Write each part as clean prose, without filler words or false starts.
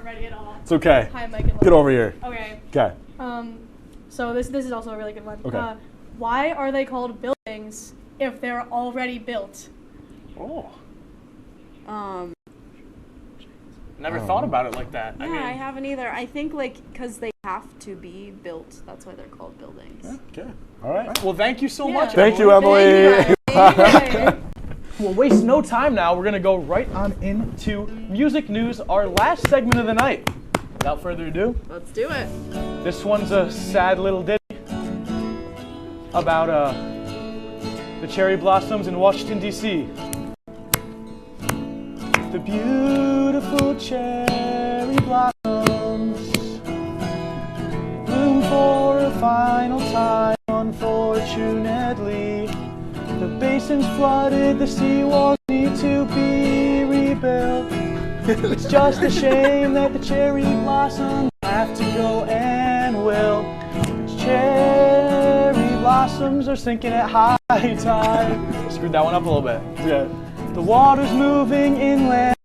ready at all. It's okay. Hi, Mike and Logan. Get over here. Okay. Okay. So this is also a really good one. Okay. Why are they called buildings if they're already built? Oh. Never thought about it like that. Yeah, I haven't either. I think because they have to be built. That's why they're called buildings. Okay. All right. Well, thank you so much. Thank you, Emily. We'll waste no time now. We're going to go right on into music news, our last segment of the night. Without further ado, Let's do it. this one's a sad little ditty about the cherry blossoms in Washington, D.C. The beautiful cherry blossoms bloom for a final time, unfortunately. The basins flooded, the seawalls need to be rebuilt. It's just a shame that the cherry blossoms have to go and wilt. Cherry blossoms are sinking at high tide. Screwed that one up a little bit. Yeah. The water's moving inland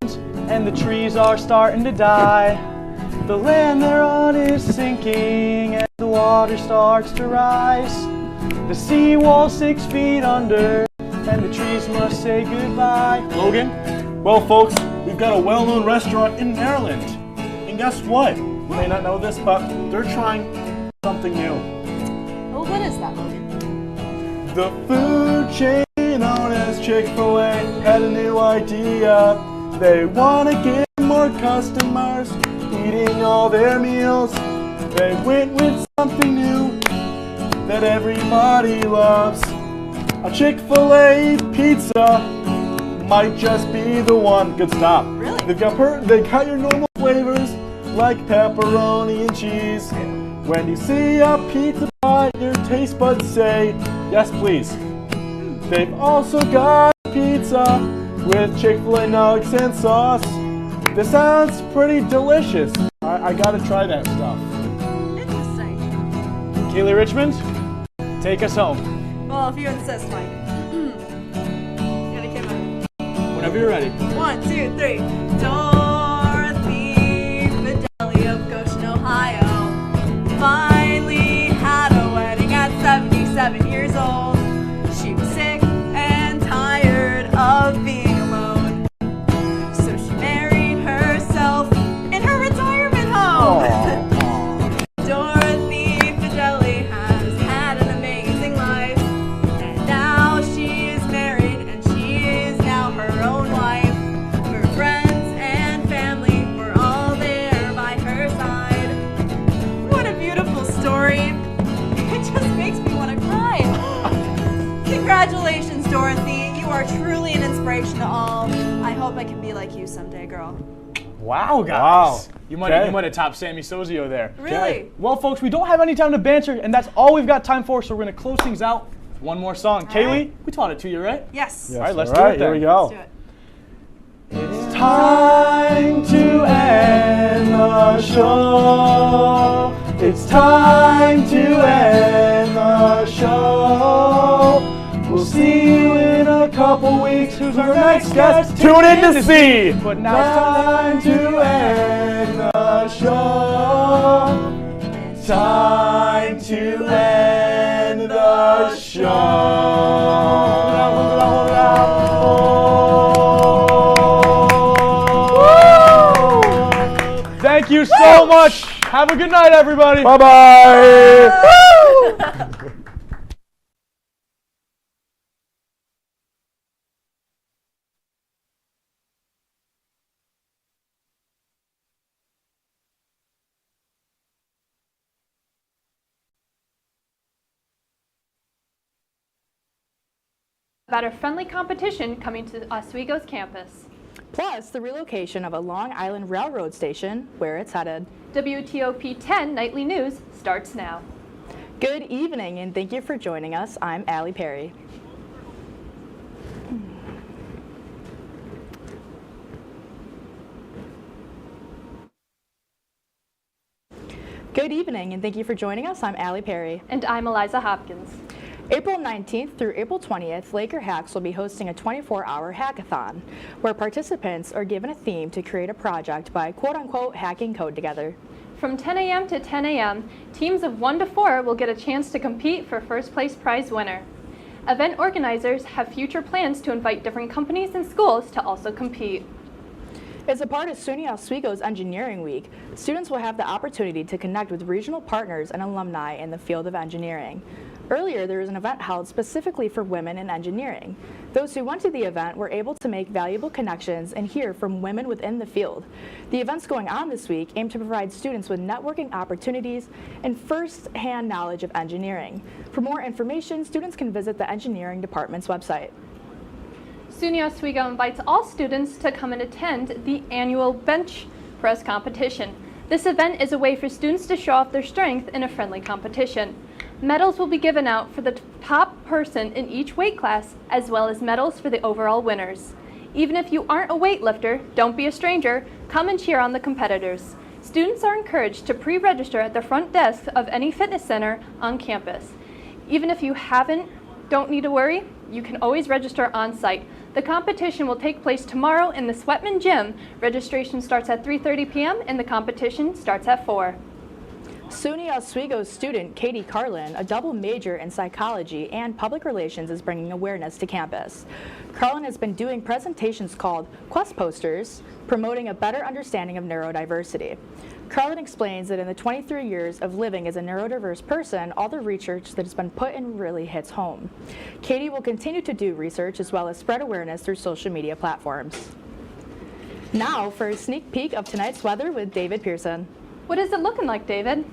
and the trees are starting to die. The land they're on is sinking and the water starts to rise. The seawall's 6 feet under and the trees must say goodbye. Logan? Well, folks, we've got a well-known restaurant in Maryland. And guess what? You may not know this, but they're trying something new. Oh, what is that, Logan? The food chain known as Chick-fil-A had a new idea. They want to get more customers eating all their meals. They went with something new that everybody loves. A Chick-fil-A pizza might just be the one. Good stop. Really? They got your normal flavors like pepperoni and cheese. When you see a pizza pie, your taste buds say, yes please. They've also got pizza with Chick-fil-A nuggets and sauce. This sounds pretty delicious. I gotta try that stuff. Interesting. Kaylee Richmond, take us home. Well, if you insist, Mike. Whenever you're ready. 1, 2, 3. Dorothy Fidelli of Goshen, Ohio, finally had a wedding at 77 years old. She was sick and tired of being alone, so she married herself in her retirement home. Dorothy Fidelli has had an amazing life, and now she is married and she is now her own wife. Her friends and family were all there by her side. What a beautiful story. It just makes me want to cry. Congratulations, Dorothy. You are truly an inspiration to all. I hope I can be like you someday, girl. Wow, guys. Wow. You might have topped Sammy Sozio there. Really? Well, folks, we don't have any time to banter, and that's all we've got time for, so we're going to close things out with one more song. Kaylee, right. we taught it to you, right? Yes. Yes, All right, let's all do right, it then. Here we go. Let's do it. It's time to end the show. It's time to end the show. We'll see you in a couple weeks. Who's our next guest? Tune in to see. But now it's time to end the show. Time to end the show. Thank you so much. Have a good night, everybody. Bye-bye. About a friendly competition coming to Oswego's campus. Plus, the relocation of a Long Island Railroad station, where it's headed. WTOP-10 Nightly News starts now. Good evening, and thank you for joining us. I'm Allie Perry. Good evening, and thank you for joining us. I'm Allie Perry. And I'm Eliza Hopkins. April 19th through April 20th, Laker Hacks will be hosting a 24-hour hackathon where participants are given a theme to create a project by quote-unquote hacking code together. From 10 a.m. to 10 a.m., teams of 1 to 4 will get a chance to compete for first place prize winner. Event organizers have future plans to invite different companies and schools to also compete. As a part of SUNY Oswego's Engineering Week, students will have the opportunity to connect with regional partners and alumni in the field of engineering. Earlier, there was an event held specifically for women in engineering. Those who went to the event were able to make valuable connections and hear from women within the field. The events going on this week aim to provide students with networking opportunities and first-hand knowledge of engineering. For more information, students can visit the engineering department's website. SUNY Oswego invites all students to come and attend the annual bench press competition. This event is a way for students to show off their strength in a friendly competition. Medals will be given out for the top person in each weight class, as well as medals for the overall winners. Even if you aren't a weightlifter, don't be a stranger, come and cheer on the competitors. Students are encouraged to pre-register at the front desk of any fitness center on campus. Even if you don't need to worry, you can always register on site. The competition will take place tomorrow in the Sweatman Gym. Registration starts at 3:30 p.m. and the competition starts at 4. SUNY Oswego student Katie Carlin, a double major in psychology and public relations, is bringing awareness to campus. Carlin has been doing presentations called Quest Posters, promoting a better understanding of neurodiversity. Carlin explains that in the 23 years of living as a neurodiverse person, all the research that has been put in really hits home. Katie will continue to do research as well as spread awareness through social media platforms. Now for a sneak peek of tonight's weather with David Pearson. What is it looking like, David?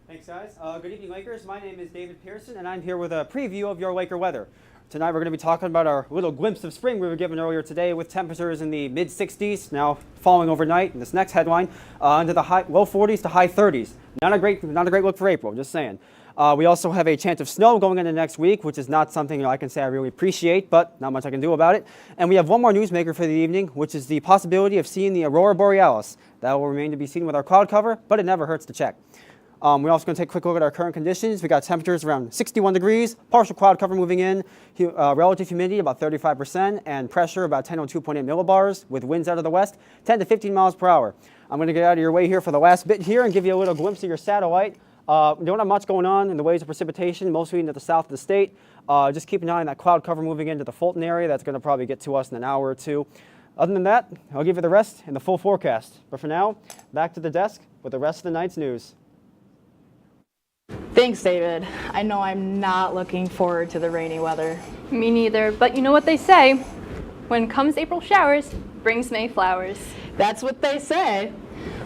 Thanks, guys. Good evening, Lakers. My name is David Pearson, and I'm here with a preview of your Laker weather. Tonight, we're going to be talking about our little glimpse of spring we were given earlier today, with temperatures in the mid-60s, now falling overnight in this next headline, into the low 40s to high 30s. Not a great look for April, just saying. We also have a chance of snow going into next week, which is not something I can say I really appreciate, but not much I can do about it. And we have one more newsmaker for the evening, which is the possibility of seeing the Aurora Borealis. That will remain to be seen with our cloud cover, but it never hurts to check. We're also going to take a quick look at our current conditions. We got temperatures around 61 degrees, partial cloud cover moving in, relative humidity about 35%, and pressure about 1002.8 millibars, with winds out of the west, 10 to 15 miles per hour. I'm going to get out of your way here for the last bit here and give you a little glimpse of your satellite. We don't have much going on in the ways of precipitation, mostly into the south of the state. Just keep an eye on that cloud cover moving into the Fulton area. That's going to probably get to us in an hour or two. Other than that, I'll give you the rest in the full forecast. But for now, back to the desk with the rest of the night's news. Thanks, David. I know I'm not looking forward to the rainy weather. Me neither, but you know what they say, when comes April showers, brings May flowers. That's what they say.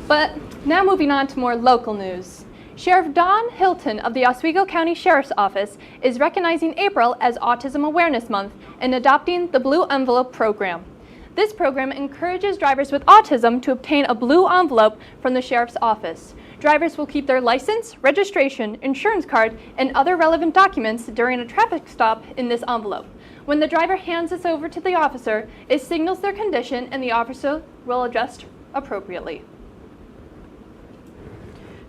But now moving on to more local news. Sheriff Don Hilton of the Oswego County Sheriff's Office is recognizing April as Autism Awareness Month and adopting the Blue Envelope program. This program encourages drivers with autism to obtain a blue envelope from the Sheriff's Office. Drivers will keep their license, registration, insurance card, and other relevant documents during a traffic stop in this envelope. When the driver hands this over to the officer, it signals their condition and the officer will adjust appropriately.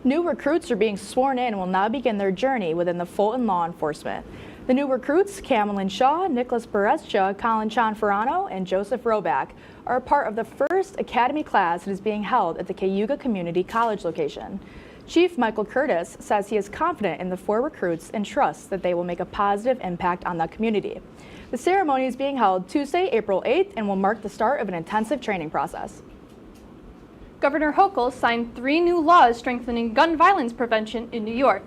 New recruits are being sworn in and will now begin their journey within the Fulton law enforcement. The new recruits, Camelin Shaw, Nicholas Berescha, Colin Chanfarano, and Joseph Roback, are a part of the first academy class that is being held at the Cayuga Community College location. Chief Michael Curtis says he is confident in the 4 recruits and trusts that they will make a positive impact on the community. The ceremony is being held Tuesday, April 8th, and will mark the start of an intensive training process. Governor Hochul signed 3 new laws strengthening gun violence prevention in New York.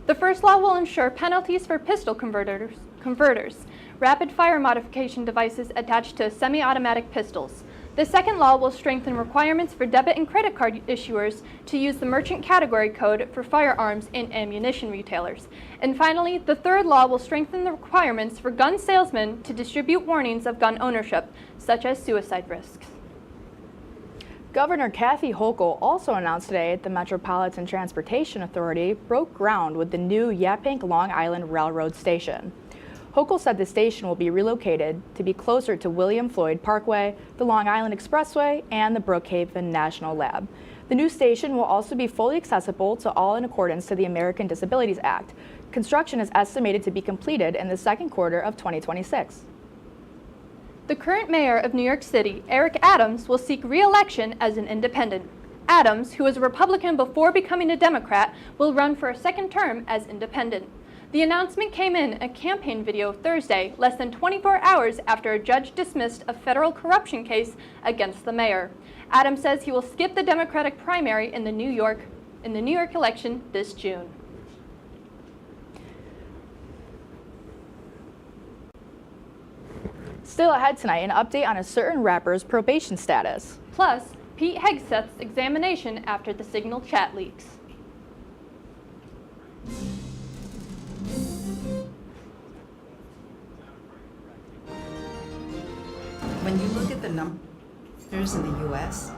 The first law will ensure penalties for pistol converters, rapid fire modification devices attached to semi-automatic pistols. The second law will strengthen requirements for debit and credit card issuers to use the merchant category code for firearms and ammunition retailers. And finally, the third law will strengthen the requirements for gun salesmen to distribute warnings of gun ownership, such as suicide risks. Governor Kathy Hochul also announced today that the Metropolitan Transportation Authority broke ground with the new Yaphank Long Island Railroad Station. Hochul said the station will be relocated to be closer to William Floyd Parkway, the Long Island Expressway, and the Brookhaven National Lab. The new station will also be fully accessible to all in accordance to the American Disabilities Act. Construction is estimated to be completed in the second quarter of 2026. The current mayor of New York City, Eric Adams, will seek re-election as an independent. Adams, who was a Republican before becoming a Democrat, will run for a second term as independent. The announcement came in a campaign video Thursday, less than 24 hours after a judge dismissed a federal corruption case against the mayor. Adams says he will skip the Democratic primary in the New York election this June. Still ahead tonight, an update on a certain rapper's probation status. Plus, Pete Hegseth's examination after the Signal chat leaks. When you look at the numbers in the U.S.,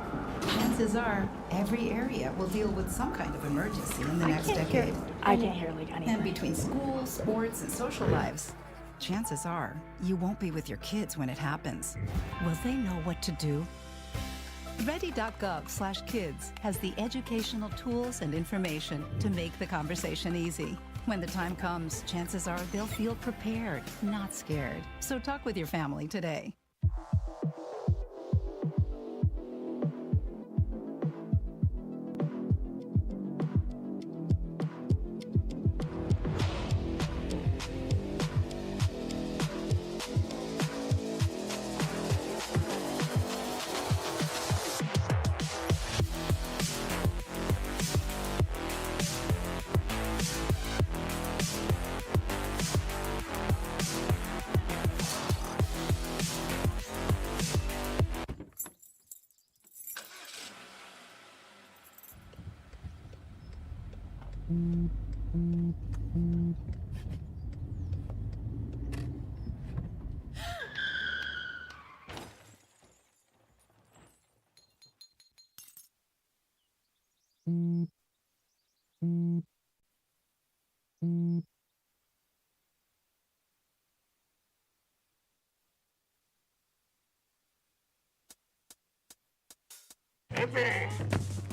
chances are every area will deal with some kind of emergency in the next decade. I can't hear like anything. And between school, sports, and social lives, chances are you won't be with your kids when it happens. Will they know what to do? Ready.gov/kids has the educational tools and information to make the conversation easy. When the time comes, chances are they'll feel prepared, not scared. So talk with your family today.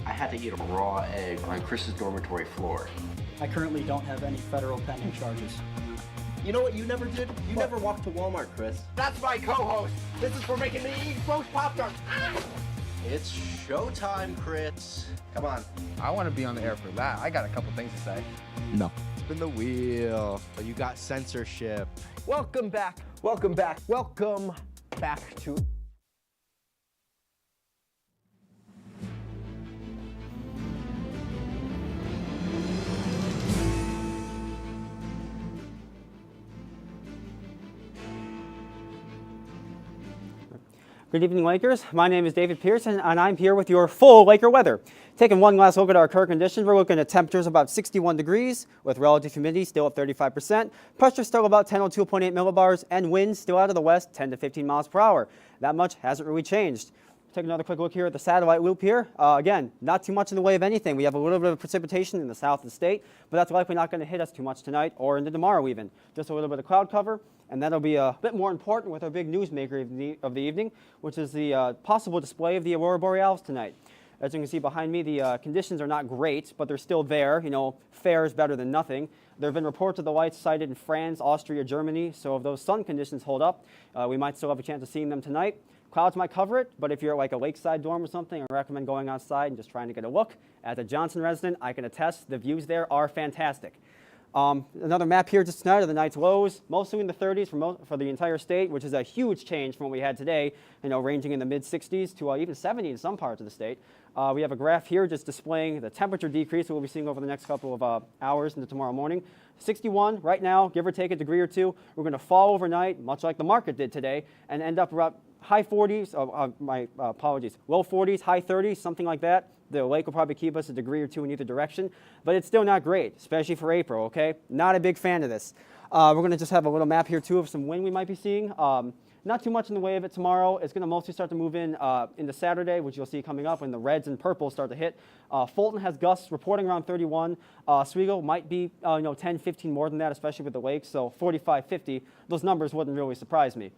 I had to eat a raw egg on Chris's dormitory floor. I currently don't have any federal pending charges. You know what you never did? You never walked to Walmart, Chris. That's my co-host. This is for making me eat roast Pop-Tarts. It's showtime, Chris. Come on. I want to be on the air for that. I got a couple things to say. No. Spin the wheel. But you got censorship. Welcome back. Welcome back. Welcome back to... Good evening, Lakers. My name is David Pearson, and I'm here with your full Laker weather. Taking one last look at our current conditions, we're looking at temperatures about 61 degrees, with relative humidity still at 35%, pressure still about 1002.8 millibars, and winds still out of the west, 10 to 15 miles per hour. That much hasn't really changed. Take another quick look here at the satellite loop here. Again, not too much in the way of anything. We have a little bit of precipitation in the south of the state, but that's likely not going to hit us too much tonight or into tomorrow even. Just a little bit of cloud cover. And that'll be a bit more important with our big newsmaker of the evening, which is the possible display of the Aurora Borealis tonight. As you can see behind me, the conditions are not great, but they're still there. You know, fair is better than nothing. There have been reports of the lights sighted in France, Austria, Germany, so if those sun conditions hold up, we might still have a chance of seeing them tonight. Clouds might cover it, but if you're at like a lakeside dorm or something, I recommend going outside and just trying to get a look. As a Johnson resident, I can attest the views there are fantastic. Another map here just tonight of the night's lows, mostly in the 30s for the entire state, which is a huge change from what we had today, you know, ranging in the mid-60s to even 70 in some parts of the state. We have a graph here just displaying the temperature decrease that we'll be seeing over the next couple of hours into tomorrow morning. 61 right now, give or take a degree or two. We're going to fall overnight, much like the market did today, and end up about high 40s, low 40s, high 30s, something like that. The lake will probably keep us a degree or two in either direction, but it's still not great, especially for April, okay? Not a big fan of this. We're going to just have a little map here, too, of some wind we might be seeing. Not too much in the way of it tomorrow. It's going to mostly start to move in into Saturday, which you'll see coming up when the reds and purples start to hit. Fulton has gusts reporting around 31. Oswego might be 10, 15 more than that, especially with the lake. So 45, 50, those numbers wouldn't really surprise me.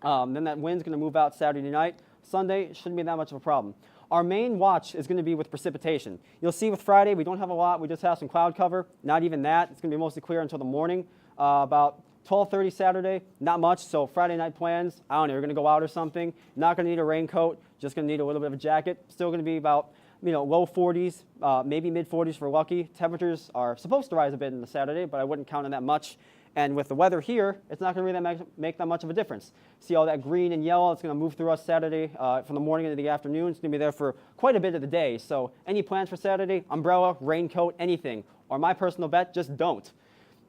Then that wind's going to move out Saturday night. Sunday shouldn't be that much of a problem. Our main watch is going to be with precipitation. You'll see with Friday, we don't have a lot. We just have some cloud cover. Not even that. It's going to be mostly clear until the morning. About 12:30 Saturday, not much. So Friday night plans, I don't know, you're going to go out or something. Not going to need a raincoat. Just going to need a little bit of a jacket. Still going to be about low 40s, maybe mid 40s for lucky. Temperatures are supposed to rise a bit on the Saturday, but I wouldn't count on that much. And with the weather here, it's not going to really make that much of a difference. See all that green and yellow? It's going to move through us Saturday from the morning into the afternoon. It's going to be there for quite a bit of the day. So any plans for Saturday? Umbrella, raincoat, anything. Or my personal bet, just don't.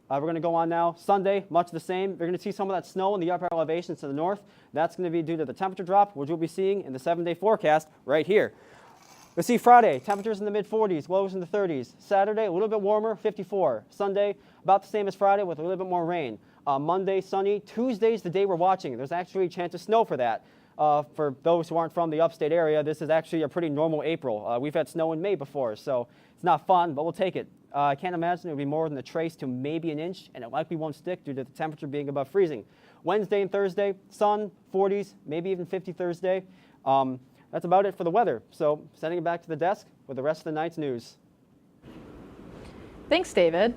We're going to go on now. Sunday, much the same. You're going to see some of that snow in the upper elevations to the north. That's going to be due to the temperature drop, which we'll be seeing in the 7-day forecast right here. We'll see Friday, temperatures in the mid-40s, lows in the 30s. Saturday, a little bit warmer, 54. Sunday, about the same as Friday with a little bit more rain. Monday, sunny. Tuesday's the day we're watching. There's actually a chance of snow for that. For those who aren't from the upstate area, this is actually a pretty normal April. We've had snow in May before, so it's not fun, but we'll take it. I can't imagine it'll be more than a trace to maybe an inch, and it likely won't stick due to the temperature being above freezing. Wednesday and Thursday, sun, 40s, maybe even 50 Thursday. That's about it for the weather. So sending it back to the desk with the rest of the night's news. Thanks, David.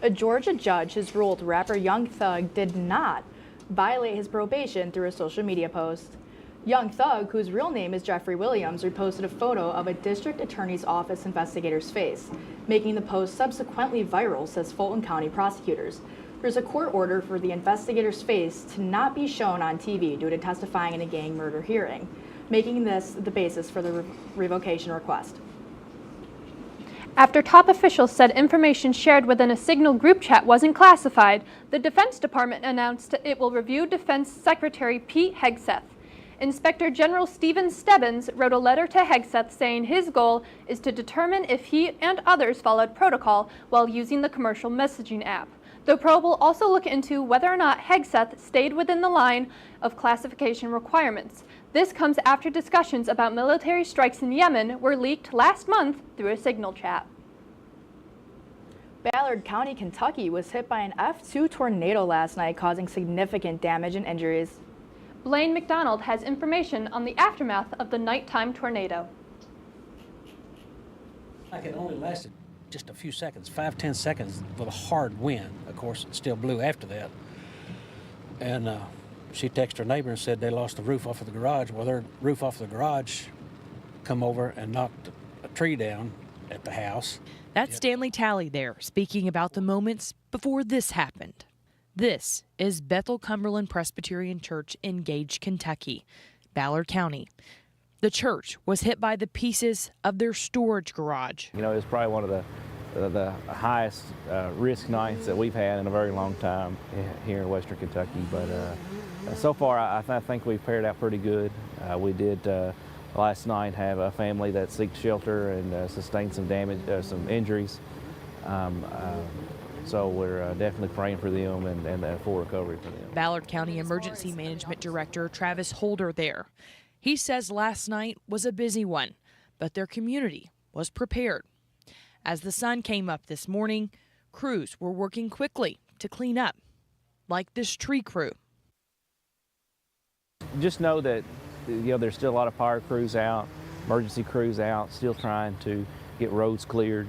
A Georgia judge has ruled rapper Young Thug did not violate his probation through a social media post. Young Thug, whose real name is Jeffrey Williams, reposted a photo of a district attorney's office investigator's face, making the post subsequently viral, says Fulton County prosecutors. There's a court order for the investigator's face to not be shown on TV due to testifying in a gang murder hearing, making this the basis for the revocation request. After top officials said information shared within a Signal group chat wasn't classified, the Defense Department announced it will review Defense Secretary Pete Hegseth. Inspector General Stephen Stebbins wrote a letter to Hegseth saying his goal is to determine if he and others followed protocol while using the commercial messaging app. The probe will also look into whether or not Hegseth stayed within the line of classification requirements. This comes after discussions about military strikes in Yemen were leaked last month through a Signal chat. Ballard County, Kentucky was hit by an F2 tornado last night, causing significant damage and injuries. Blaine McDonald has information on the aftermath of the nighttime tornado. It only lasted just a few seconds, 5-10 seconds with a hard wind. Of course, it still blew after that. And she texted her neighbor and said they lost the roof off of the garage. Well, their roof off the garage come over and knocked a tree down at the house. That's Stanley Talley there, speaking about the moments before this happened. This is Bethel Cumberland Presbyterian Church in Gage, Kentucky, Ballard County. The church was hit by the pieces of their storage garage. You know, it's probably one of the highest risk nights that we've had in a very long time here in Western Kentucky. But so far, I think we've fared out pretty good. We did last night have a family that sought shelter and sustained some damage, some injuries. So we're definitely praying for them and full recovery for them. Ballard County Emergency Management Director Travis Holder there. He says last night was a busy one, but their community was prepared. As the sun came up this morning, crews were working quickly to clean up, like this tree crew. Just know that there's still a lot of fire crews out, emergency crews out, still trying to get roads cleared.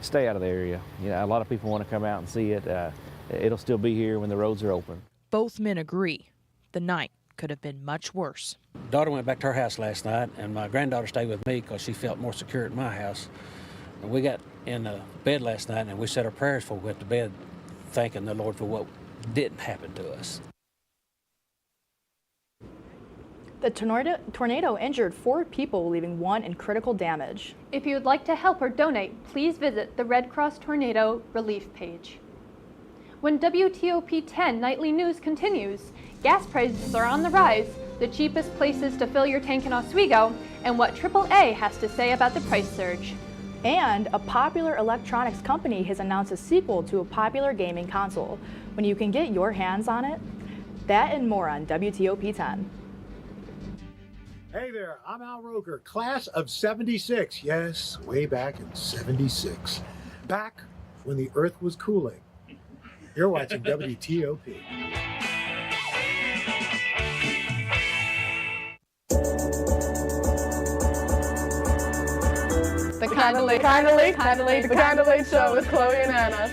Stay out of the area. A lot of people want to come out and see it. It'll still be here when the roads are open. Both men agree the night could have been much worse. Daughter went back to her house last night, and my granddaughter stayed with me because she felt more secure at my house. And we got in bed last night, and we said our prayers before we went to bed, thanking the Lord for what didn't happen to us. The tornado injured 4 people, leaving 1 in critical damage. If you would like to help or donate, please visit the Red Cross Tornado Relief page. When WTOP-10 nightly news continues, gas prices are on the rise, the cheapest places to fill your tank in Oswego, and what AAA has to say about the price surge. And a popular electronics company has announced a sequel to a popular gaming console. When you can get your hands on it, That and more on WTOP 10. Hey there, I'm Al Roker, class of 76. Yes, way back in 76. Back when the earth was cooling. You're watching WTOP. The Kinda Late Show with Chloe and Anna.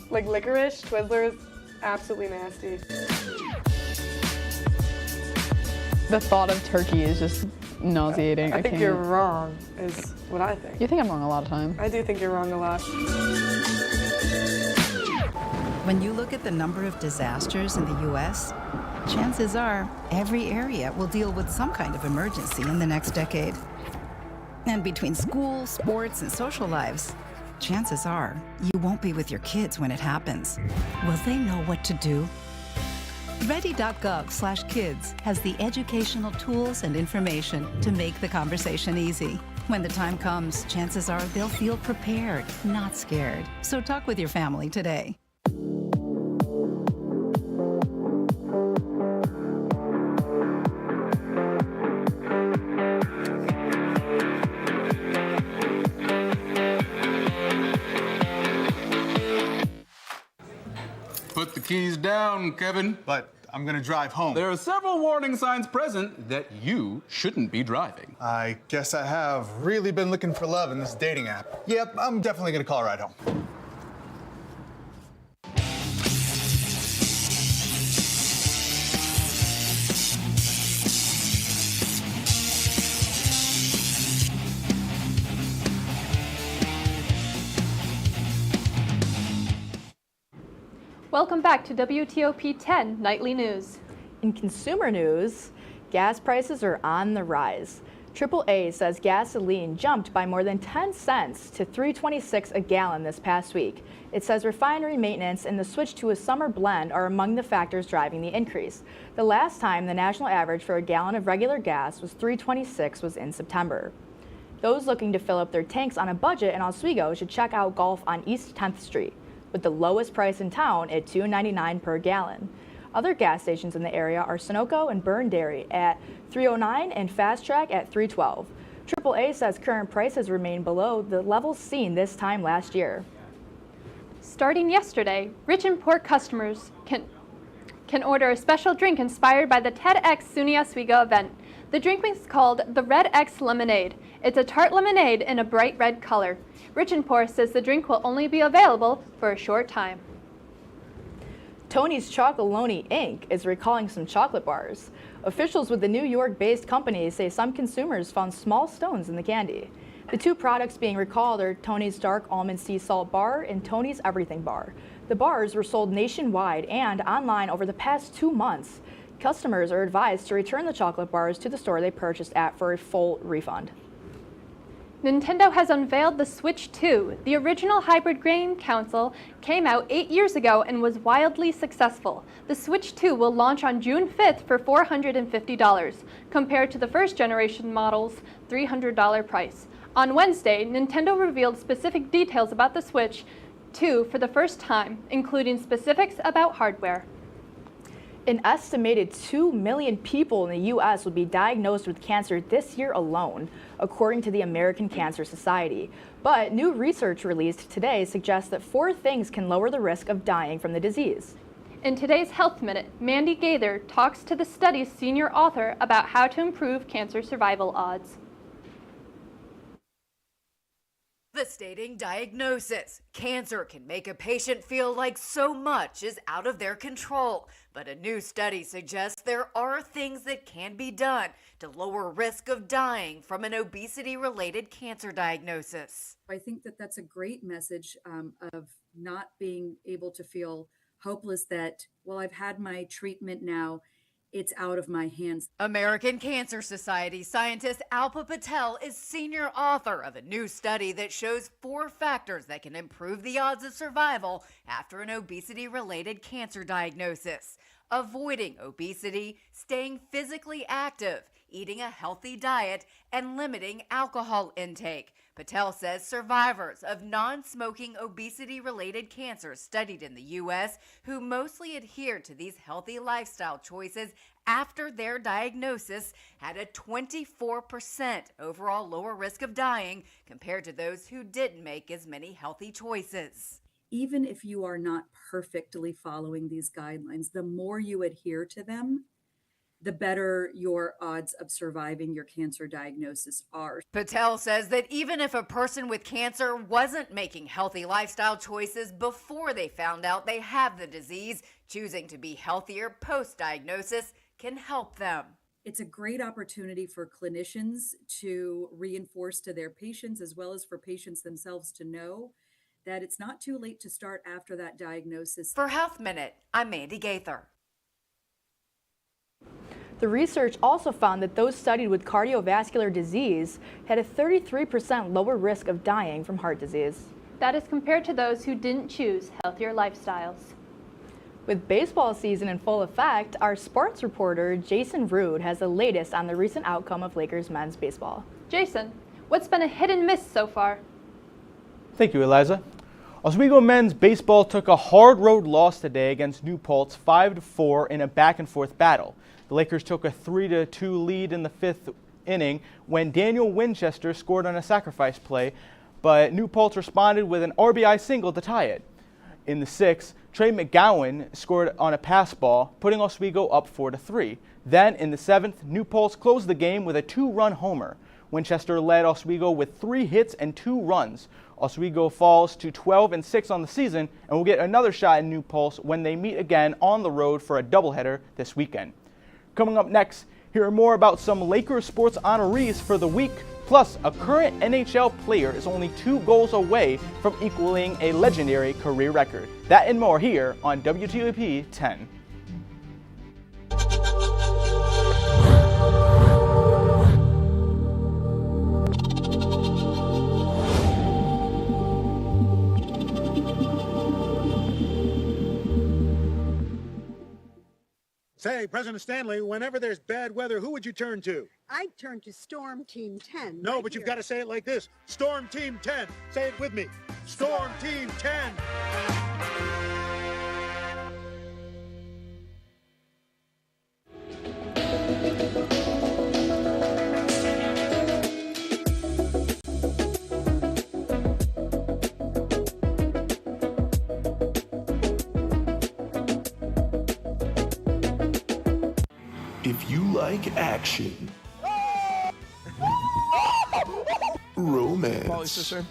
Like licorice, Twizzlers, absolutely nasty. The thought of turkey is just nauseating. I think you're wrong, is what I think. You think I'm wrong a lot of time. I do think you're wrong a lot. When you look at the number of disasters in the U.S., chances are every area will deal with some kind of emergency in the next decade. And between school, sports, and social lives, chances are you won't be with your kids when it happens. Will they know what to do? Ready.gov/kids has the educational tools and information to make the conversation easy. When the time comes, chances are they'll feel prepared, not scared. So talk with your family today. Put the keys down, Kevin. But I'm gonna drive home. There are several warning signs present that you shouldn't be driving. I guess I have really been looking for love in this dating app. Yep, I'm definitely gonna call a ride home. Welcome back to WTOP-10 Nightly News. In consumer news, gas prices are on the rise. AAA says gasoline jumped by more than 10 cents to $3.26 a gallon this past week. It says refinery maintenance and the switch to a summer blend are among the factors driving the increase. The last time the national average for a gallon of regular gas was $3.26 was in September. Those looking to fill up their tanks on a budget in Oswego should check out Gulf on East 10th Street, with the lowest price in town at $2.99 per gallon. Other gas stations in the area are Sunoco and Burn Dairy at $3.09 and Fast Track at $3.12. AAA says current prices remain below the levels seen this time last year. Starting yesterday, rich and poor customers can order a special drink inspired by the TEDx SUNY Oswego event. The drink is called the Red X Lemonade. It's a tart lemonade in a bright red color. Rich and Poor says the drink will only be available for a short time. Tony's Chocolonely Inc. is recalling some chocolate bars. Officials with the New York-based company say some consumers found small stones in the candy. The two products being recalled are Tony's Dark Almond Sea Salt Bar and Tony's Everything Bar. The bars were sold nationwide and online over the past 2 months. Customers are advised to return the chocolate bars to the store they purchased at for a full refund. Nintendo has unveiled the Switch 2. The original hybrid game console came out 8 years ago and was wildly successful. The Switch 2 will launch on June 5th for $450, compared to the first generation model's $300 price. On Wednesday, Nintendo revealed specific details about the Switch 2 for the first time, including specifics about hardware. An estimated 2 million people in the U.S. will be diagnosed with cancer this year alone, according to the American Cancer Society. But new research released today suggests that 4 things can lower the risk of dying from the disease. In today's Health Minute, Mandy Gaither talks to the study's senior author about how to improve cancer survival odds. Devastating diagnosis. Cancer can make a patient feel like so much is out of their control. But a new study suggests there are things that can be done to lower risk of dying from an obesity-related cancer diagnosis. I think that that's a great message of not being able to feel hopeless that, well, I've had my treatment now, it's out of my hands. American Cancer Society scientist Alpa Patel is senior author of a new study that shows 4 factors that can improve the odds of survival after an obesity-related cancer diagnosis. Avoiding obesity, staying physically active, eating a healthy diet, and limiting alcohol intake. Patel says survivors of non-smoking obesity-related cancers studied in the U.S. who mostly adhered to these healthy lifestyle choices after their diagnosis had a 24% overall lower risk of dying compared to those who didn't make as many healthy choices. Even if you are not perfectly following these guidelines, the more you adhere to them, the better your odds of surviving your cancer diagnosis are. Patel says that even if a person with cancer wasn't making healthy lifestyle choices before they found out they have the disease, choosing to be healthier post-diagnosis can help them. It's a great opportunity for clinicians to reinforce to their patients, as well as for patients themselves to know that it's not too late to start after that diagnosis. For Health Minute, I'm Mandy Gaither. The research also found that those studied with cardiovascular disease had a 33% lower risk of dying from heart disease. That is compared to those who didn't choose healthier lifestyles. With baseball season in full effect, our sports reporter Jason Rude has the latest on the recent outcome of Lakers men's baseball. Jason, what's been a hit and miss so far? Thank you, Eliza. Oswego men's baseball took a hard road loss today against New Paltz 5-4 in a back-and-forth battle. The Lakers took a 3-2 lead in the fifth inning when Daniel Winchester scored on a sacrifice play, but New Paltz responded with an RBI single to tie it. In the sixth, Trey McGowan scored on a pass ball, putting Oswego up 4-3. Then in the seventh, New Paltz closed the game with a 2-run homer. Winchester led Oswego with 3 hits and 2 runs. Oswego falls to 12-6 on the season and will get another shot in New Paltz when they meet again on the road for a doubleheader this weekend. Coming up next, hear more about some Lakers sports honorees for the week, plus a current NHL player is only 2 goals away from equaling a legendary career record. That and more here on WTOP-10. Say, President Stanley, whenever there's bad weather, who would you turn to? I'd turn to Storm Team 10. No, but you've got to say it like this. Storm Team 10. Say it with me. Storm Team 10. If you like action, romance, Polly, sister,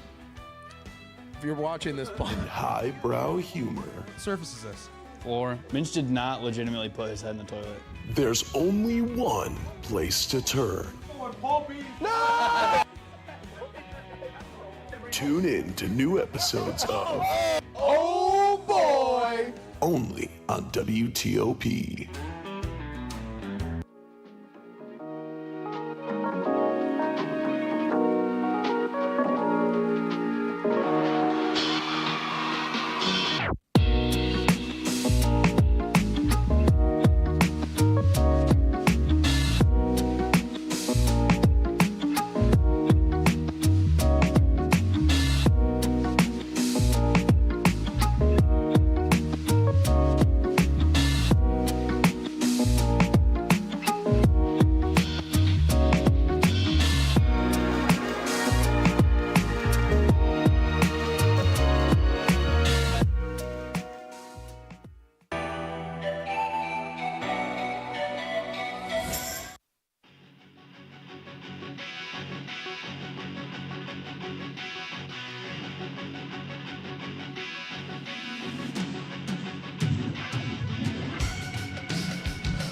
if you're watching this, and highbrow humor, surface is this? Floor. Minch did not legitimately put his head in the toilet. there's only one place to turn. No! Tune in to new episodes of Oh boy! only on WTOP.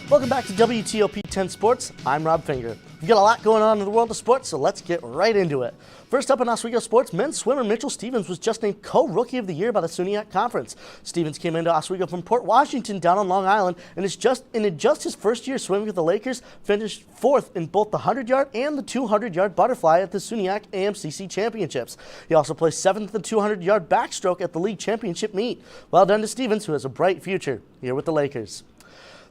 Welcome back to WTOP-10 Sports. I'm Rob Finger. We've got a lot going on in the world of sports, so let's get right into it. First up in Oswego sports, men's swimmer Mitchell Stevens was just named co-rookie of the year by the SUNY Conference. Stevens came into Oswego from Port Washington down on Long Island and in just his first year swimming with the Lakers, finished 4th in both the 100-yard and the 200-yard butterfly at the SUNY AMCC Championships. He also placed 7th in the 200-yard backstroke at the league championship meet. Well done to Stevens, who has a bright future here with the Lakers.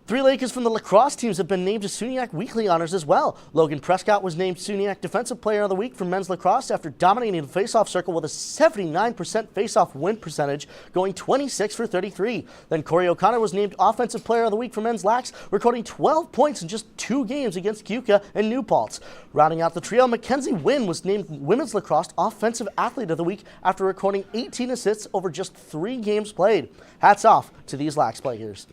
3 Lakers from the lacrosse teams have been named to SUNYAC Weekly Honors as well. Logan Prescott was named SUNYAC Defensive Player of the Week for men's lacrosse after dominating the faceoff circle with a 79% faceoff win percentage, going 26 for 33. Then Corey O'Connor was named Offensive Player of the Week for men's lax, recording 12 points in just 2 games against Keuka and New Paltz. Rounding out the trio, Mackenzie Wynn was named Women's Lacrosse Offensive Athlete of the Week after recording 18 assists over just 3 games played. Hats off to these lax players.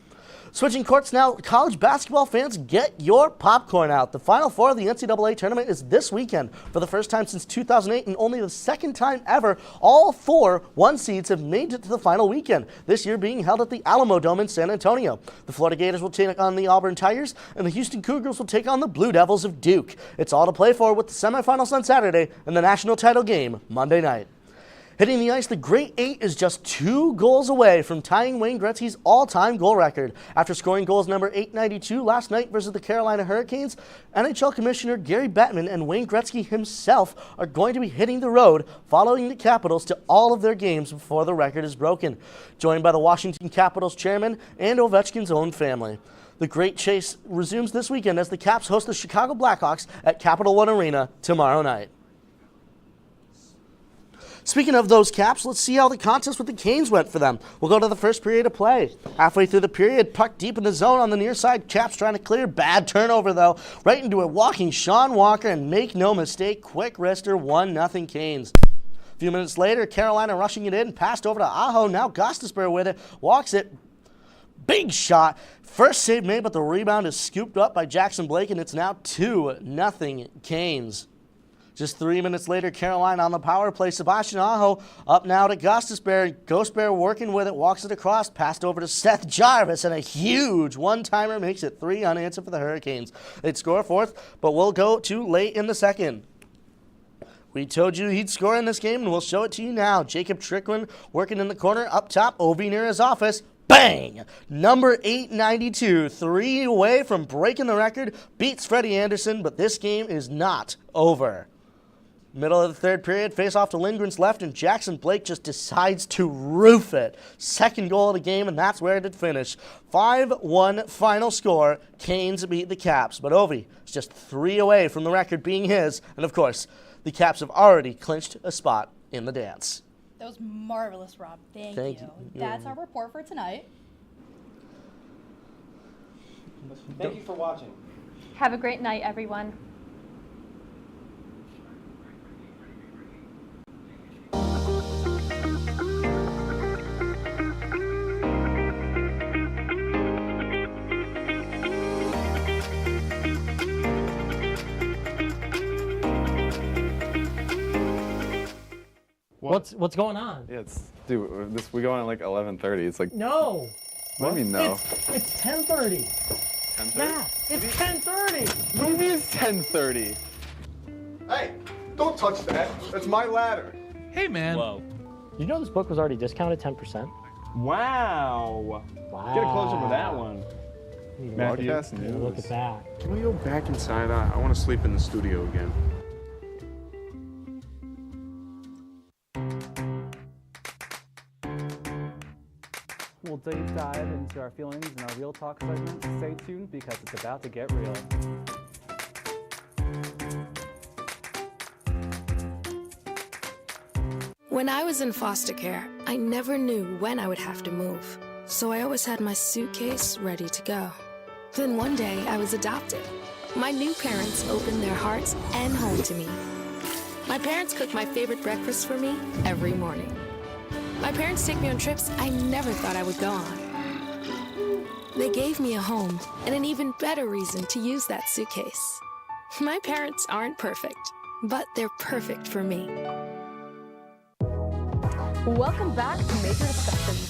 Switching courts now, college basketball fans, get your popcorn out. The Final Four of the NCAA tournament is this weekend. For the first time since 2008 and only the second time ever, all 4 1 seeds have made it to the final weekend, this year being held at the Alamo Dome in San Antonio. The Florida Gators will take on the Auburn Tigers, and the Houston Cougars will take on the Blue Devils of Duke. It's all to play for with the semifinals on Saturday and the national title game Monday night. Hitting the ice, the Great 8 is just 2 goals away from tying Wayne Gretzky's all-time goal record. After scoring goals number 892 last night versus the Carolina Hurricanes, NHL Commissioner Gary Bettman and Wayne Gretzky himself are going to be hitting the road following the Capitals to all of their games before the record is broken, joined by the Washington Capitals chairman and Ovechkin's own family. The Great Chase resumes this weekend as the Caps host the Chicago Blackhawks at Capital One Arena tomorrow night. Speaking of those Caps, let's see how the contest with the Canes went for them. We'll go to the first period of play. Halfway through the period, puck deep in the zone on the near side. Caps trying to clear. Bad turnover, though. Right into a walking Sean Walker, and make no mistake, quick wrister, 1-0 Canes. A few minutes later, Carolina rushing it in, passed over to Aho. Now Gostisbehere with it, walks it. Big shot. First save made, but the rebound is scooped up by Jackson Blake, and it's now 2-0 Canes. Just 3 minutes later, Carolina on the power play. Sebastian Aho up now to Gostisbehere. Ghostbear working with it, walks it across, passed over to Seth Jarvis, and a huge one-timer makes it 3 unanswered for the Hurricanes. They'd score 4th, but we'll go to late in the second. We told you he'd score in this game, and we'll show it to you now. Jacob Trickman working in the corner, up top, Obi near his office. Bang! Number 892, 3 away from breaking the record, beats Freddie Anderson, but this game is not over. Middle of the third period, face off to Lindgren's left, and Jackson Blake just decides to roof it. Second goal of the game, and that's where it did finish. 5-1 final score. Canes beat the Caps, but Ovi is just 3 away from the record being his, and of course, the Caps have already clinched a spot in the dance. That was marvelous, Rob. Thank you. That's our report for tonight. Thank you for watching. Have a great night, everyone. What's going on? Yeah, dude, we go on at like 11:30. It's like No. What do you mean no? It's 10:30. 10:30? Yeah, it's 10:30. What do you mean it's 10:30? Hey, don't touch that. That's my ladder. Hey, man. Whoa. Did you know this book was already discounted 10%? Wow. Get a closer with that one. Broadcast news. Look at that. Can we go back inside? I want to sleep in the studio again. We'll deep dive into our feelings in our Real Talk segment. Stay tuned because it's about to get real. When I was in foster care, I never knew when I would have to move. So I always had my suitcase ready to go. Then one day I was adopted. My new parents opened their hearts and home to me. My parents cook my favorite breakfast for me every morning. My parents take me on trips I never thought I would go on. They gave me a home and an even better reason to use that suitcase. My parents aren't perfect, but they're perfect for me. Welcome back to Major Discussions.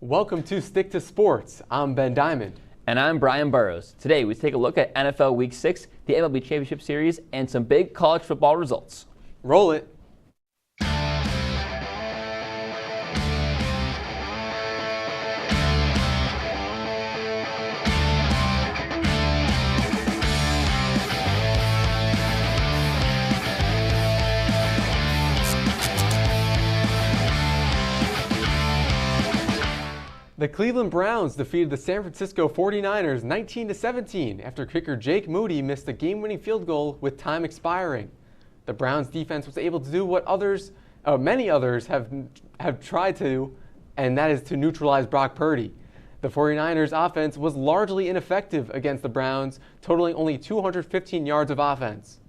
Welcome to Stick to Sports. I'm Ben Diamond. And I'm Brian Burrows. Today we take a look at NFL Week 6, the MLB Championship Series, and some big college football results. Roll it. The Cleveland Browns defeated the San Francisco 49ers 19-17 after kicker Jake Moody missed a game-winning field goal with time expiring. The Browns defense was able to do what many others have tried to, and that is to neutralize Brock Purdy. The 49ers offense was largely ineffective against the Browns, totaling only 215 yards of offense.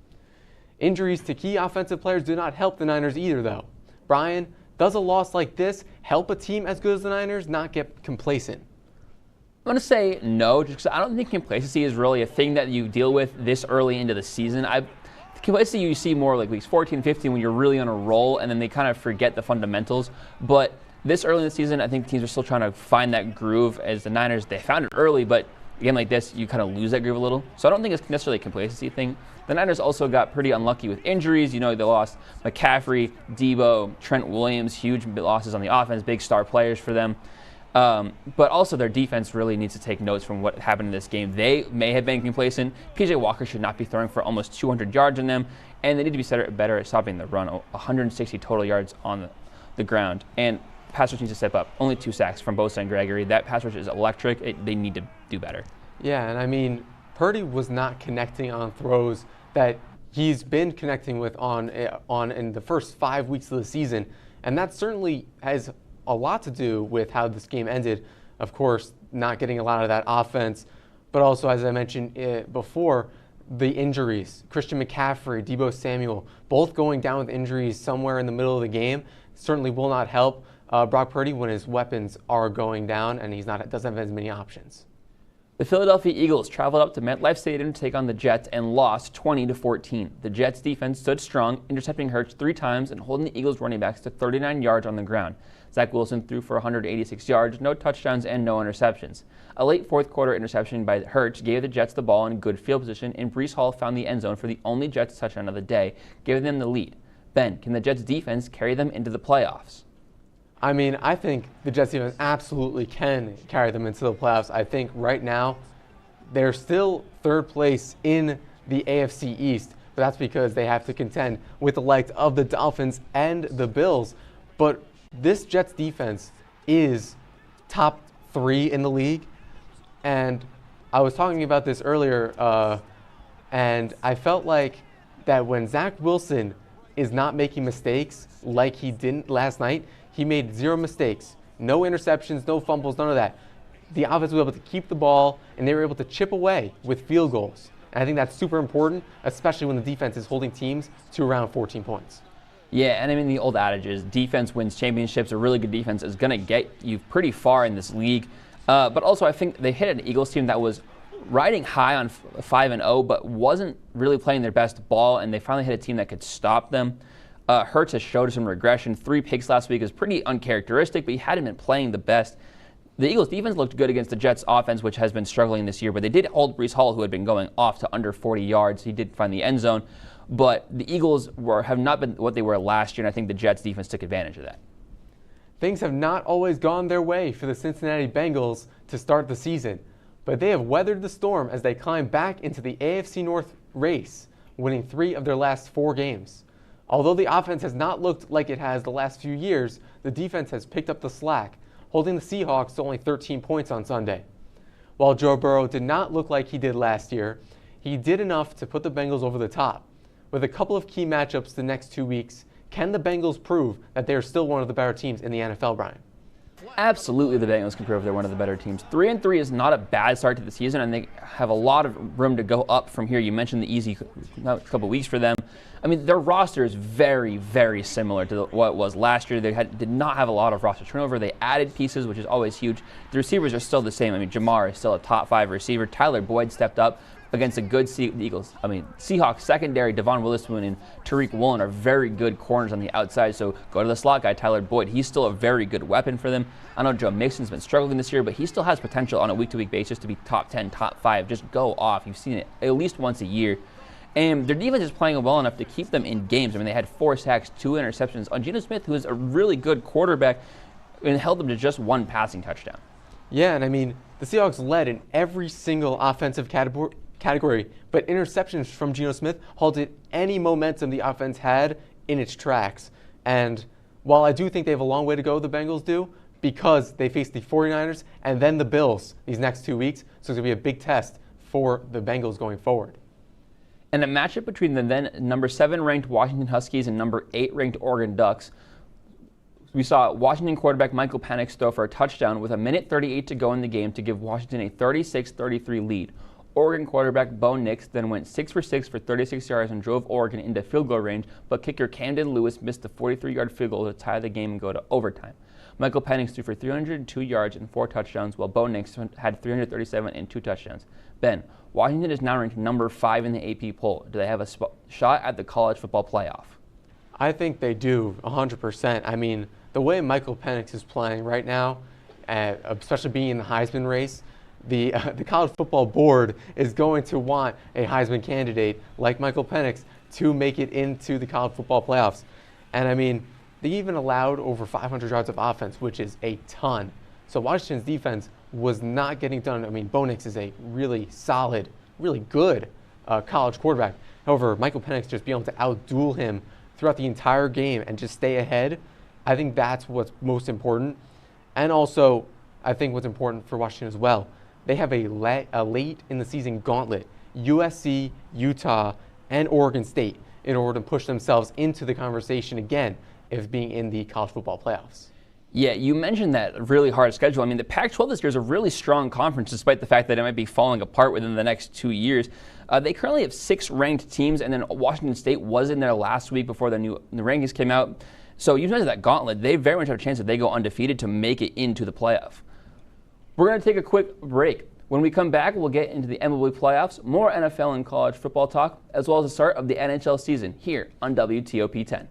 Injuries to key offensive players did not help the Niners either, though. Brian, does a loss like this help a team as good as the Niners not get complacent? I'm going to say no, just because I don't think complacency is really a thing that you deal with this early into the season. Complacency you see more like weeks 14, 15 when you're really on a roll and then they kind of forget the fundamentals. But this early in the season, I think teams are still trying to find that groove. As the Niners, they found it early, but again, like this, you kind of lose that groove a little. So I don't think it's necessarily a complacency thing. The Niners also got pretty unlucky with injuries. You know, they lost McCaffrey, Debo, Trent Williams, huge losses on the offense, big star players for them. But also their defense really needs to take notes from what happened in this game. They may have been complacent. P.J. Walker should not be throwing for almost 200 yards in them, and they need to be better at stopping the run, 160 total yards on the ground. And pass rush needs to step up. Only 2 sacks from Bosa and Gregory. That pass rush is electric. They need to do better. Yeah, and I mean, Purdy was not connecting on throws that he's been connecting with on in the first 5 weeks of the season, and that certainly has a lot to do with how this game ended. Of course, not getting a lot of that offense, but also, as I mentioned before, the injuries. Christian McCaffrey, Debo Samuel, both going down with injuries somewhere in the middle of the game certainly will not help Brock Purdy when his weapons are going down and doesn't have as many options. The Philadelphia Eagles traveled up to MetLife Stadium to take on the Jets and lost 20-14. The Jets defense stood strong, intercepting Hurts 3 times and holding the Eagles running backs to 39 yards on the ground. Zach Wilson threw for 186 yards, no touchdowns, and no interceptions. A late fourth quarter interception by Hurts gave the Jets the ball in good field position, and Breece Hall found the end zone for the only Jets touchdown of the day, giving them the lead. Ben, can the Jets defense carry them into the playoffs? I mean, I think the Jets defense absolutely can carry them into the playoffs. I think right now they're still 3rd place in the AFC East, but that's because they have to contend with the likes of the Dolphins and the Bills. But this Jets defense is top 3 in the league, and I was talking about this earlier, and I felt like that when Zach Wilson is not making mistakes like he didn't last night, he made 0 mistakes, no interceptions, no fumbles, none of that. The offense was able to keep the ball, and they were able to chip away with field goals. And I think that's super important, especially when the defense is holding teams to around 14 points. Yeah, and I mean, the old adage is defense wins championships. A really good defense is going to get you pretty far in this league. But also, I think they hit an Eagles team that was riding high on 5-0, but wasn't really playing their best ball, and they finally hit a team that could stop them. Hurts has showed some regression. 3 picks last week is pretty uncharacteristic, but he hadn't been playing the best. The Eagles' defense looked good against the Jets' offense, which has been struggling this year, but they did hold Breece Hall, who had been going off to under 40 yards. He did find the end zone, but the Eagles have not been what they were last year, and I think the Jets' defense took advantage of that. Things have not always gone their way for the Cincinnati Bengals to start the season, but they have weathered the storm as they climb back into the AFC North race, winning 3 of their last 4 games. Although the offense has not looked like it has the last few years, the defense has picked up the slack, holding the Seahawks to only 13 points on Sunday. While Joe Burrow did not look like he did last year, he did enough to put the Bengals over the top. With a couple of key matchups the next 2 weeks, can the Bengals prove that they are still one of the better teams in the NFL, Brian? Absolutely, the Bengals can prove they're one of the better teams. 3-3 is not a bad start to the season, and they have a lot of room to go up from here. You mentioned the easy couple weeks for them. I mean, their roster is very, very similar to what it was last year. They did not have a lot of roster turnover. They added pieces, which is always huge. The receivers are still the same. I mean, Jamar is still a top 5 receiver. Tyler Boyd stepped up. against a good Seahawks secondary. Devon Witherspoon and Tariq Woolen are very good corners on the outside, so go to the slot guy, Tyler Boyd. He's still a very good weapon for them. I know Joe Mixon's been struggling this year, but he still has potential on a week-to-week basis to be top 10, top 5. Just go off. You've seen it at least once a year. And their defense is playing well enough to keep them in games. I mean, they had 4 sacks, 2 interceptions on Geno Smith, who is a really good quarterback, and held them to just 1 passing touchdown. Yeah, and I mean, the Seahawks led in every single offensive category, but interceptions from Geno Smith halted any momentum the offense had in its tracks. And while I do think they have a long way to go, the Bengals do, because they face the 49ers and then the Bills these next 2 weeks, so it's going to be a big test for the Bengals going forward. And a matchup between the then number 7 ranked Washington Huskies and number 8 ranked Oregon Ducks. We saw Washington quarterback Michael Penix throw for a touchdown with 1:38 to go in the game to give Washington a 36-33 lead. Oregon quarterback Bo Nix then went 6 for 6 for 36 yards and drove Oregon into field goal range, but kicker Camden Lewis missed the 43-yard field goal to tie the game and go to overtime. Michael Penix threw for 302 yards and 4 touchdowns, while Bo Nix had 337 and 2 touchdowns. Ben, Washington is now ranked number 5 in the AP poll. Do they have a shot at the college football playoff? I think they do, 100%. I mean, the way Michael Penix is playing right now, especially being in the Heisman race, the college football board is going to want a Heisman candidate like Michael Penix to make it into the college football playoffs. And I mean, they even allowed over 500 yards of offense, which is a ton. So Washington's defense was not getting done. I mean, Bo Nix is a really solid, really good college quarterback. However, Michael Penix just being able to outduel him throughout the entire game and just stay ahead, I think that's what's most important. And also, I think what's important for Washington as well, they have a late in the season gauntlet, USC, Utah, and Oregon State, in order to push themselves into the conversation again of being in the college football playoffs. Yeah, you mentioned that really hard schedule. I mean, the Pac-12 this year is a really strong conference, despite the fact that it might be falling apart within the next 2 years. They currently have 6 ranked teams, and then Washington State was in there last week before the rankings came out. So you mentioned that gauntlet. They very much have a chance that they go undefeated to make it into the playoff. We're going to take a quick break. When we come back, we'll get into the MLB playoffs, more NFL and college football talk, as well as the start of the NHL season here on WTOP-10.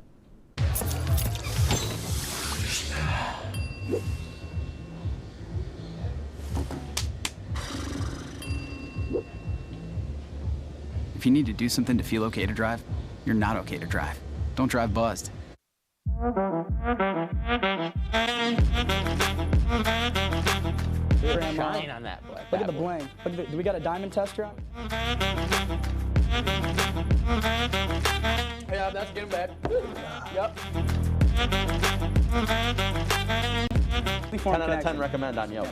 If you need to do something to feel okay to drive, you're not okay to drive. Don't drive buzzed. Shine on that black. Look at the bling. Look at do we got a diamond tester on? Yeah, that's getting bad. Yep. 10 out of 10 recommend on Yelp.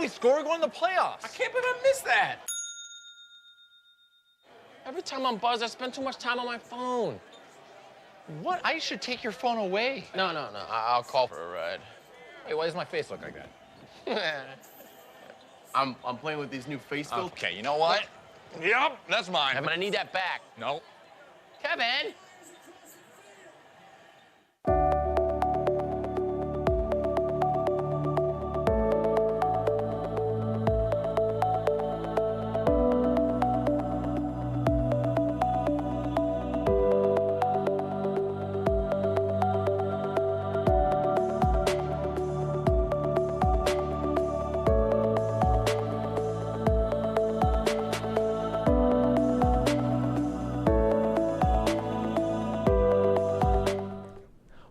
Scoring, going to the playoffs. I can't believe I missed that. Every time I'm buzzed, I spend too much time on my phone. What? I should take your phone away. No. I'll call for a ride. Wait, why does my face look like that? I'm playing with these new face filters. Okay, you know what? Yep, that's mine. I'm gonna need that back. No. Kevin!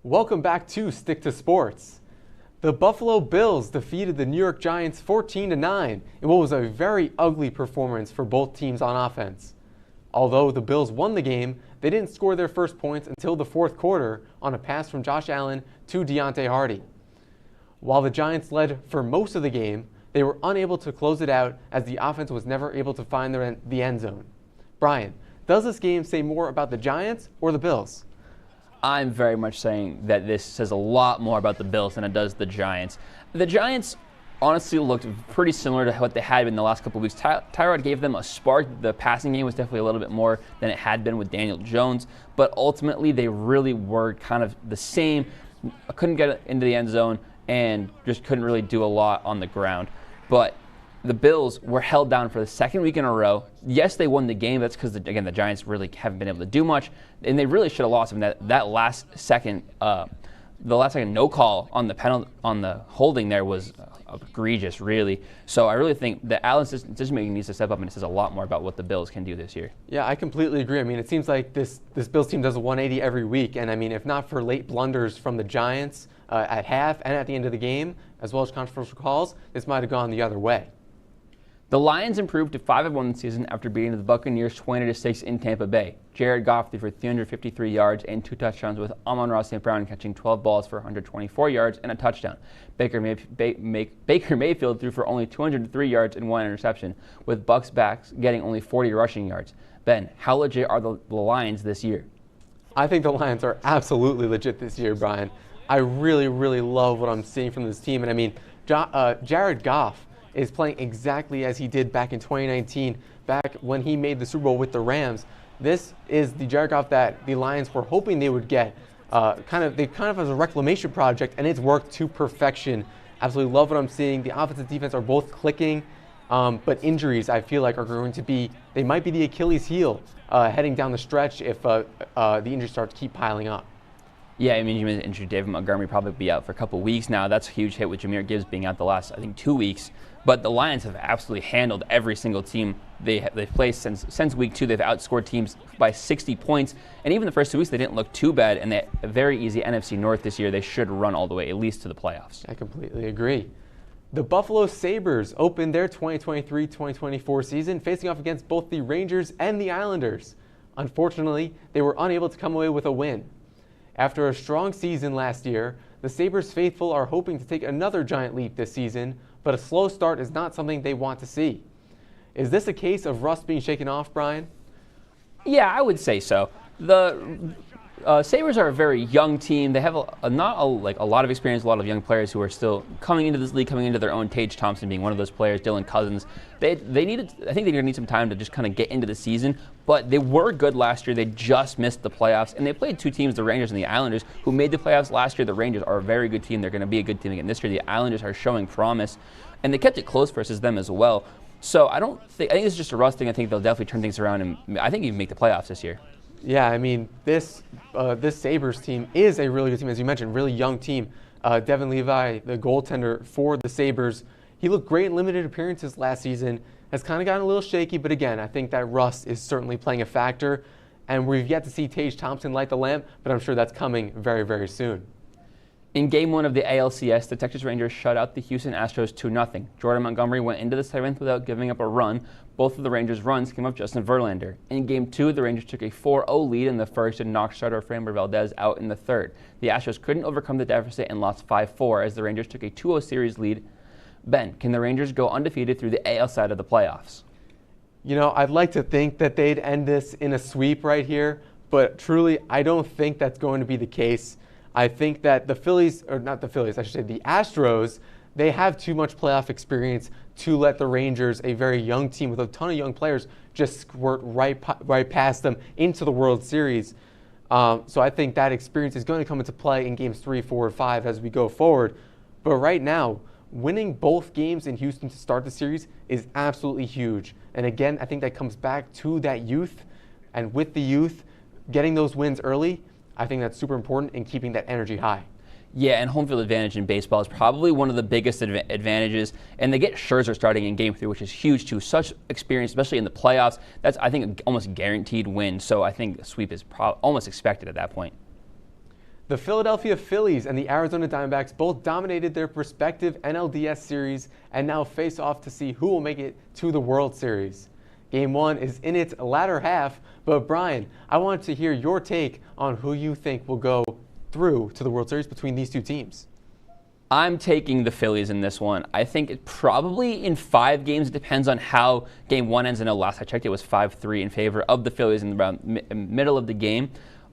Welcome back to Stick to Sports. The Buffalo Bills defeated the New York Giants 14-9 in what was a very ugly performance for both teams on offense. Although the Bills won the game, they didn't score their first points until the fourth quarter on a pass from Josh Allen to Deontay Hardy. While the Giants led for most of the game, they were unable to close it out as the offense was never able to find the end zone. Brian, does this game say more about the Giants or the Bills? I'm very much saying that this says a lot more about the Bills than it does the Giants. The Giants honestly looked pretty similar to what they had been the last couple of weeks. Tyrod gave them a spark. The passing game was definitely a little bit more than it had been with Daniel Jones, but ultimately they really were kind of the same. Couldn't get into the end zone and just couldn't really do a lot on the ground. But the Bills were held down for the second week in a row. Yes, they won the game. That's because, again, the Giants really haven't been able to do much, and they really should have lost. I mean, that last second, the last second no call on the penalty on the holding there was egregious, really. So I really think that Allen's decision-making needs to step up, and it says a lot more about what the Bills can do this year. Yeah, I completely agree. I mean, it seems like this Bills team does a 180 every week, and I mean, if not for late blunders from the Giants at half and at the end of the game, as well as controversial calls, this might have gone the other way. The Lions improved to 5-1 this season after beating the Buccaneers 20-6 in Tampa Bay. Jared Goff threw for 353 yards and 2 touchdowns, with Amon-Ra St. Brown catching 12 balls for 124 yards and a touchdown. Baker Mayfield threw for only 203 yards and 1 interception, with Bucs backs getting only 40 rushing yards. Ben, how legit are the Lions this year? I think the Lions are absolutely legit this year, Brian. I really, really love what I'm seeing from this team. And I mean, Jared Goff is playing exactly as he did back in 2019, back when he made the Super Bowl with the Rams. This is the Jared Goff that the Lions were hoping they would get, kind of as a reclamation project, and it's worked to perfection. Absolutely love what I'm seeing. The offense and defense are both clicking, but injuries, I feel like, are going to be, they might be the Achilles heel heading down the stretch if the injuries start to keep piling up. Yeah, I mean, you mentioned injury. David Montgomery probably be out for a couple weeks now. That's a huge hit with Jahmyr Gibbs being out the last, I think, 2 weeks. But the Lions have absolutely handled every single team they've played since week 2. They've outscored teams by 60 points. And even the first 2 weeks, they didn't look too bad. And they a very easy NFC North this year. They should run all the way, at least to the playoffs. I completely agree. The Buffalo Sabres opened their 2023-2024 season facing off against both the Rangers and the Islanders. Unfortunately, they were unable to come away with a win. After a strong season last year, the Sabres faithful are hoping to take another giant leap this season, but a slow start is not something they want to see. Is this a case of rust being shaken off, Brian? Yeah, I would say so. The Sabres are a very young team. They have not a lot of experience, a lot of young players who are still coming into this league, coming into their own. Tage Thompson being one of those players, Dylan Cousins. I think they're going to need some time to just kind of get into the season, but they were good last year. They just missed the playoffs, and they played 2 teams, the Rangers and the Islanders, who made the playoffs last year. The Rangers are a very good team. They're going to be a good team again this year. The Islanders are showing promise, and they kept it close versus them as well. So I think it's just a rust thing. I think they'll definitely turn things around, and I think even make the playoffs this year. Yeah, I mean, this Sabres team is a really good team, as you mentioned, really young team. Devin Levi, the goaltender for the Sabres, he looked great in limited appearances last season, has kind of gotten a little shaky, but again, I think that rust is certainly playing a factor, and we've yet to see Tage Thompson light the lamp, but I'm sure that's coming very, very soon. In Game 1 of the ALCS, the Texas Rangers shut out the Houston Astros 2-0. Jordan Montgomery went into the 7th without giving up a run. Both of the Rangers' runs came off Justin Verlander. In Game 2, the Rangers took a 4-0 lead in the first and knocked starter Framber Valdez out in the third. The Astros couldn't overcome the deficit and lost 5-4 as the Rangers took a 2-0 series lead. Ben, can the Rangers go undefeated through the AL side of the playoffs? You know, I'd like to think that they'd end this in a sweep right here, but truly, I don't think that's going to be the case. I think that the Astros, they have too much playoff experience to let the Rangers, a very young team with a ton of young players, just squirt right past them into the World Series. So I think that experience is going to come into play in games 3, 4, and 5 as we go forward. But right now, winning both games in Houston to start the series is absolutely huge. And again, I think that comes back to that youth. And with the youth, getting those wins early, I think that's super important in keeping that energy high. Yeah, and home field advantage in baseball is probably one of the biggest advantages. And they get Scherzer starting in Game 3, which is huge too. Such experience, especially in the playoffs. That's, I think, an almost guaranteed win. So I think the sweep is almost expected at that point. The Philadelphia Phillies and the Arizona Diamondbacks both dominated their respective NLDS series and now face off to see who will make it to the World Series. Game 1 is in its latter half, but Brian, I want to hear your take on who you think will go through to the World Series between these two teams. I'm taking the Phillies in this one. I think it probably in 5 games. It depends on how game 1 ends. I know last I checked it was 5-3 in favor of the Phillies in the middle of the game.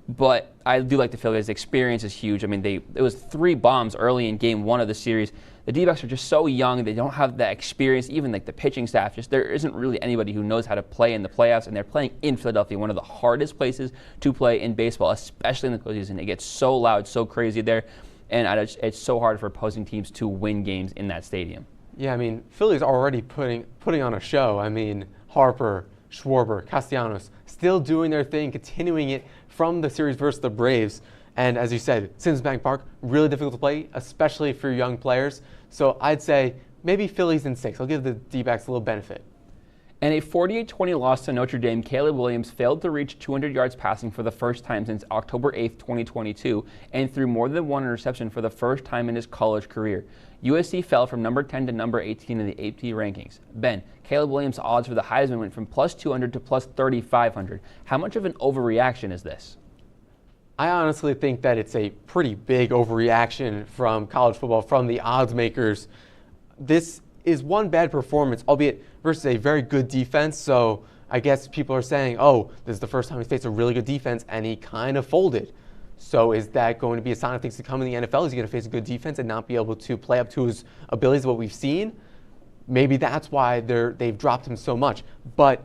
But I do like the Phillies. The experience is huge. I mean, it was 3 bombs early in game 1 of the series. The D-backs are just so young. They don't have that experience. Even like the pitching staff, just there isn't really anybody who knows how to play in the playoffs. And they're playing in Philadelphia, one of the hardest places to play in baseball, especially in the postseason. It gets so loud, so crazy there. And it's so hard for opposing teams to win games in that stadium. Yeah, I mean, Philly's already putting on a show. I mean, Harper, Schwarber, Castellanos, still doing their thing, continuing it from the series versus the Braves. And as you said, Citizens Bank Park, really difficult to play, especially for young players. So I'd say maybe Phillies in 6. I'll give the D-backs a little benefit. In a 48-20 loss to Notre Dame, Caleb Williams failed to reach 200 yards passing for the first time since October 8, 2022, and threw more than 1 interception for the first time in his college career. USC fell from number 10 to number 18 in the AP rankings. Ben, Caleb Williams' odds for the Heisman went from plus 200 to plus 3,500. How much of an overreaction is this? I honestly think that it's a pretty big overreaction from college football, from the odds makers. This is one bad performance, albeit versus a very good defense. So I guess people are saying, oh, this is the first time he faced a really good defense, and he kind of folded. So is that going to be a sign of things to come in the NFL? Is he going to face a good defense and not be able to play up to his abilities, what we've seen? Maybe that's why they've dropped him so much. But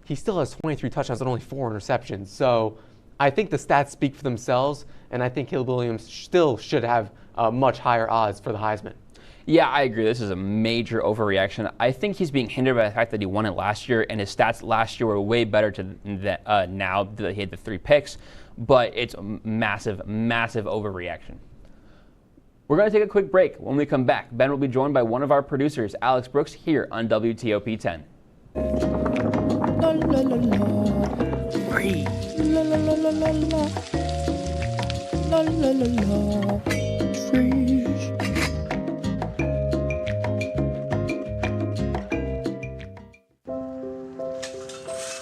he still has 23 touchdowns and only 4 interceptions. So I think the stats speak for themselves, and I think Caleb Williams still should have much higher odds for the Heisman. Yeah, I agree. This is a major overreaction. I think he's being hindered by the fact that he won it last year, and his stats last year were way better now that he had the 3 picks. But it's a massive, massive overreaction. We're going to take a quick break. When we come back, Ben will be joined by one of our producers, Alex Brooks, here on WTOP-10. La, la, la, la. Free. La, la, la, la, la, la. La, la, la, la. Free.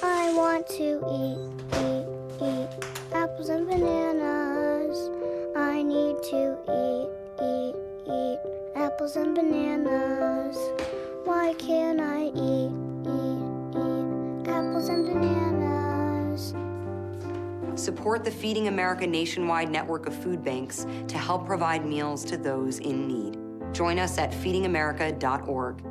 I want to eat apples and bananas. I need to eat apples and bananas. Why can't I eat apples and bananas? Support the Feeding America nationwide network of food banks to help provide meals to those in need. Join us at feedingamerica.org.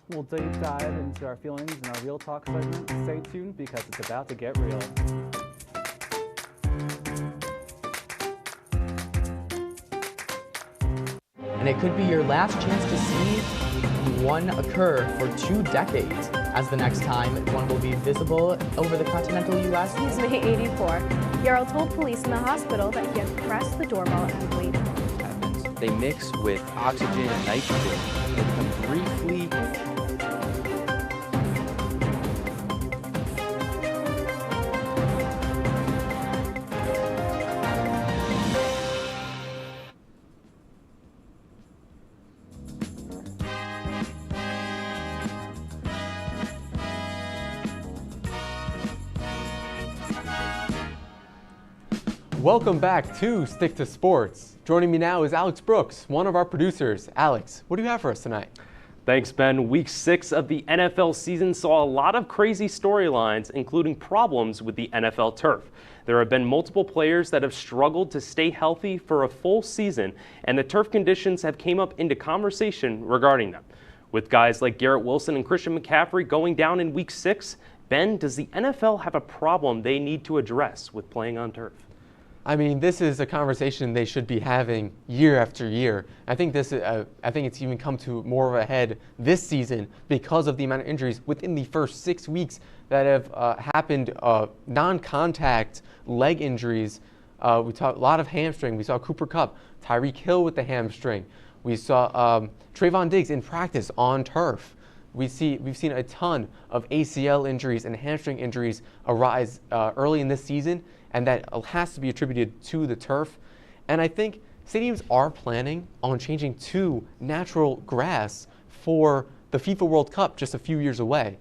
We'll deep dive into our feelings in our Real Talk segment. Stay tuned because it's about to get real. And it could be your last chance to see one occur for 2 decades, as the next time one will be visible over the continental U.S. He's May 84. Yarrow told police in the hospital that he had pressed the doorbell and waited. They mix with oxygen and nitrogen. They become briefly Welcome back to Stick to Sports. Joining me now is Alex Brooks, one of our producers. Alex, what do you have for us tonight? Thanks, Ben. Week 6 of the NFL season saw a lot of crazy storylines, including problems with the NFL turf. There have been multiple players that have struggled to stay healthy for a full season, and the turf conditions have came up into conversation regarding them. With guys like Garrett Wilson and Christian McCaffrey going down in Week 6, Ben, does the NFL have a problem they need to address with playing on turf? I mean, this is a conversation they should be having year after year. I think it's even come to more of a head this season because of the amount of injuries within the first 6 weeks that have happened. Non-contact leg injuries. We saw a lot of hamstring. We saw Cooper Kupp, Tyreek Hill with the hamstring. We saw Trayvon Diggs in practice on turf. We've seen a ton of ACL injuries and hamstring injuries arise early in this season, and that has to be attributed to the turf. And I think stadiums are planning on changing to natural grass for the FIFA World Cup just a few years away.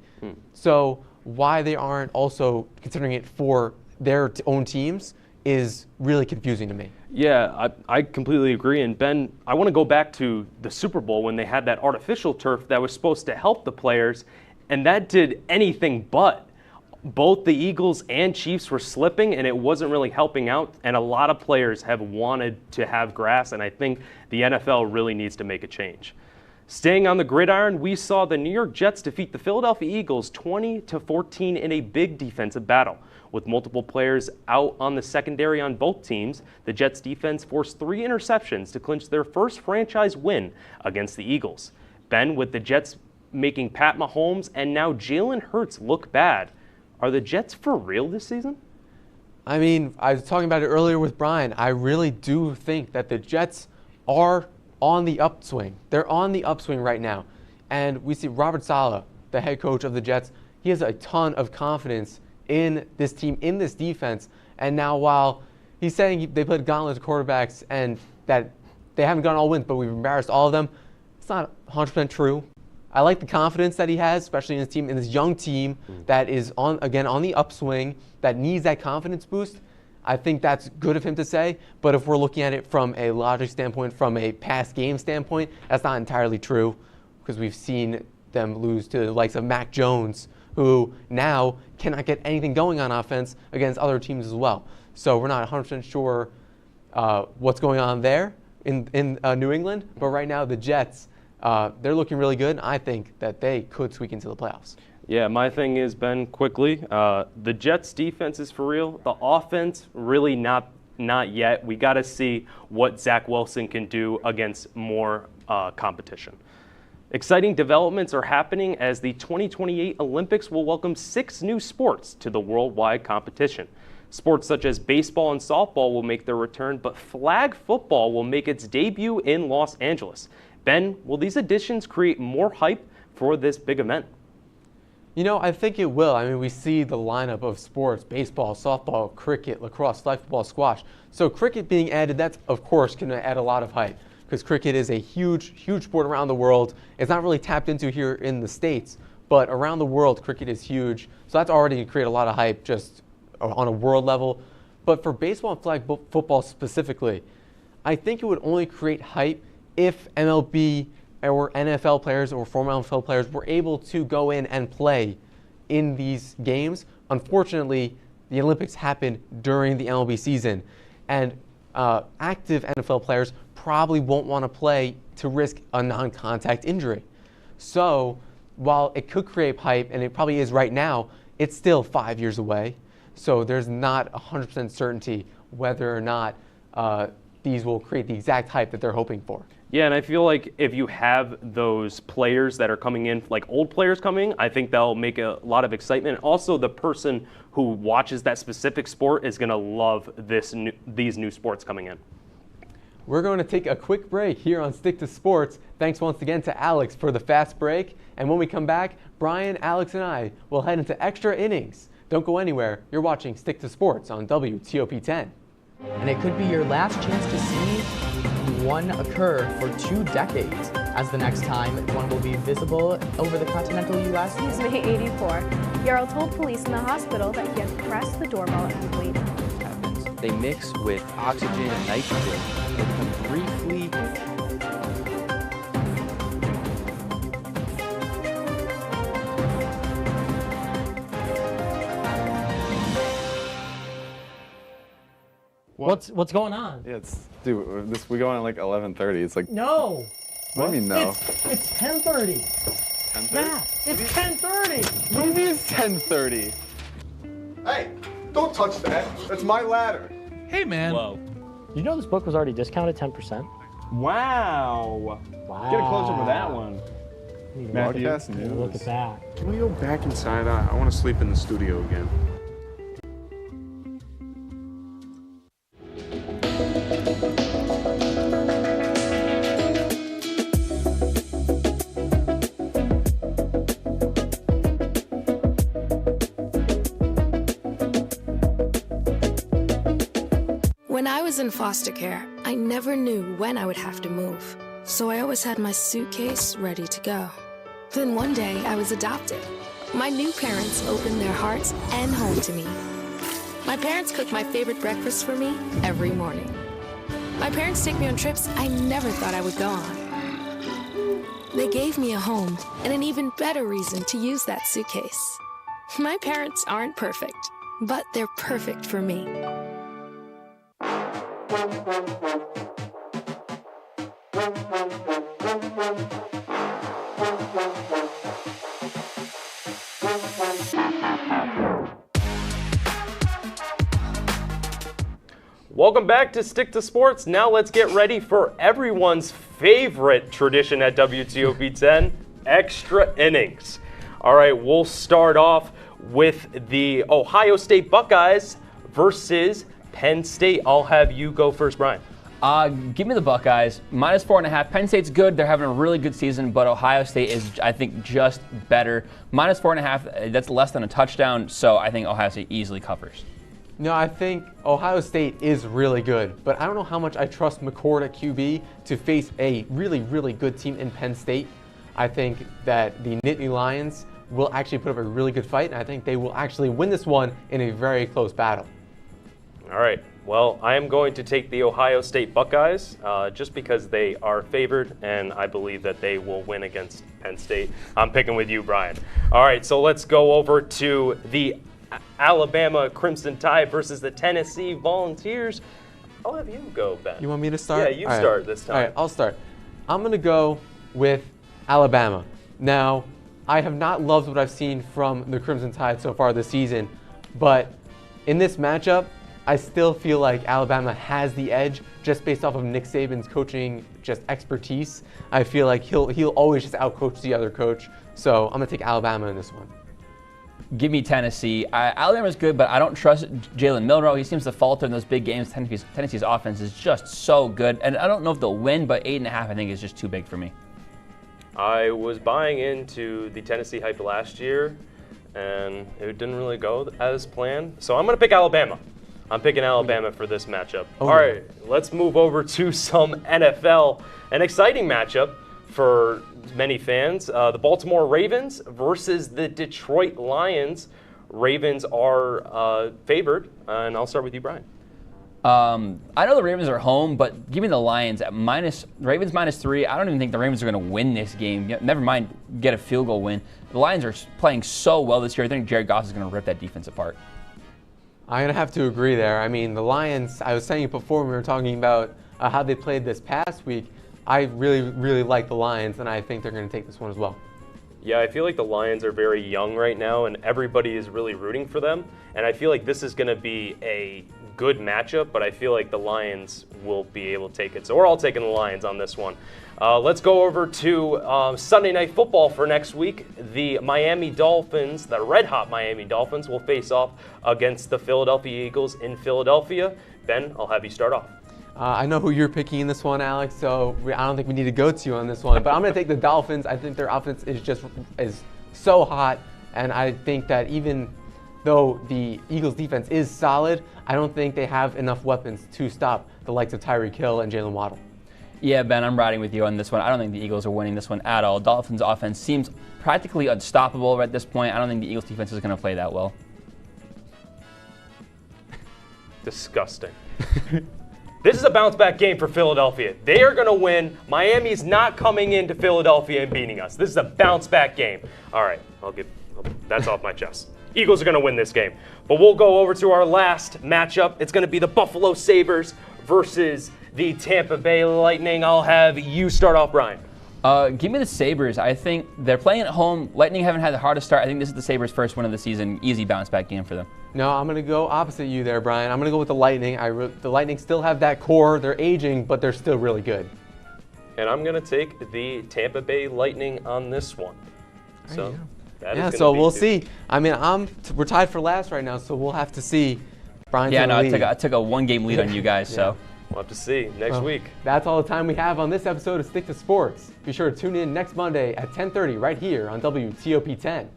So why they aren't also considering it for their own teams is really confusing to me. Yeah, I completely agree. And Ben, I want to go back to the Super Bowl when they had that artificial turf that was supposed to help the players, and that did anything but. Both the Eagles and Chiefs were slipping, and it wasn't really helping out. And a lot of players have wanted to have grass, and I think the NFL really needs to make a change. Staying on the gridiron, we saw the New York Jets defeat the Philadelphia Eagles 20-14 in a big defensive battle. With multiple players out on the secondary on both teams, the Jets defense forced 3 interceptions to clinch their first franchise win against the Eagles. Ben, with the Jets making Pat Mahomes and now Jalen Hurts look bad, are the Jets for real this season? I mean, I was talking about it earlier with Brian. I really do think that the Jets are on the upswing. They're on the upswing right now. And we see Robert Saleh, the head coach of the Jets, he has a ton of confidence in this team, in this defense. And now while he's saying they played gauntlet quarterbacks and that they haven't gotten all wins, but we've embarrassed all of them, it's not 100% true. I like the confidence that he has, especially in his team, in this young team that is on the upswing, that needs that confidence boost. I think that's good of him to say, but if we're looking at it from a logic standpoint, from a past game standpoint, that's not entirely true, because we've seen them lose to the likes of Mac Jones, who now cannot get anything going on offense against other teams as well. So we're not 100% sure what's going on there in New England, but right now the Jets, they're looking really good, and I think that they could squeak into the playoffs. Yeah, my thing is, Ben, quickly, the Jets' defense is for real. The offense, really not yet. We got to see what Zach Wilson can do against more competition. Exciting developments are happening as the 2028 Olympics will welcome 6 new sports to the worldwide competition. Sports such as baseball and softball will make their return, but flag football will make its debut in Los Angeles. Ben, will these additions create more hype for this big event? You know, I think it will. I mean, we see the lineup of sports: baseball, softball, cricket, lacrosse, flag football, squash. So cricket being added, that's of course going to add a lot of hype, because cricket is a huge sport around the world. It's not really tapped into here in the States, but around the world, cricket is huge. So that's already going to create a lot of hype just on a world level. But for baseball and flag football specifically, I think it would only create hype if MLB or NFL players or former NFL players were able to go in and play in these games. Unfortunately, the Olympics happen during the MLB season, and active NFL players probably won't want to play to risk a non-contact injury. So while it could create hype, and it probably is right now, it's still 5 years away. So there's not 100% certainty whether or not these will create the exact hype that they're hoping for. Yeah, and I feel like if you have those players that are coming in, like old players coming, I think that'll make a lot of excitement. Also, the person who watches that specific sport is going to love these new sports coming in. We're going to take a quick break here on Stick to Sports. Thanks once again to Alex for the fast break. And when we come back, Brian, Alex, and I will head into extra innings. Don't go anywhere. You're watching Stick to Sports on WTOP-10. And it could be your last chance to see one occur for 2 decades, as the next time one will be visible over the continental U.S. He's May 84. Yarrow told police in the hospital that he had pressed the doorbell and waited. They mix with oxygen and nitrogen and briefly What's going on? Yeah, dude, we go on at like 11:30. It's like No. What do you mean no? It's 10:30. 10:30? Yeah, it's 10:30. Maybe it's 10:30. Hey, don't touch that. That's my ladder. Hey, man. Whoa. You know this book was already discounted 10%? Wow. Get a closer with that one. Matthew, Look at that. can we go back inside? I want to sleep in the studio again. When I was in foster care, I never knew when I would have to move. So I always had my suitcase ready to go. Then one day I was adopted. My new parents opened their hearts and home to me. My parents cook my favorite breakfast for me every morning. My parents take me on trips I never thought I would go on. They gave me a home and an even better reason to use that suitcase. My parents aren't perfect, but they're perfect for me. Welcome back to Stick to Sports. Now let's get ready for everyone's favorite tradition at WTOP-10, extra innings. All right, we'll start off with the Ohio State Buckeyes versus Penn State. I'll have you go first, Brian. Give me the Buckeyes. -4.5. Penn State's good. They're having a really good season, but Ohio State is, I think, just better. -4.5, that's less than a touchdown, so I think Ohio State easily covers. No, I think Ohio State is really good, but I don't know how much I trust McCord at QB to face a really, really good team in Penn State. I think that the Nittany Lions will actually put up a really good fight, and I think they will actually win this one in a very close battle. All right. Well, I am going to take the Ohio State Buckeyes just because they are favored, and I believe that they will win against Penn State. I'm picking with you, Brian. All right, so let's go over to the Alabama Crimson Tide versus the Tennessee Volunteers. I'll have you go, Ben. You want me to start? Yeah, you start this time. All right, I'll start. I'm going to go with Alabama. Now, I have not loved what I've seen from the Crimson Tide so far this season, but in this matchup, I still feel like Alabama has the edge just based off of Nick Saban's coaching just expertise. I feel like he'll always just outcoach the other coach. So I'm going to take Alabama in this one. Give me Tennessee. Alabama's good, but I don't trust Jalen Milroe. He seems to falter in those big games. Tennessee's offense is just so good. And I don't know if they'll win, but 8.5 I think is just too big for me. I was buying into the Tennessee hype last year, and it didn't really go as planned. So I'm going to pick Alabama. I'm picking Alabama for this matchup. Oh, all right, let's move over to some NFL. An exciting matchup for many fans. The Baltimore Ravens versus the Detroit Lions. Ravens are favored, and I'll start with you, Brian. I know the Ravens are home, but give me the Lions at Ravens -3. I don't even think the Ravens are going to win this game. Never mind get a field goal win. The Lions are playing so well this year. I think Jared Goff is going to rip that defense apart. I'm going to have to agree there. I mean, the Lions, I was saying it before when we were talking about how they played this past week. I really, really like the Lions, and I think they're going to take this one as well. Yeah, I feel like the Lions are very young right now, and everybody is really rooting for them. And I feel like this is going to be a good matchup, but I feel like the Lions will be able to take it. So we're all taking the Lions on this one. Let's go over to Sunday Night Football for next week. The Miami Dolphins, the red-hot Miami Dolphins, will face off against the Philadelphia Eagles in Philadelphia. Ben, I'll have you start off. I know who you're picking in this one, Alex, so I don't think we need to go to you on this one. But I'm going to take the Dolphins. I think their offense is so hot, and I think that even though the Eagles' defense is solid, I don't think they have enough weapons to stop the likes of Tyreek Hill and Jalen Waddle. Yeah, Ben, I'm riding with you on this one. I don't think the Eagles are winning this one at all. Dolphins' offense seems practically unstoppable at this point. I don't think the Eagles' defense is going to play that well. Disgusting. This is a bounce-back game for Philadelphia. They are going to win. Miami's not coming into Philadelphia and beating us. This is a bounce-back game. All right, that's off my chest. Eagles are going to win this game. But we'll go over to our last matchup. It's going to be the Buffalo Sabres versus the Tampa Bay Lightning. I'll have you start off, Brian. Give me the Sabres. I think they're playing at home. Lightning haven't had the hardest start. I think this is the Sabres' first win of the season. Easy bounce back game for them. No, I'm going to go opposite you there, Brian. I'm going to go with the Lightning. The Lightning still have that core. They're aging, but they're still really good. And I'm going to take the Tampa Bay Lightning on this one. So that is so we'll see. I mean, we're tied for last right now, so we'll have to see. Brian's I took a one-game lead on you guys, so. We'll have to see next week. That's all the time we have on this episode of Stick to Sports. Be sure to tune in next Monday at 10:30 right here on WTOP-10.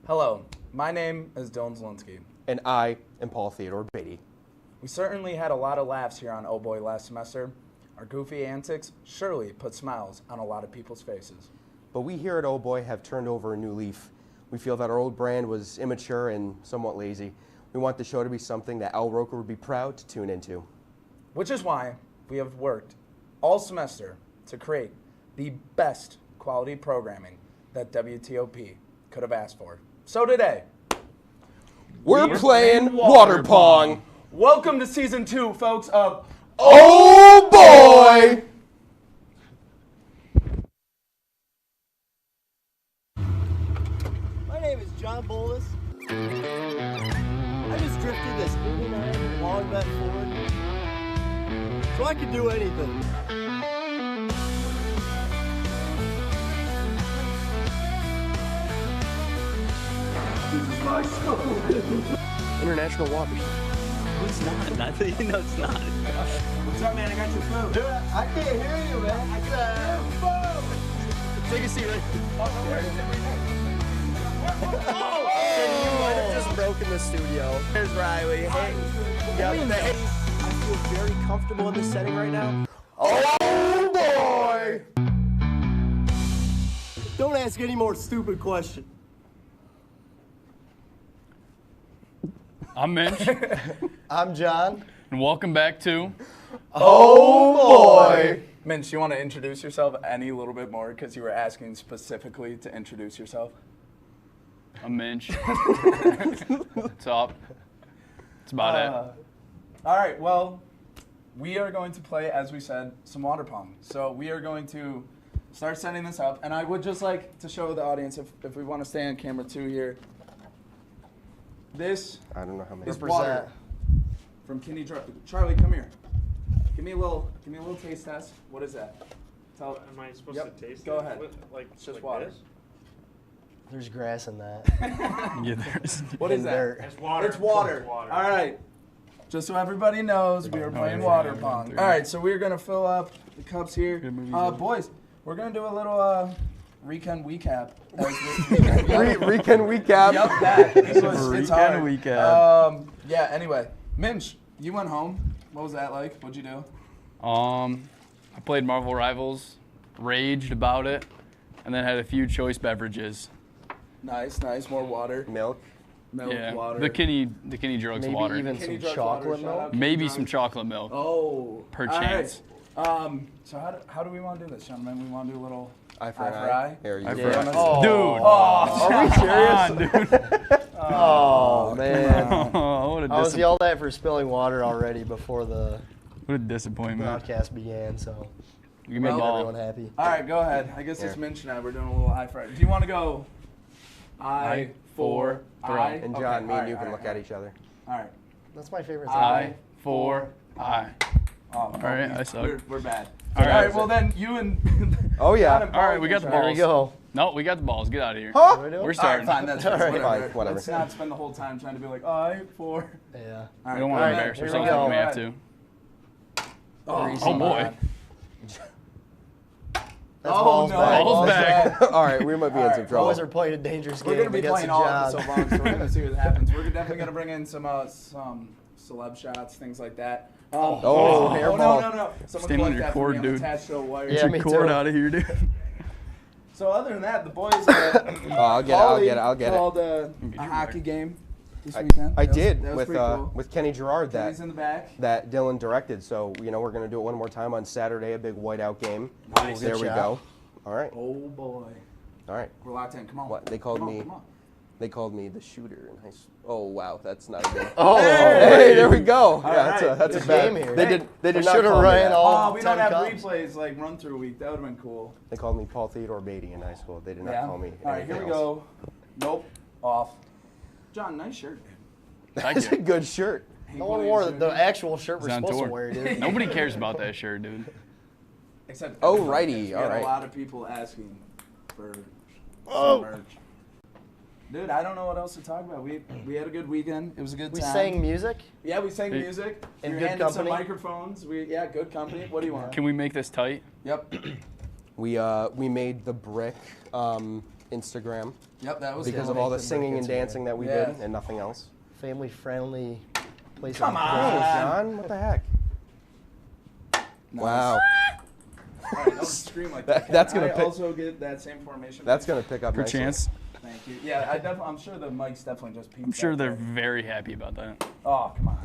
Hello, my name is Dylan Zielinski. And I am Paul Theodore Beatty. We certainly had a lot of laughs here on Oh Boy last semester. Our goofy antics surely put smiles on a lot of people's faces. But we here at Oh Boy have turned over a new leaf. We feel that our old brand was immature and somewhat lazy. We want the show to be something that Al Roker would be proud to tune into. Which is why we have worked all semester to create the best quality programming that WTOP could have asked for. So today, we're playing water pong. Welcome to season 2, folks, of Oh Boy! My name is John Bolus. I just drifted this 89 long bet forward, so I could do anything. This is my school. International waters. It's not. You know it's not. What's up, man? I got your food. Dude, I can't hear you, man. I got your food. Take a seat. You might have just broken the studio. There's Riley. Hey. I feel very comfortable in this setting right now. Oh boy! Don't ask any more stupid questions. I'm Minch. I'm John. And welcome back to Oh Boy! Minch, you want to introduce yourself any little bit more because you were asking specifically to introduce yourself? I'm Minch. What's up? That's about it. All right, well, we are going to play, as we said, some water pong. So we are going to start setting this up, and I would just like to show the audience, if we want to stay on camera too here, this I don't know how many is water from Kinney. Charlie, come here. Give me a little taste test. What is that? Am I supposed to taste Go it? ahead. It's just water. This? There's grass in that. Yeah, there's. What is that? It's water. It's water. It's water. All right. Just so everybody knows, we are playing water pong. All right, so we're going to fill up the cups here. Boys, we're going to do a little weekend recap. Weekend recap? Yep, that. It's hard. Weekend recap. Yeah, anyway. Minch, you went home. What was that like? What'd you do? I played Marvel Rivals, raged about it, and then had a few choice beverages. Nice. More water. Milk, water. The Kinney drugs Maybe water. even some chocolate milk. Maybe some chocolate milk. Oh. Perchance. All right. So how do we want to do this, gentlemen? We want to do a little eye for eye. Dude. Are we serious? Dude. Oh, man. What a I was yelled at for spilling water already before the What a disappointment. broadcast began, so Give me a ball. everyone happy. All right, go ahead. I guess it's Minch and I. We're doing a little eye for eye. Do you want to go I for I? And John, me and you can look at each other. All right. That's my favorite I thing. for I. Oh, All right, I suck. We're bad. All All right. right, well then you and Oh yeah. John and All Paul right, we got the can try. balls. There we go. No, we got the balls. Get out of here. Huh? We're starting. All right, fine. That's All right. whatever. Whatever. Let's not spend the whole time trying to be like I for. Yeah. All We don't want go to ahead. embarrass Here we ourselves go. if we have to. Oh boy. That's Oh, balls no. back. Balls back. All right, we might be in some trouble. Boys are playing a dangerous game. We're gonna be against playing the all of it John. so long, so we're gonna see what happens. We're definitely gonna bring in some celeb shots, things like that. Oh, hairball. No. Someone Stand on collect your that for cord, me. I'm dude. attached to a wire. Yeah, Get me your cord too. out of here, dude. So other than that, the boys I'll get it. called a hockey game this weekend. I That was- did that was pretty cool. with Kenny Gerard Kenny's in the back. that Dylan directed. So we're gonna do it one more time on Saturday, a big whiteout game. Nice. There Good we job. go. All right. Oh boy. All right. We're locked in. Come on. What they called Come on, me? come on. They called me the shooter in high school. Oh wow, that's not a good. Oh, hey, there we go. Yeah, right. that's a Good bad game here. They did not shooter call me ran that. all we 10 don't have cups. replays like run through week. That would have been cool. They called me Paul Theodore Beatty in high school. They did not call me. All right, here we anything else. go. Nope. Off. John, nice shirt. That's a good shirt. No one wore the actual shirt we're He's on supposed tour. to wear, dude. Nobody cares about that shirt, dude. Except Oh, everybody righty, cares. We all had right. a lot of people asking for Oh. some merch. Dude, I don't know what else to talk about. We had a good weekend. It was a good We time. sang music. Yeah, we sang music. In We good handed some company. microphones. Good company. What do you want? Can we make this tight? Yep. We made the brick Instagram. Yep, that was because cool. of all the Make the singing brick and dancing that we Yeah. did and nothing else. Family friendly place. Come of on. Hey, business. John, what the heck? Nice. Wow. All right, don't scream like that. That's Can gonna I pick- also get that same formation? That's please? gonna pick up nicely. Perchance. Thank you. Yeah, I'm sure the mics definitely just peaked. I'm sure back they're there. very happy about that. Oh, come on.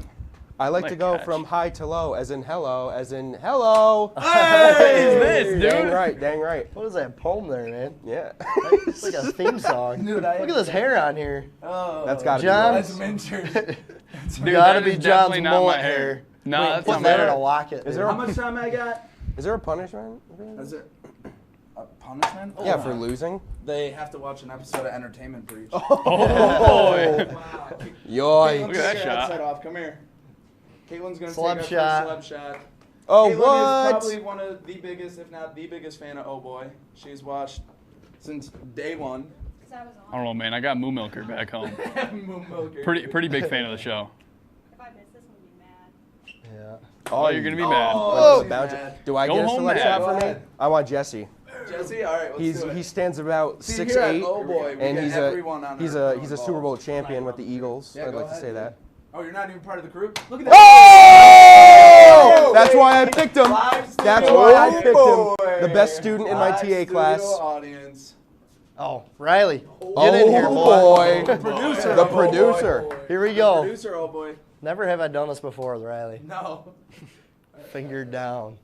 I like Like to go catch. from high to low, as in hello, as in hello. Hey, is this, Dang dude? right, dang right. What is that poem there, man? Yeah. It's like a theme song. Dude, Look at this hair on here. Oh, That's gotta be John. That's Minchers. Dude, Gotta that be is John's definitely not my mullet hair. hair. No, Wait, that's put not my that in hair. a locket. Is dude. there How much time I got? Is there a punishment? Is it a punishment? Yeah, Or for losing. They have to watch an episode of Entertainment Breach. Oh, boy. Wow. Yoy. Look at that Take your shot. headset off. Come here. Caitlin's gonna Celeb take shot. our first celeb shot. Oh, Caitlin what? is probably one of the biggest, if not the biggest fan of Oh Boy. She's watched since day one. I don't know, man. I got Moo Milker back home. Moon Milker. Pretty big fan of the show. If I miss this, I'm gonna be mad. Yeah. Oh, you're gonna be mad. Oh, she's Bounce- mad. Do I Go get a home select mad. shot Go for me? ahead. I want Jesse. Jesse, all right, let's do it. He stands about See, 6'8", here at Oh Boy, we and get he's everyone on he's our a phone Super Bowl involved. champion with the Eagles. Yeah, I'd go like to ahead, say dude. that. Oh, you're not even part of the group? Look at that. Oh! That's why I picked him. Live That's studio why I picked him. boy. The best student in my Live TA studio class. Audience. Oh, Riley. Get Oh in here, boy. boy. The producer. The Oh, boy. producer. Here we The go. producer, Oh Boy. Never have I done this before with Riley. No. Finger down.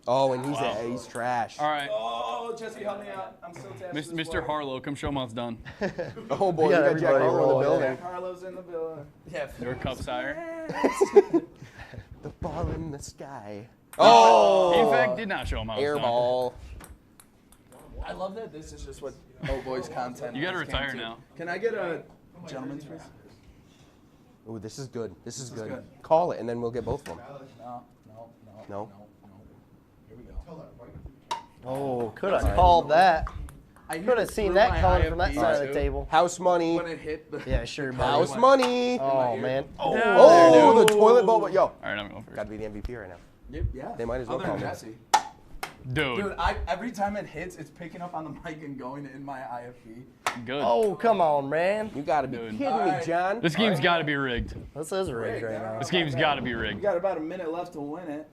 Oh, and he's trash. All right. Oh, Jesse, help me out. I'm still tapped. Mr. Harlow, come show 'em how it's done. Oh boy, We you got got Jack everybody Harlow in the rolling. building. Jack Harlow's in the building. Yeah. Your cup's higher. The ball in the sky. He Oh! in fact did not show 'em how it's Air done. ball. I love that this is just what Oh Boy's content. You gotta has retire came to. now. Can I get a gentleman's please? Ooh, this is good. This is good. good. Call it, and then we'll get both of them. No. No? Here we go. Oh, could have called that. I Could have threw seen that my coming from that IFB side of the too. table. House money. When it hit the Yeah, sure, buddy. House money. Oh, man. Oh, the toilet bowl. Yo, All right, I'm going first. gotta be the MVP right now. Yeah. They might as well Other call than me. Jesse. Dude, Dude, every time it hits, it's picking up on the mic and going in my IFB. good. Oh, come on, man. You gotta be Dude. kidding All me, right. John. This game's got to be rigged. This is rigged right now. This game's got to be We rigged. got about a minute left to win it.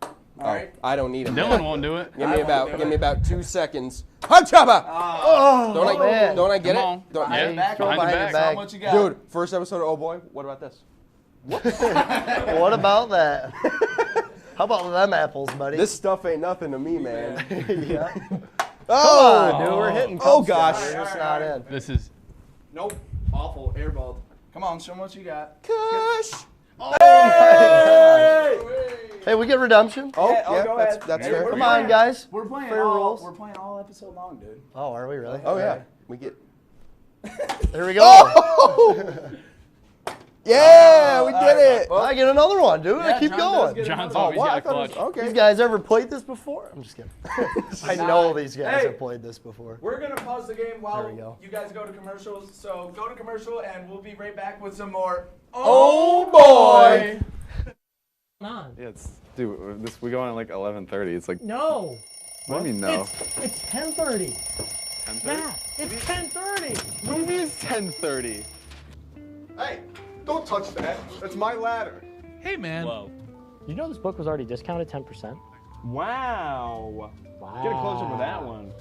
All Oh, right. I don't need him. Dylan won't do it. Give I me won't about do give me it. about 2 seconds. Hot chopper. Oh, man. Don't I get Come it? on. Don't, Yeah, back, throw behind the behind the back. How back. much you got? Dude, first episode of Oh Boy. What about this? What about that? How about them apples, buddy? This stuff ain't nothing to me, man. Yeah. Oh, Come on, dude. We're hitting Oh cups gosh. down here. It's not in. This is. Nope. Awful. Airballed. Come on, show me what you got. Kush. Hey, we get redemption. Oh, Yeah, yeah, go that's ahead. that's Hey, fair. we're Come on, guys. We're playing Fair all. rules. We're playing all episode long, dude. Oh, are we really? Oh yeah, we get. There we go. Oh! Yeah, we did it. I get another one, dude. Yeah, I keep John going. does get John's another always Wow, I got a thought it was- clutch. okay. These guys ever played this before? I'm just kidding. I know these guys Hey. have played this before. We're gonna pause the game while There we go. you guys go to commercials. So go to commercial, and we'll be right back with some more. Oh boy. On. Yeah, dude, we go on at like 11:30. It's like, No. what do you mean no? It's 10:30. 10:30? Yeah, it's 10:30. What do you mean it's 10:30? Hey, don't touch that. That's my ladder. Hey, man. Whoa. You know this book was already discounted 10%? Wow. Get a close up of that one.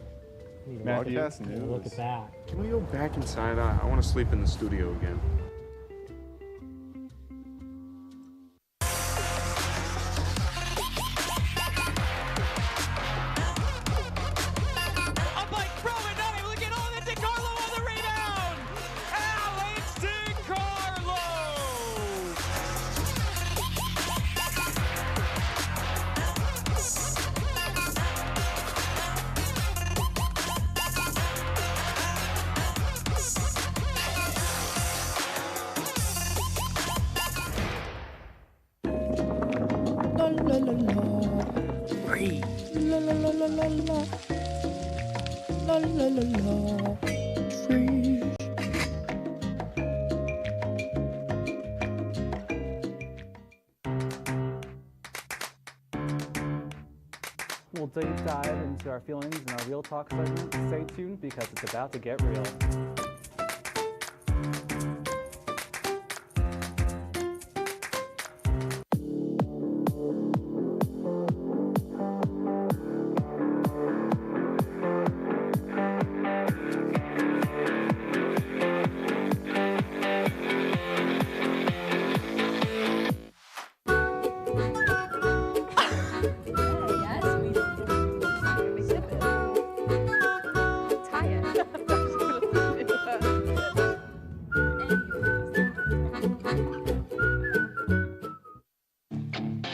Matthew. Broadcast news. Look at that. Can we go back inside? I want to sleep in the studio again. la la. La la la la. Free. We'll deep dive into our feelings in our Real Talk segment. Stay tuned because it's about to get real.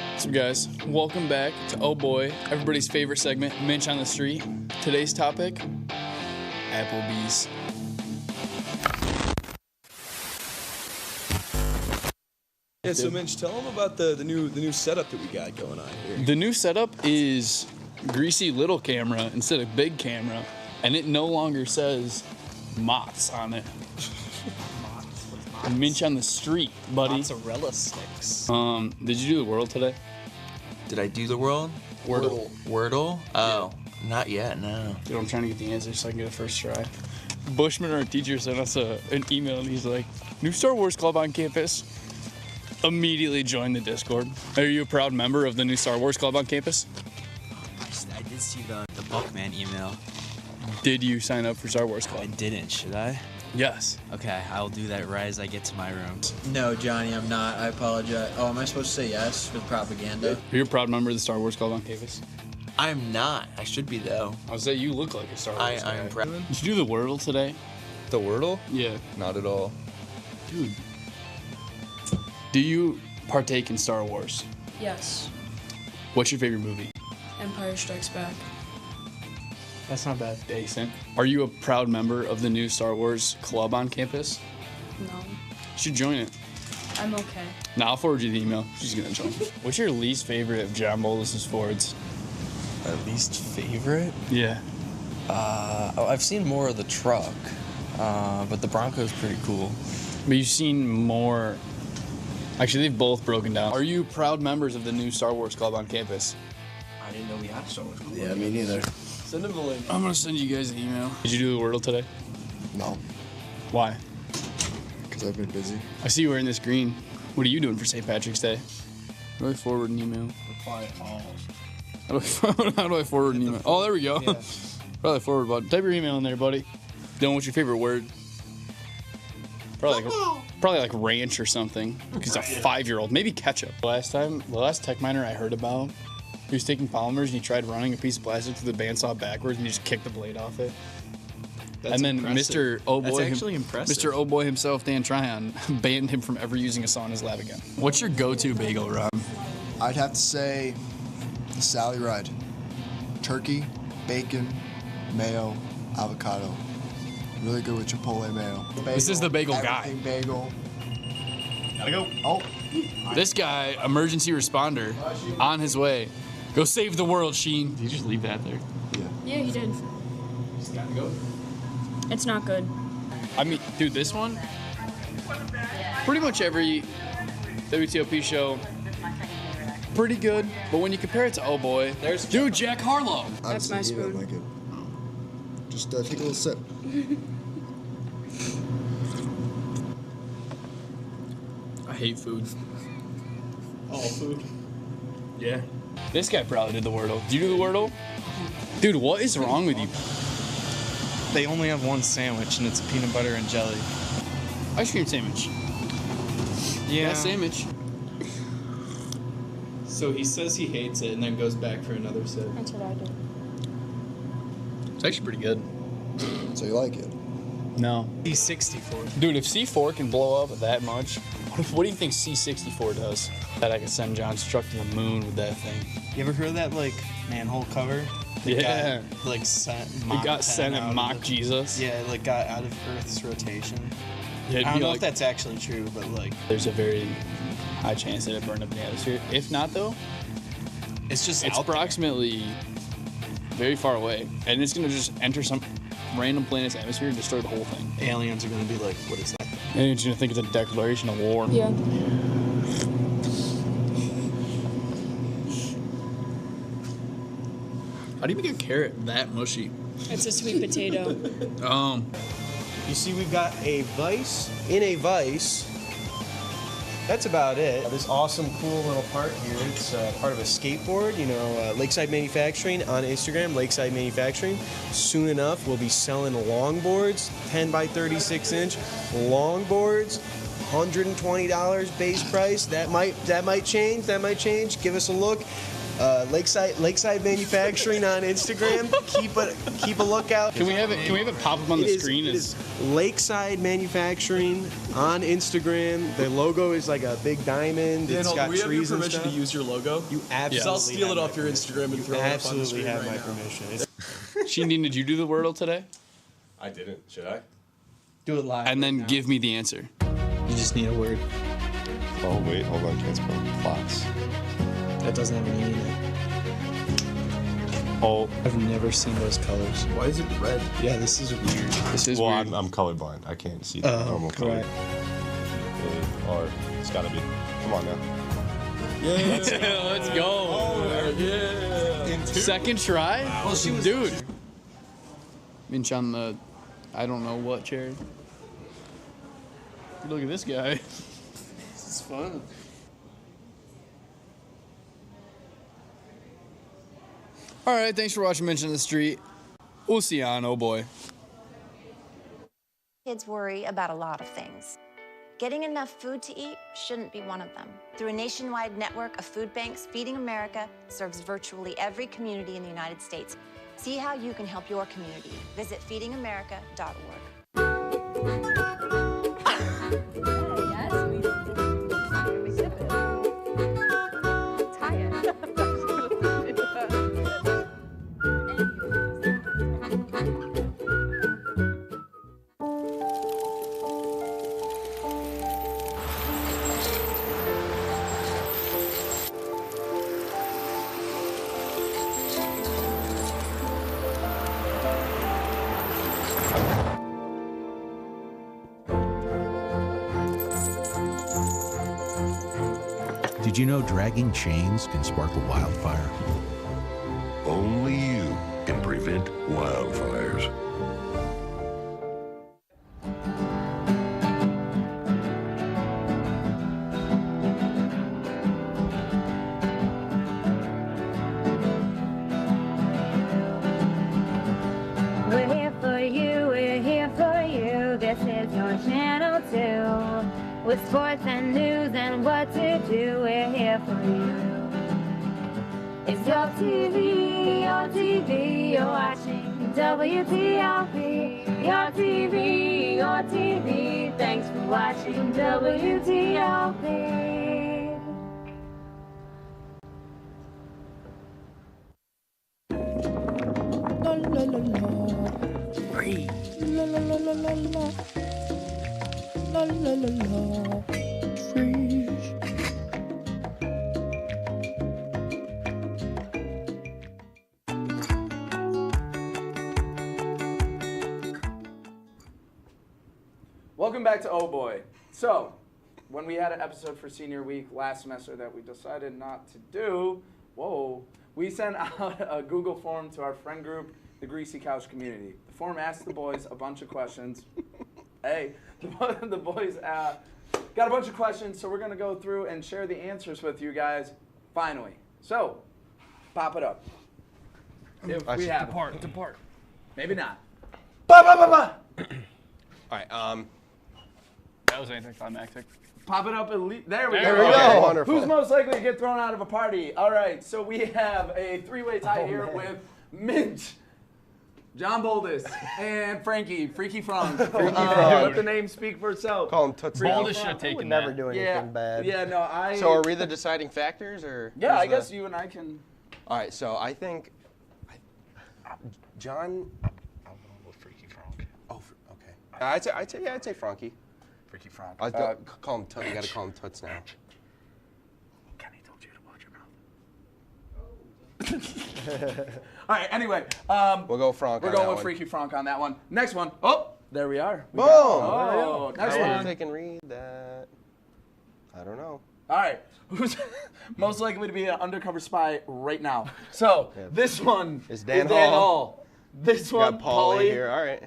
What's up, guys? Welcome back to Oh Boy, everybody's favorite segment, Minch on the Street. Today's topic, Applebee's. Yeah, so Minch, tell them about the new setup that we got going on here. The new setup is greasy little camera instead of big camera, and it no longer says Mott's on it. Minch on the Street, buddy. Mozzarella sticks. Did you do the World today? Did I do the world? Wordle? Oh, not yet, no. Dude, I'm trying to get the answer so I can get a first try. Bushman, our teacher, sent us an email, and he's like, new Star Wars Club on campus. Immediately joined the Discord. Are you a proud member of the new Star Wars Club on campus? I did see the Buckman email. Did you sign up for Star Wars Club? I didn't, should I? Yes. Okay, I'll do that right as I get to my room. No, Johnny, I'm not. I apologize. Oh, am I supposed to say yes for the propaganda? Are you a proud member of the Star Wars Club on campus? I'm not. I should be, though. I would say you look like a Star Wars guy. I'm proud. Did you do the Wordle today? The Wordle? Yeah. Not at all. Dude. Do you partake in Star Wars? Yes. What's your favorite movie? Empire Strikes Back. That's not bad. Decent. Are you a proud member of the new Star Wars Club on campus? No. You should join it. I'm okay. Now I'll forward you the email. She's gonna join. What's your least favorite of John Bolus's Fords? My least favorite? Yeah. I've seen more of the truck, but the Bronco's pretty cool. But you've seen more. Actually, they've both broken down. Are you proud members of the new Star Wars Club on campus? I didn't know we had a Star Wars Club. Yeah, me neither. Send them the link. I'm gonna send you guys an email. Did you do the Wordle today? No. Why? Because I've been busy. I see you wearing this green. What are you doing for St. Patrick's Day? How do I forward an email? Reply all. How do I forward an email? Oh, there we go. Yeah. Probably forward button. Type your email in there, buddy. Dylan, what's your favorite word? Probably like ranch or something. He's a 5-year-old. Maybe ketchup. The last tech miner I heard about, he was taking polymers and he tried running a piece of plastic through the bandsaw backwards and he just kicked the blade off it. That's and then impressive. Mr. Oh Boy, That's actually impressive. Mr. Oh Boy himself, Dan Tryon, banned him from ever using a saw in his lab again. What's your go-to bagel, Rob? I'd have to say the Sally Ride. Turkey, bacon, mayo, avocado. Really good with Chipotle mayo. This is the bagel guy. Everything bagel. Gotta go. Oh. This guy, emergency responder, on his way. Go save the world, Sheen. Did you just leave that there? Yeah, he did. Just gotta go. It's not good. I mean, dude, this one, pretty much every WTOP show, pretty good. But when you compare it to Oh Boy, dude, Jack Harlow. That's my spoon. Like it. Just take a little sip. I hate food. All food. Yeah. This guy probably did the Wordle. Did you do the Wordle? Dude, what is wrong with you? They only have one sandwich, and it's peanut butter and jelly. Ice cream sandwich. Yeah. That sandwich. So he says he hates it, and then goes back for another sip. That's what I do. It's actually pretty good. So you like it? No. C64. Dude, if C4 can blow up that much, what do you think C64 does? That I could send John's truck to the moon with that thing. You ever heard of that, like, manhole cover? Yeah. Got, like, sent It got sent and mocked Jesus. Yeah, like, got out of Earth's rotation. Yeah, I don't know if that's actually true, but, like... There's a very high chance that it burned up in the atmosphere. If not, though, it's approximately very far away, and it's gonna just enter some random planet's atmosphere and destroy the whole thing. Aliens are gonna be like, what is that? Aliens are gonna think it's a declaration of war. Yeah. How do you make a carrot that mushy? It's a sweet potato. You see, we've got a vise in a vise. That's about it. This awesome, cool little part here. It's part of a skateboard, you know, Lakeside Manufacturing on Instagram, Lakeside Manufacturing. Soon enough, we'll be selling longboards, 10 by 36 inch longboards, $120 base price. That might change. That might change. Give us a look. Lakeside Manufacturing on Instagram. Keep a lookout. Can we have it pop up on the screen? It is Lakeside Manufacturing on Instagram. The logo is like a big diamond. It's got trees and stuff. Do we have your permission to use your logo? You absolutely. I'll steal it off your Instagram and throw it up on the screen. Absolutely have right my now. permission. Shindy, did you do the Wordle today? I didn't. Should I? Do it live. And then give me the answer. You just need a word. Oh wait, hold on. Can't spell plots. That doesn't have any in it. Oh, I've never seen those colors. why is it red? Yeah, this is weird. This is Well, weird. I'm colorblind. I can't see the normal color. right. Or it's gotta be. Come on now. Let's go. Oh, yeah. Second try? Well, she was- Dude. Minch on the, I don't know what chair. Look at this guy. This is fun. All right, thanks for watching Mention of the Street. We'll see you on Oh Boy. Kids worry about a lot of things. Getting enough food to eat shouldn't be one of them. Through a nationwide network of food banks, Feeding America serves virtually every community in the United States. See how you can help your community. Visit feedingamerica.org. Did you know dragging chains can spark a wildfire? Only you can prevent wildfires. We're here for you, we're here for you. This is your channel too. With sports and news and what to do, we're here for you. It's your TV, you're watching WTOP. Your TV, thanks for watching WTOP. La la la la. Breathe. La la la la la la. La la la la. Freeze. Welcome back to Oh Boy. So, when we had an episode for senior week last semester that we decided not to do, we sent out a Google form to our friend group, the Greasy Couch Community. The form asked the boys a bunch of questions. Hey, the boys got a bunch of questions, so we're going to go through and share the answers with you guys finally. So, pop it up. If we have Depart. Maybe not. All right. That was anticlimactic. Pop it up. There we There go. we go. Okay. Wonderful. Who's most likely to get thrown out of a party? All right, so we have a three-way tie here with Minch, John Boldis, and Frankie, Freaky Frank. Let the name speak for itself. Call him Tootsie. Boldis should have taken Never that. do anything bad. Yeah, no, I... So are we the deciding factors, or? Yeah, who's I guess the- you and I can... All right, so I think John. I'll go with Freaky Frank. Oh, okay. I'd say Frankie. Freaky Frank. Call him Toots. You gotta call him Toots now. Kenny told you to watch your mouth. All right, anyway. We'll go Frank We're on going that with one. Freaky Frank on that one. Next one. Oh, there we are. Boom! Oh, next I wonder one. if they can read that. I don't know. All right. Who's most likely to be an undercover spy right now? So, this one is Dan Hall. Hall. This We one, got Paulie Paulie. here. All right.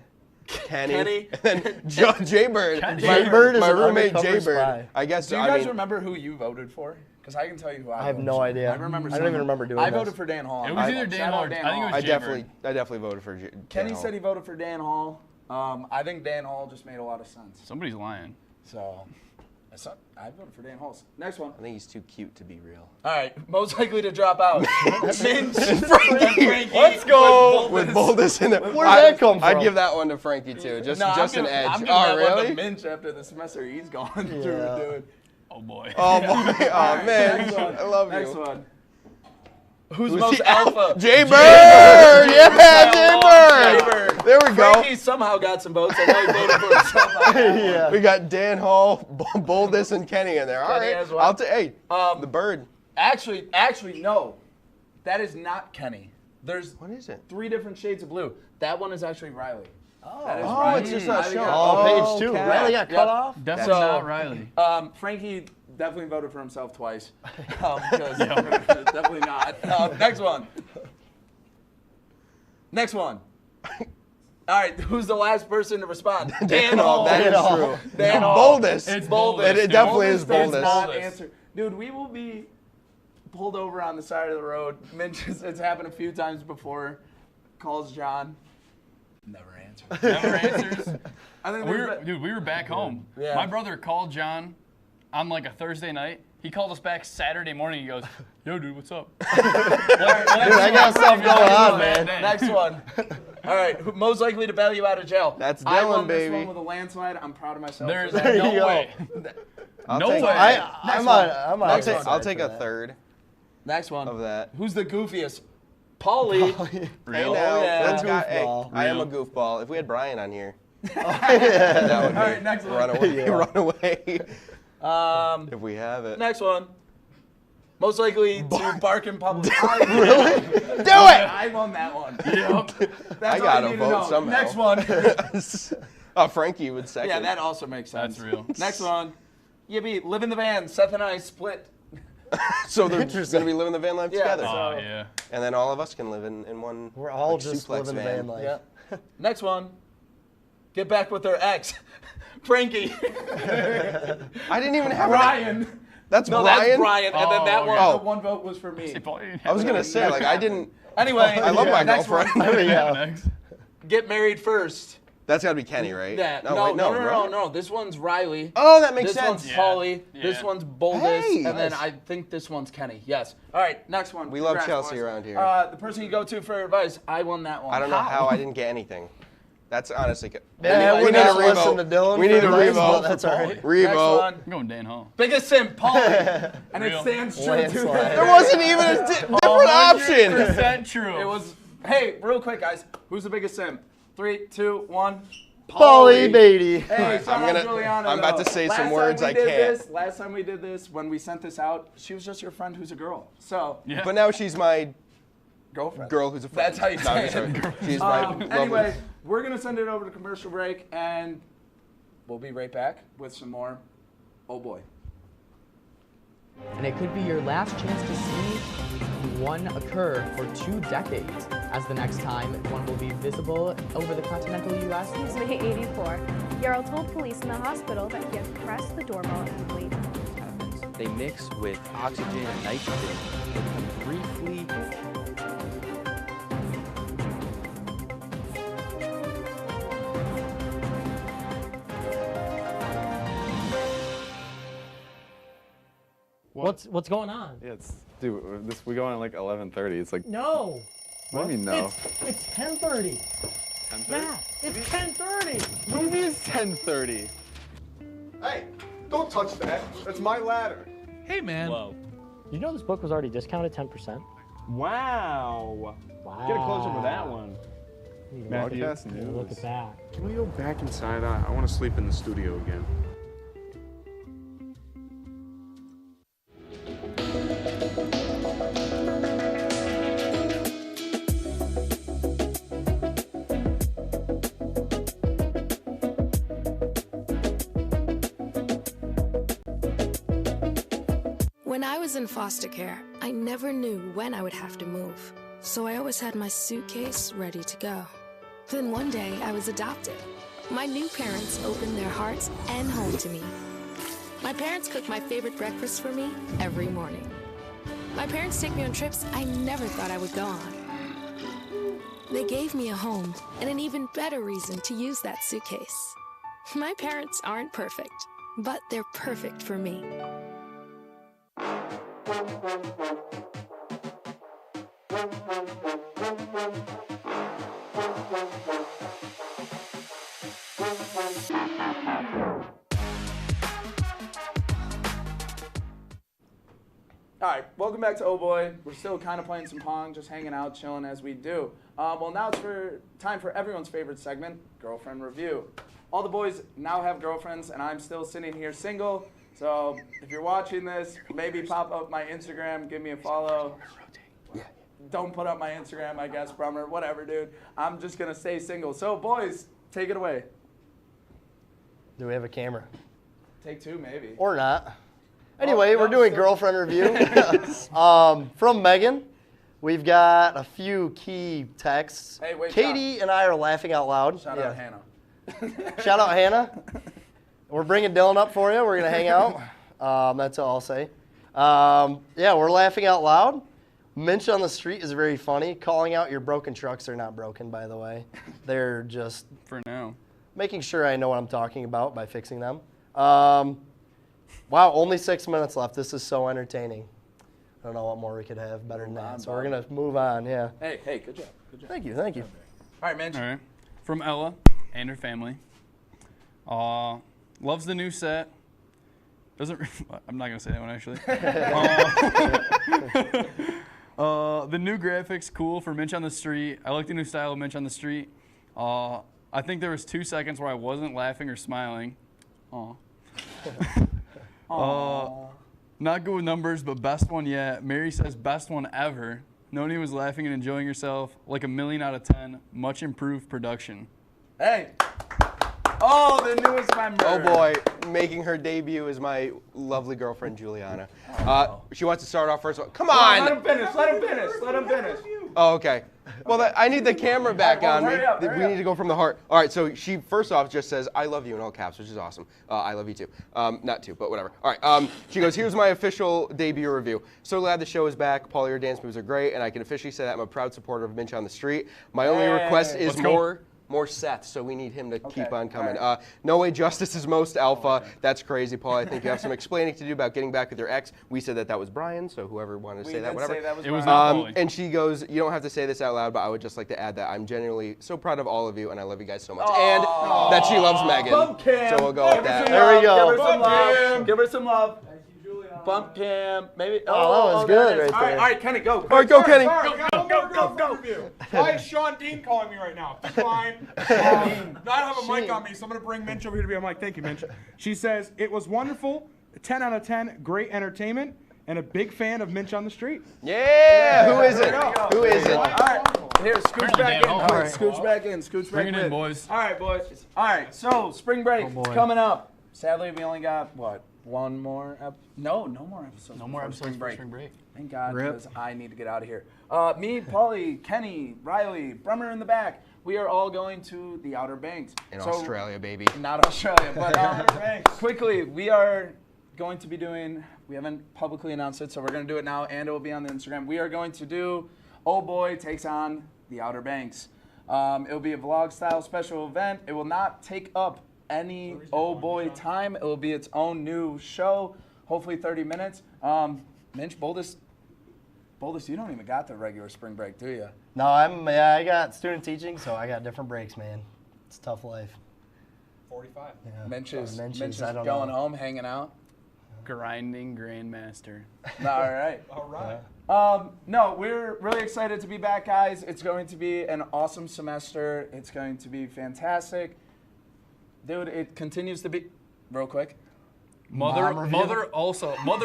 Kenny. Kenny. And then Jaybird. Jaybird is my an roommate undercover Jaybird. spy. I guess. Do you I guys mean, remember who you voted for? Because I can tell you who I have voted no for. idea. I remember. I don't even remember doing I this. voted for Dan Hall. It was either Dan Shout Hall out or Dan I think it Hall. was I definitely voted for Kenny Dan Hall. said he voted for Dan Hall. I think Dan Hall just made a lot of sense. Somebody's lying. So, I voted for Dan Hall. Next one. I think he's too cute to be real. All right, most likely to drop out. Minch. Frankie. Let's go with Boldus in there. Where'd that come from? I'd give that one to Frankie too, just an edge. I'm giving Oh, that one really? to Minch after the semester he's gone through doing. Oh boy. Oh boy. Oh man. Next one. I love Next you. one. Who's most alpha? Jaybird! Yeah, Jaybird! There we go. Frankie somehow got some votes. I know he voted for himself. Yeah. We got Dan Hall, Boldus, and Kenny in there. All Kenny right. as well. I'll take. The bird. Actually, no. That is not Kenny. There's what is it? 3 different shades of blue. That one is actually Riley. That is Oh, Riley. it's just not Riley showing. got- page 2. okay. Riley got cut off? Definitely not Riley. Frankie definitely voted for himself twice. Because definitely not. Next one. Next one. All right, who's the last person to respond? Dan Hall. That is Hall. true. Dan Hall. Boldus. It's Boldus. It definitely is does Boldus. not answer. Dude, we will be pulled over on the side of the road. It's happened a few times before. Calls John. Never answers. Never answers. I think we were back home. Yeah. My brother called John on like a Thursday night. He called us back Saturday morning. He goes, "Yo, dude, what's up?" Dude, I got stuff going on, man. Next one. All right, most likely to bail you out of jail. That's I Dylan, won this baby. one with a landslide. I'm proud of myself. There's for that. no you go. way. I'll No take- way. I'm on. I'll take a third Next one. of that. Who's the goofiest? Paulie. Real. Hey, now, yeah. that's got, hey, Goofball. I am a goofball. If we had Brian on here, Yeah. that would be All right, next one. run away. Yeah. Run away. If we have it. Next one. Most likely to bark in public. Really? Do it! I won that one. Yep. That's I all gotta you need to vote know. somehow. Next one. Oh, Frankie would second. Yeah, that also makes sense. That's real. Next one. Yippee, live in the van. Seth and I split. So they're just gonna be living the van life Yeah, together. Oh yeah. And then all of us can live in one. We're all like, just suplex living the van life. Yeah. Next one. Get back with their ex. Frankie. I didn't even have Brian. That's No, Brian. that's Brian. And then that one, Oh. the one vote was for me. I was gonna say like I didn't. Anyway, I love my next girlfriend. one. Yeah. Get married first. That's gotta be Kenny, right? Yeah. wait, No. This one's Riley. Oh, that makes this sense. This one's Paulie. Yeah. This one's Boldus. Hey, and then nice. I think this one's Kenny. Yes. All right, next one. We love Congrats, Chelsea boys. around here. The person you go to for advice, I won that one. I don't know how I didn't get anything. That's honestly. Yeah, we we need a need to listen to revote. Dylan. We need for a advice, but revote. That's all right. Next Revote. one. I'm going Dan Hall. Biggest simp, Paulie. And it Real. stands true to Landslide. that. There wasn't even a different option. 100% true. It was. Hey, real quick, guys. Who's the biggest simp? 3, 2, 1. Paulie Beatty. Hey, shout out Juliana, I'm about though. to say Last some time words we I did can't. This, last time we did this, when we sent this out, she was just your friend who's a girl. So, Yeah. But now she's my girlfriend. girl who's a friend. That's how you No, say I'm it. sorry. She's my lovely. Anyway, we're going to send it over to commercial break, and we'll be right back with some more. Oh, boy. And it could be your last chance to see one occur for 2 decades, as the next time one will be visible over the continental U.S. He's May 84. Yarrow told police in the hospital that he had pressed the doorbell and waited. They mix with oxygen and nitrogen and briefly What's going on? Yeah, dude, we go on at like 11:30. It's like No. What do you mean no? It's 10:30. 10:30? Yeah, it's 10:30. What do you mean it's 10:30? Hey, don't touch that. That's my ladder. Hey, man. Whoa. You know this book was already discounted 10%? Wow. Get a close up of that one. Matthew, Look at that. Can we go back inside? I want to sleep in the studio again. When I was in foster care, I never knew when I would have to move, so I always had my suitcase ready to go. Then one day, I was adopted. My new parents opened their hearts and home to me. My parents cook my favorite breakfast for me every morning. My parents take me on trips I never thought I would go on. They gave me a home and an even better reason to use that suitcase. My parents aren't perfect, but they're perfect for me. All right, welcome back to Oh Boy. We're still kind of playing some Pong, just hanging out, chilling as we do. Well, now it's time for everyone's favorite segment, Girlfriend Review. All the boys now have girlfriends, and I'm still sitting here single. So if you're watching this, maybe pop up my Instagram, give me a follow. Don't put up my Instagram, I guess, Brummer, whatever, dude. I'm just going to stay single. So, boys, take it away. Do we have a camera? Take two, maybe. Or not. Anyway, we're doing girlfriend review. From Megan, we've got a few key texts. Hey, wait, Katie and I are laughing out loud. Shout out Hannah. Shout out Hannah. We're bringing Dylan up for you. We're going to hang out. That's all I'll say. Yeah, we're laughing out loud. Minch on the street is very funny. Calling out your broken trucks are not broken, by the way. They're just for now making sure I know what I'm talking about by fixing them. Wow, only 6 minutes left. This is so entertaining. I don't know what more we could have better than that. So we're going to move on, yeah. Hey, good job. Good job. Thank you, thank you. All right, Minch. All right. From Ella and her family. Loves the new set. Doesn't. I'm not gonna say that one actually. The new graphics cool for Minch on the Street. I like the new style of Minch on the Street. I think there was 2 seconds where I wasn't laughing or smiling. Not good with numbers, but best one yet. Mary says best one ever. Noni was laughing and enjoying herself like a 1,000,000 out of 10. Much improved production. Hey. Oh, the newest member. Oh boy, making her debut is my lovely girlfriend Juliana. She wants to start off first. Come on! Let him finish. Let him finish. Let him finish. Oh, okay. Well, I need the camera back on me. Hurry up. We need to go from the heart. All right, so she first off just says, I love you in all caps, which is awesome. I love you too. Not too, but whatever. All right, she goes, here's my official debut review. So glad the show is back. Paul, your dance moves are great, and I can officially say that I'm a proud supporter of Minch on the Street. My only request is more Seth, so we need him to keep on coming. Right. No Way Justice is most alpha. That's crazy, Paul. I think you have some explaining to do about getting back with your ex. We said that was Brian, so whoever wanted to say that, whatever. It was Brian. And she goes, you don't have to say this out loud, but I would just like to add that I'm genuinely so proud of all of you, and I love you guys so much. And that she loves Megan. Bump Cam. So we'll go with that. There we go. Give her some love. Give her some love. Bump Cam, maybe. Oh, that was good right there. All right, Kenny, go. All right, go, Kenny. Go. Why is Sean Dean calling me right now? Fine. Not have a mic on me, so I'm going to bring Minch over here to be on mic. Thank you, Minch. She says, it was wonderful, 10 out of 10, great entertainment, and a big fan of Minch on the Street. Yeah, who is it? Who is it? All right, here, scooch back in. Scooch back in. Scooch back in. Bring it in, boys. All right, boys. All right, so spring break coming up. Sadly, we only got, what? One more no more episodes. No more episodes for spring break. Thank God, because I need to get out of here. Me, Paulie, Kenny, Riley, Brummer in the back. We are all going to the Outer Banks. In Australia, baby. Not Australia, but quickly, we are going to be doing, we haven't publicly announced it, so we're going to do it now, and it will be on the Instagram. We are going to do Oh Boy Takes on the Outer Banks. It will be a vlog-style special event. It will not take up any Oh Boy time. It will be its own new show, hopefully 30 minutes. Minch, boldest, you don't even got the regular spring break, do you? No, I got student teaching, so I got different breaks, man. It's a tough life. 45. Yeah. Minch is I going home, hanging out. Grinding grandmaster. All right. All right. No, we're really excited to be back, guys. It's going to be an awesome semester. It's going to be fantastic. Dude, it continues to be, real quick. Mother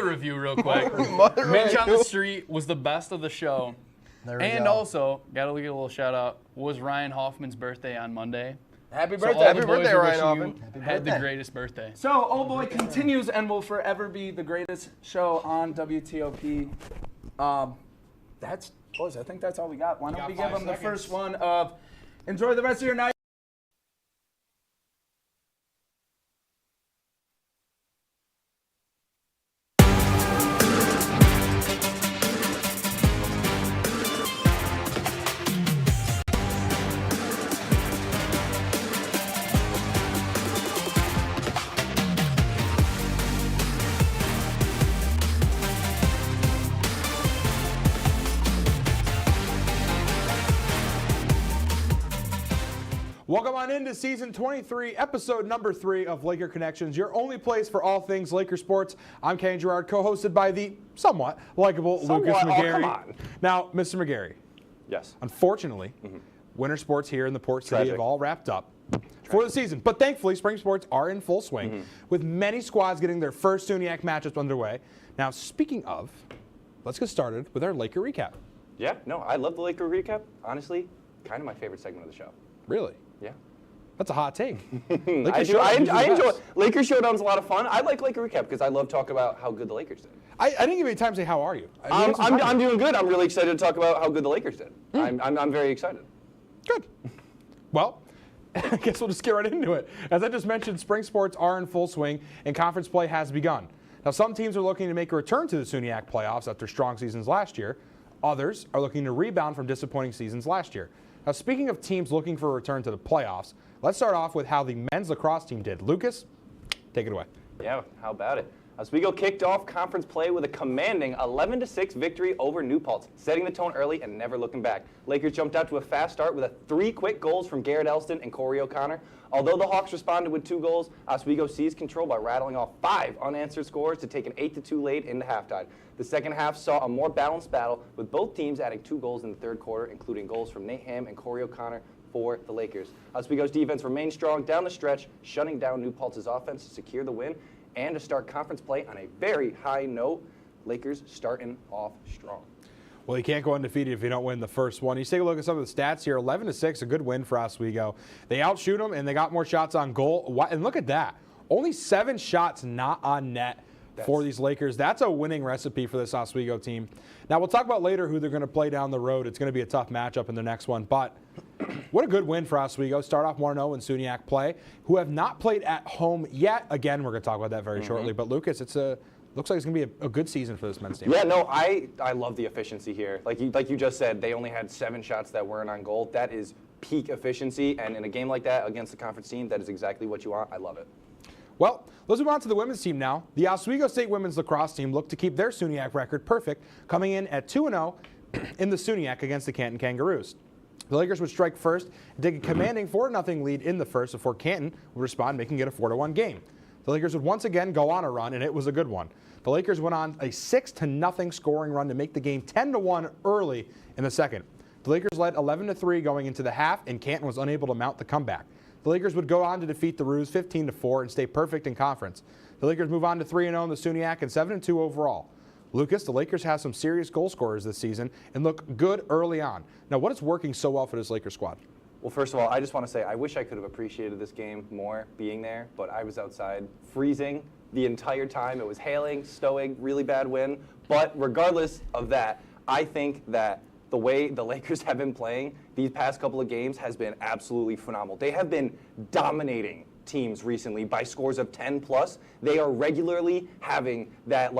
review real quick. Minch on the Street was the best of the show. There we and go. also, gotta give a little shout out, was Ryan Hoffman's birthday on Monday. Happy So birthday. all the Happy boys birthday, are Ryan wishing Hoffman. you had the greatest birthday. So, Oh Boy continues and will forever be the greatest show on WTOP. Boys, I think that's all we got. Why don't we give them the first one of enjoy the rest of your night. Welcome on into season 23, episode number 3 of Laker Connections, your only place for all things Laker sports. I'm Kenny Gerard, co-hosted by the somewhat likable Lucas McGarry. Oh, come on. Now, Mr. McGarry. Yes. Unfortunately, winter sports here in the Port City Tragic. have all wrapped up for the season. But thankfully, spring sports are in full swing, with many squads getting their first SUNYAC matchups underway. Now, speaking of, let's get started with our Laker recap. Yeah, no, I love the Laker recap. Honestly, kind of my favorite segment of the show. Really? Yeah. That's a hot take. I enjoy it. Laker Showdown's a lot of fun. I like Laker recap because I love talking about how good the Lakers did. I didn't give you time to say, how are you? I'm doing good. I'm really excited to talk about how good the Lakers did. I'm very excited. Good. Well, I guess we'll just get right into it. As I just mentioned, spring sports are in full swing and conference play has begun. Now, some teams are looking to make a return to the SUNYAC playoffs after strong seasons last year. Others are looking to rebound from disappointing seasons last year. Now, speaking of teams looking for a return to the playoffs, let's start off with how the men's lacrosse team did. Lucas, take it away. Yeah, how about it? Oswego kicked off conference play with a commanding 11-6 victory over New Paltz, setting the tone early and never looking back. Lakers jumped out to a fast start with 3 quick goals from Garrett Elston and Corey O'Connor. Although the Hawks responded with 2 goals, Oswego seized control by rattling off 5 unanswered scores to take an 8-2 lead into halftime. The second half saw a more balanced battle, with both teams adding 2 goals in the third quarter, including goals from Nate Ham and Corey O'Connor for the Lakers. Oswego's defense remained strong down the stretch, shutting down New Paltz's offense to secure the win and to start conference play on a very high note. Lakers starting off strong. Well, you can't go undefeated if you don't win the first one. You take a look at some of the stats here. 11-6, a good win for Oswego. They outshoot them, and they got more shots on goal. And look at that. Only 7 shots not on net for these Lakers. That's a winning recipe for this Oswego team. Now, we'll talk about later who they're going to play down the road. It's going to be a tough matchup in the next one. But what a good win for Oswego. Start off 1-0 in SUNYAC play, who have not played at home yet. Again, we're going to talk about that very shortly. But, Lucas, looks like it's going to be a good season for this men's team. Yeah, no, I love the efficiency here. Like you just said, they only had 7 shots that weren't on goal. That is peak efficiency, and in a game like that against the conference team, that is exactly what you want. I love it. Well, let's move on to the women's team now. The Oswego State women's lacrosse team looked to keep their SUNYAC record perfect, coming in at 2-0 in the SUNYAC against the Canton Kangaroos. The Lakers would strike first and take a commanding 4-0 lead in the first before Canton would respond, making it a 4-1 game. The Lakers would once again go on a run, and it was a good one. The Lakers went on a 6-0 scoring run to make the game 10-1 early in the second. The Lakers led 11-3 going into the half, and Canton was unable to mount the comeback. The Lakers would go on to defeat the Roos 15-4 and stay perfect in conference. The Lakers move on to 3-0 in the SUNYAC and 7-2 overall. Lucas, the Lakers have some serious goal scorers this season and look good early on. Now, what is working so well for this Lakers squad? Well, first of all, I just want to say I wish I could have appreciated this game more being there, but I was outside freezing the entire time. It was hailing, snowing, really bad wind. But regardless of that, I think that the way the Lakers have been playing these past couple of games has been absolutely phenomenal. They have been dominating teams recently by scores of 10+. They are regularly having that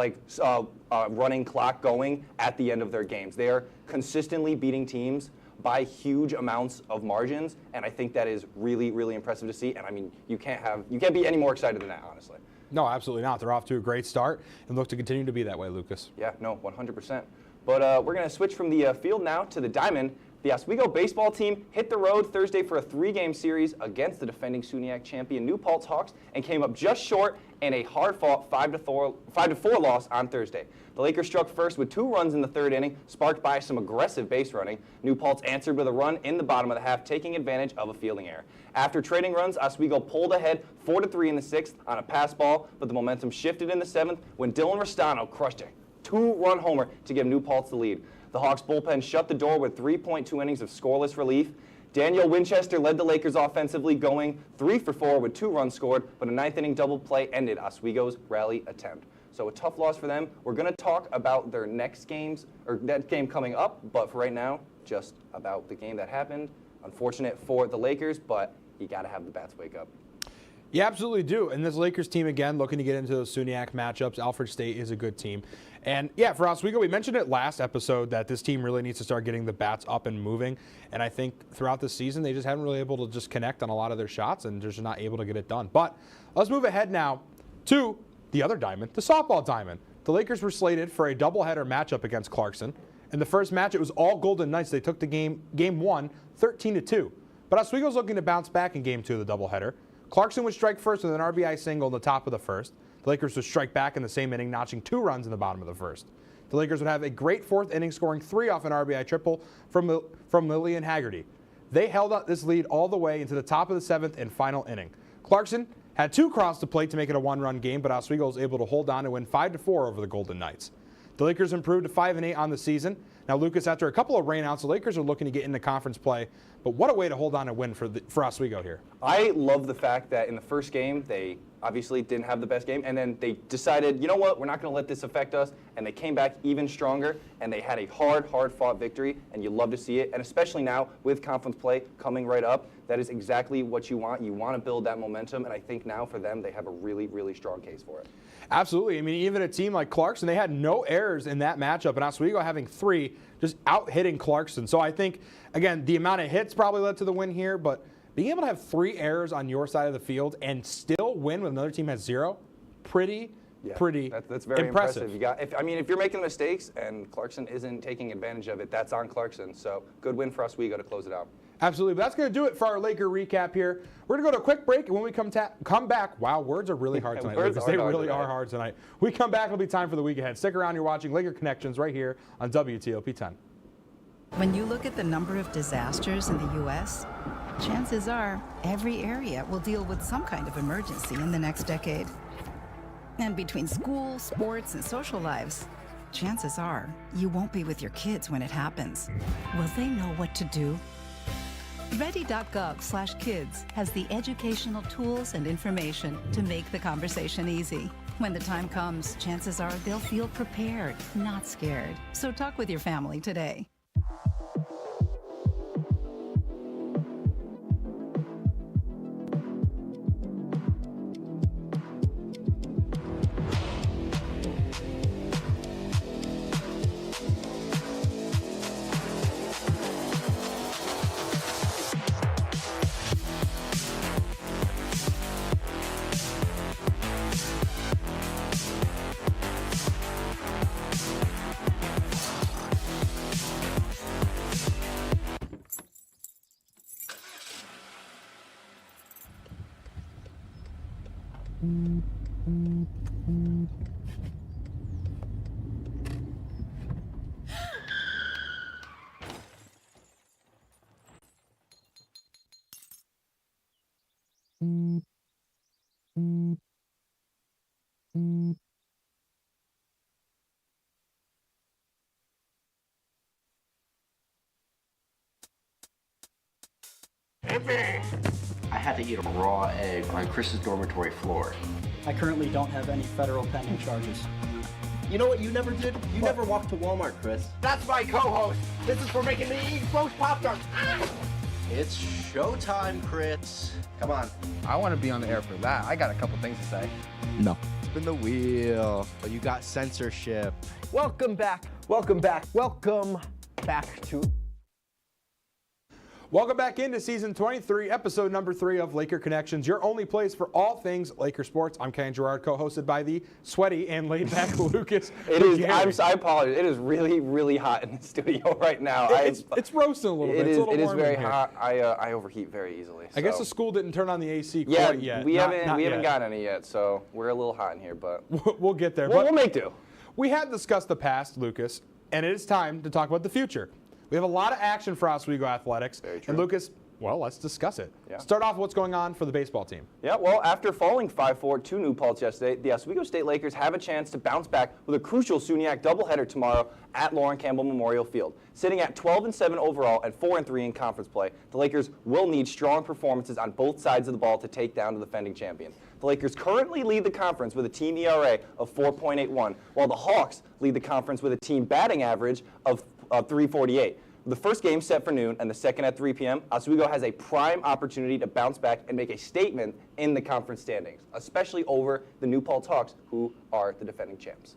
running clock going at the end of their games. They are consistently beating teams by huge amounts of margins, and I think that is really, really impressive to see. And I mean, you can't be any more excited than that, honestly. No, absolutely not. They're off to a great start and look to continue to be that way, Lucas. Yeah, no, 100%. But we're going to switch from the field now to the diamond. The Oswego baseball team hit the road Thursday for a 3-game series against the defending SUNYAC champion New Paltz Hawks and came up just short in a hard-fought 5-4 loss on Thursday. The Lakers struck first with 2 runs in the third inning, sparked by some aggressive base running. New Paltz answered with a run in the bottom of the half, taking advantage of a fielding error. After trading runs, Oswego pulled ahead 4-3 in the 6th on a pass ball, but the momentum shifted in the 7th when Dylan Restano crushed a 2-run homer to give New Paltz the lead. The Hawks bullpen shut the door with 3.2 innings of scoreless relief. Daniel Winchester led the Lakers offensively, going 3 for 4 with 2 runs scored, but a 9th inning double play ended Oswego's rally attempt. So a tough loss for them. We're going to talk about their next games, or that game coming up, but for right now, just about the game that happened. Unfortunate for the Lakers, but you got to have the bats wake up. You absolutely do. And this Lakers team, again, looking to get into those SUNYAC matchups. Alfred State is a good team. And, yeah, for Oswego, we mentioned it last episode that this team really needs to start getting the bats up and moving. And I think throughout the season, they just haven't really able to just connect on a lot of their shots, and they're just not able to get it done. But let's move ahead now to the other diamond, the softball diamond. The Lakers were slated for a doubleheader matchup against Clarkson. In the first match, it was all Golden Knights. They took the game 1, 13-2. But Oswego's looking to bounce back in game 2 of the doubleheader. Clarkson would strike first with an RBI single in the top of the first. The Lakers would strike back in the same inning, notching 2 runs in the bottom of the first. The Lakers would have a great 4th inning, scoring 3 off an RBI triple from Lillian Haggerty. They held up this lead all the way into the top of the 7th and final inning. Clarkson had 2 cross the plate to make it a 1-run game, but Oswego was able to hold on and win 5-4 over the Golden Knights. The Lakers improved to 5-8 on the season. Now, Lucas, after a couple of rainouts, the Lakers are looking to get into conference play. But what a way to hold on and win for Oswego here. I love the fact that in the first game, they obviously didn't have the best game, and then they decided, you know what, we're not going to let this affect us, and they came back even stronger, and they had a hard-fought victory, and you love to see it, and especially now with conference play coming right up, that is exactly what you want. You want to build that momentum, and I think now for them, they have a really, really strong case for it. Absolutely. I mean, even a team like Clarkson, they had no errors in that matchup, and Oswego having 3, just out-hitting Clarkson. So I think, again, the amount of hits probably led to the win here, but being able to have 3 errors on your side of the field and still win when another team has 0, pretty that's very impressive. You got, if you're making mistakes and Clarkson isn't taking advantage of it, that's on Clarkson. So good win for Oswego to close it out. Absolutely. But that's going to do it for our Laker recap here. We're going to go to a quick break, and when we come back, wow, words are really hard tonight, Lucas. They really are hard tonight. We come back, it'll be time for the week ahead. Stick around. You're watching Laker Connections right here on WTOP-10. When you look at the number of disasters in the U.S., chances are every area will deal with some kind of emergency in the next decade. And between school, sports, and social lives, chances are you won't be with your kids when it happens. Will they know what to do? Ready.gov/kids has the educational tools and information to make the conversation easy. When the time comes, chances are they'll feel prepared, not scared. So talk with your family today. I had to eat a raw egg on Chris's dormitory floor. I currently don't have any federal pending charges. You know what you never did? You never walked to Walmart, Chris. That's my co-host. This is for making me eat roast Pop-Tarts. It's showtime, Chris. Come on. I want to be on the air for that. I got a couple things to say. No. Spin the wheel. But you got censorship. Welcome back. Welcome back. Welcome back to... Welcome back into Season 23, Episode number 3 of Laker Connections, your only place for all things Laker sports. I'm Ken Gerard, co-hosted by the sweaty and laid-back Lucas. I apologize. It is really, really hot in the studio right now. It's roasting a little bit. It is very hot. I overheat very easily. I guess the school didn't turn on the AC quite yet. We haven't got any yet, so we're a little hot in here, but we'll get there. We'll make do. We have discussed the past, Lucas, and it is time to talk about the future. We have a lot of action for Oswego Athletics. And Lucas, Well, let's discuss it. Yeah. Start off with what's going on for the baseball team. Yeah, well, after falling 5-4 to New Paltz yesterday, the Oswego State Lakers have a chance to bounce back with a crucial SUNYAC doubleheader tomorrow at Lauren Campbell Memorial Field. Sitting at 12-7 overall and 4-3 in conference play, the Lakers will need strong performances on both sides of the ball to take down the defending champion. The Lakers currently lead the conference with a team ERA of 4.81, while the Hawks lead the conference with a team batting average of 348. The first game set for noon and the second at 3 p.m., Oswego has a prime opportunity to bounce back and make a statement in the conference standings, especially over the New Paltz Hawks, who are the defending champs.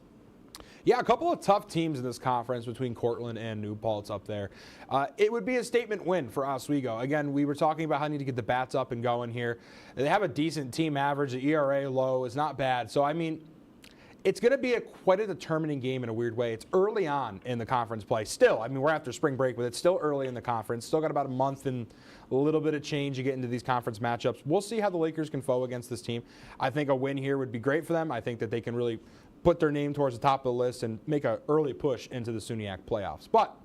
Yeah, a couple of tough teams in this conference between Cortland and New Paltz up there. It would be a statement win for Oswego. Again, we were talking about how they need to get the bats up and going here. They have a decent team average. The ERA low is not bad. So, I mean, it's going to be quite a determining game in a weird way. It's early on in the conference play. Still, I mean, we're after spring break, but it's still early in the conference. Still got about a month and a little bit of change to get into these conference matchups. We'll see how the Lakers can foe against this team. I think a win here would be great for them. I think that they can really put their name towards the top of the list and make an early push into the SUNYAC playoffs. But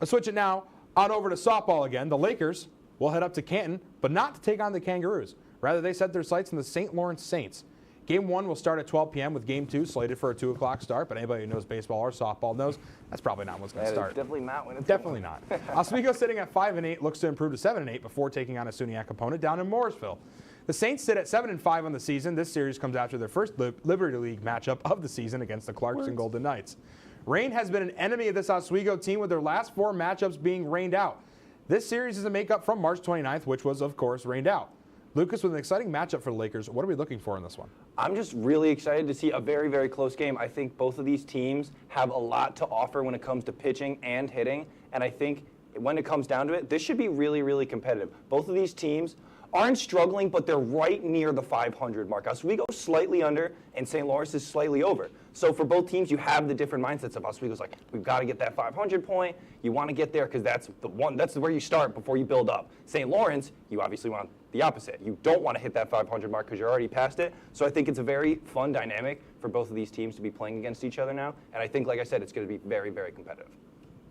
let's switch it now on over to softball again. The Lakers will head up to Canton, but not to take on the Kangaroos. Rather, they set their sights on the St. Lawrence Saints. Game 1 will start at 12 p.m. with Game 2 slated for a 2 o'clock start, but anybody who knows baseball or softball knows that's probably not what's going to start. Definitely not when it's Definitely not. Oswego sitting at 5-8 looks to improve to 7-8 before taking on a SUNYAC opponent down in Morrisville. The Saints sit at 7-5 on the season. This series comes after their first Liberty League matchup of the season against the Clarkson Golden Knights. Rain has been an enemy of this Oswego team, with their last 4 matchups being rained out. This series is a makeup from March 29th, which was, of course, rained out. Lucas, with an exciting matchup for the Lakers, what are we looking for in this one? I'm just really excited to see a very, very close game. I think both of these teams have a lot to offer when it comes to pitching and hitting, and I think when it comes down to it, this should be really, really competitive. Both of these teams aren't struggling, but they're right near the 500 mark. Oswego's slightly under, and St. Lawrence is slightly over. So for both teams, you have the different mindsets of Oswego's like, we've got to get that 500 point. You want to get there because that's where you start before you build up. St. Lawrence, you obviously want the opposite. You don't want to hit that 500 mark because you're already past it. So I think it's a very fun dynamic for both of these teams to be playing against each other now. And I think, like I said, it's going to be very, very competitive.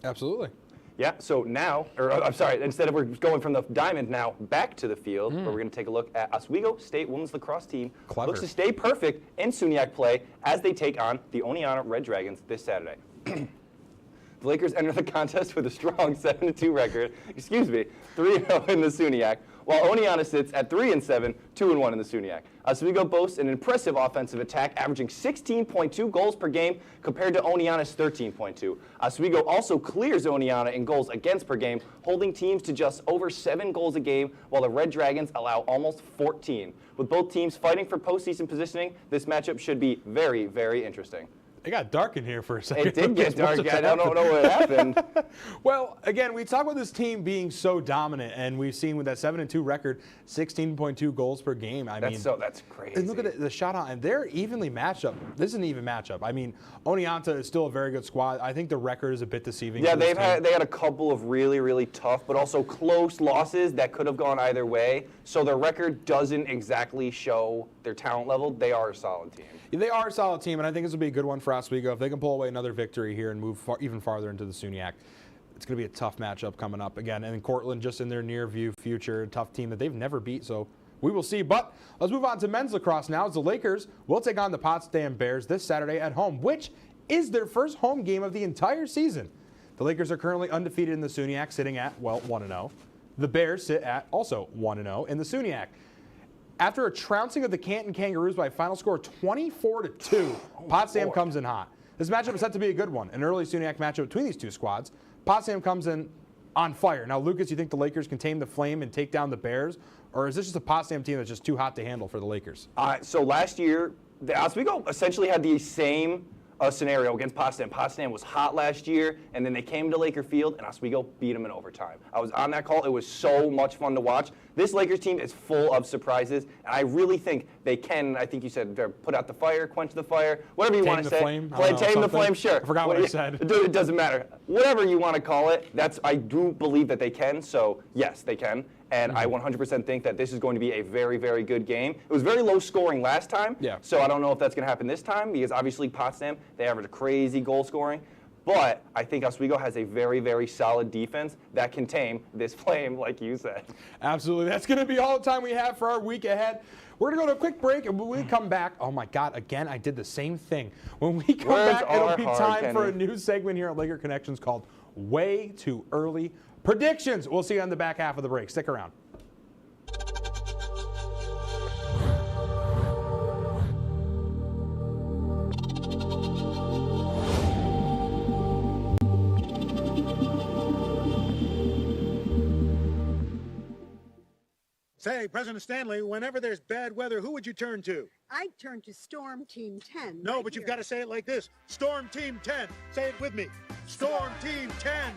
Absolutely. Yeah, so now, I'm sorry, instead of we're going from the diamond now back to the field, where we're going to take a look at Oswego State women's lacrosse team. Clever. Looks to stay perfect in SUNYAC play as they take on the Oneonta Red Dragons this Saturday. The Lakers enter the contest with a strong 7-2 record, 3-0 in the SUNYAC, while Oneonta sits at 3-7, 2-1 in the SUNYAC. Oswego boasts an impressive offensive attack, averaging 16.2 goals per game compared to Oneonta's 13.2. Oswego also clears Oneonta in goals against per game, holding teams to just over 7 goals a game, while the Red Dragons allow almost 14. With both teams fighting for postseason positioning, this matchup should be very, very interesting. It got dark in here for a second. It did get dark. I don't know what happened. Well, again, we talk about this team being so dominant, and we've seen with that 7-2 record, 16.2 goals per game. That's crazy. And look at the shot on, and they're evenly matched up. This is an even matchup. I mean, Oneonta is still a very good squad. I think the record is a bit deceiving. Yeah, they had a couple of really, really tough, but also close losses that could have gone either way. So their record doesn't exactly show their talent level. They are a solid team. They are a solid team, and I think this will be a good one for Oswego. If they can pull away another victory here and move even farther into the SUNYAC, it's going to be a tough matchup coming up again. And Cortland just in their near view future, a tough team that they've never beat, so we will see. But let's move on to men's lacrosse now, as the Lakers will take on the Potsdam Bears this Saturday at home, which is their first home game of the entire season. The Lakers are currently undefeated in the SUNYAC, sitting at, 1-0. The Bears sit at also 1-0 in the SUNYAC. After a trouncing of the Canton Kangaroos by a final score of 24-2, Potsdam comes in hot. This matchup is set to be a good one, an early SUNYAC matchup between these two squads. Potsdam comes in on fire. Now, Lucas, you think the Lakers can tame the flame and take down the Bears, or is this just a Potsdam team that's just too hot to handle for the Lakers? So last year, the Oswego essentially had the same scenario against Potsdam. Potsdam was hot last year, and then they came to Laker Field, and Oswego beat them in overtime. I was on that call. It was so much fun to watch. This Lakers team is full of surprises, and I really think they can, I think you said, put out the fire, quench the fire, whatever you want to say. Flame? Tame the flame, sure. I forgot what I said. It doesn't matter. Whatever you want to call it, I do believe that they can, so yes, they can. And I 100% think that this is going to be a very, very good game. It was very low scoring last time, so I don't know if that's going to happen this time, because obviously Potsdam, they average a crazy goal scoring. But I think Oswego has a very, very solid defense that can tame this flame, like you said. Absolutely. That's going to be all the time we have for our week ahead. We're going to go to a quick break, and when we come back, oh my God, again, I did the same thing. When we come back, it'll be time for a new segment here at Laker Connections called Way Too Early Predictions. We'll see you on the back half of the break. Stick around. Say, President Stanley, whenever there's bad weather, who would you turn to? I'd turn to Storm Team 10. No, but you've got to say it like this. Storm Team 10. Say it with me. Storm Team 10.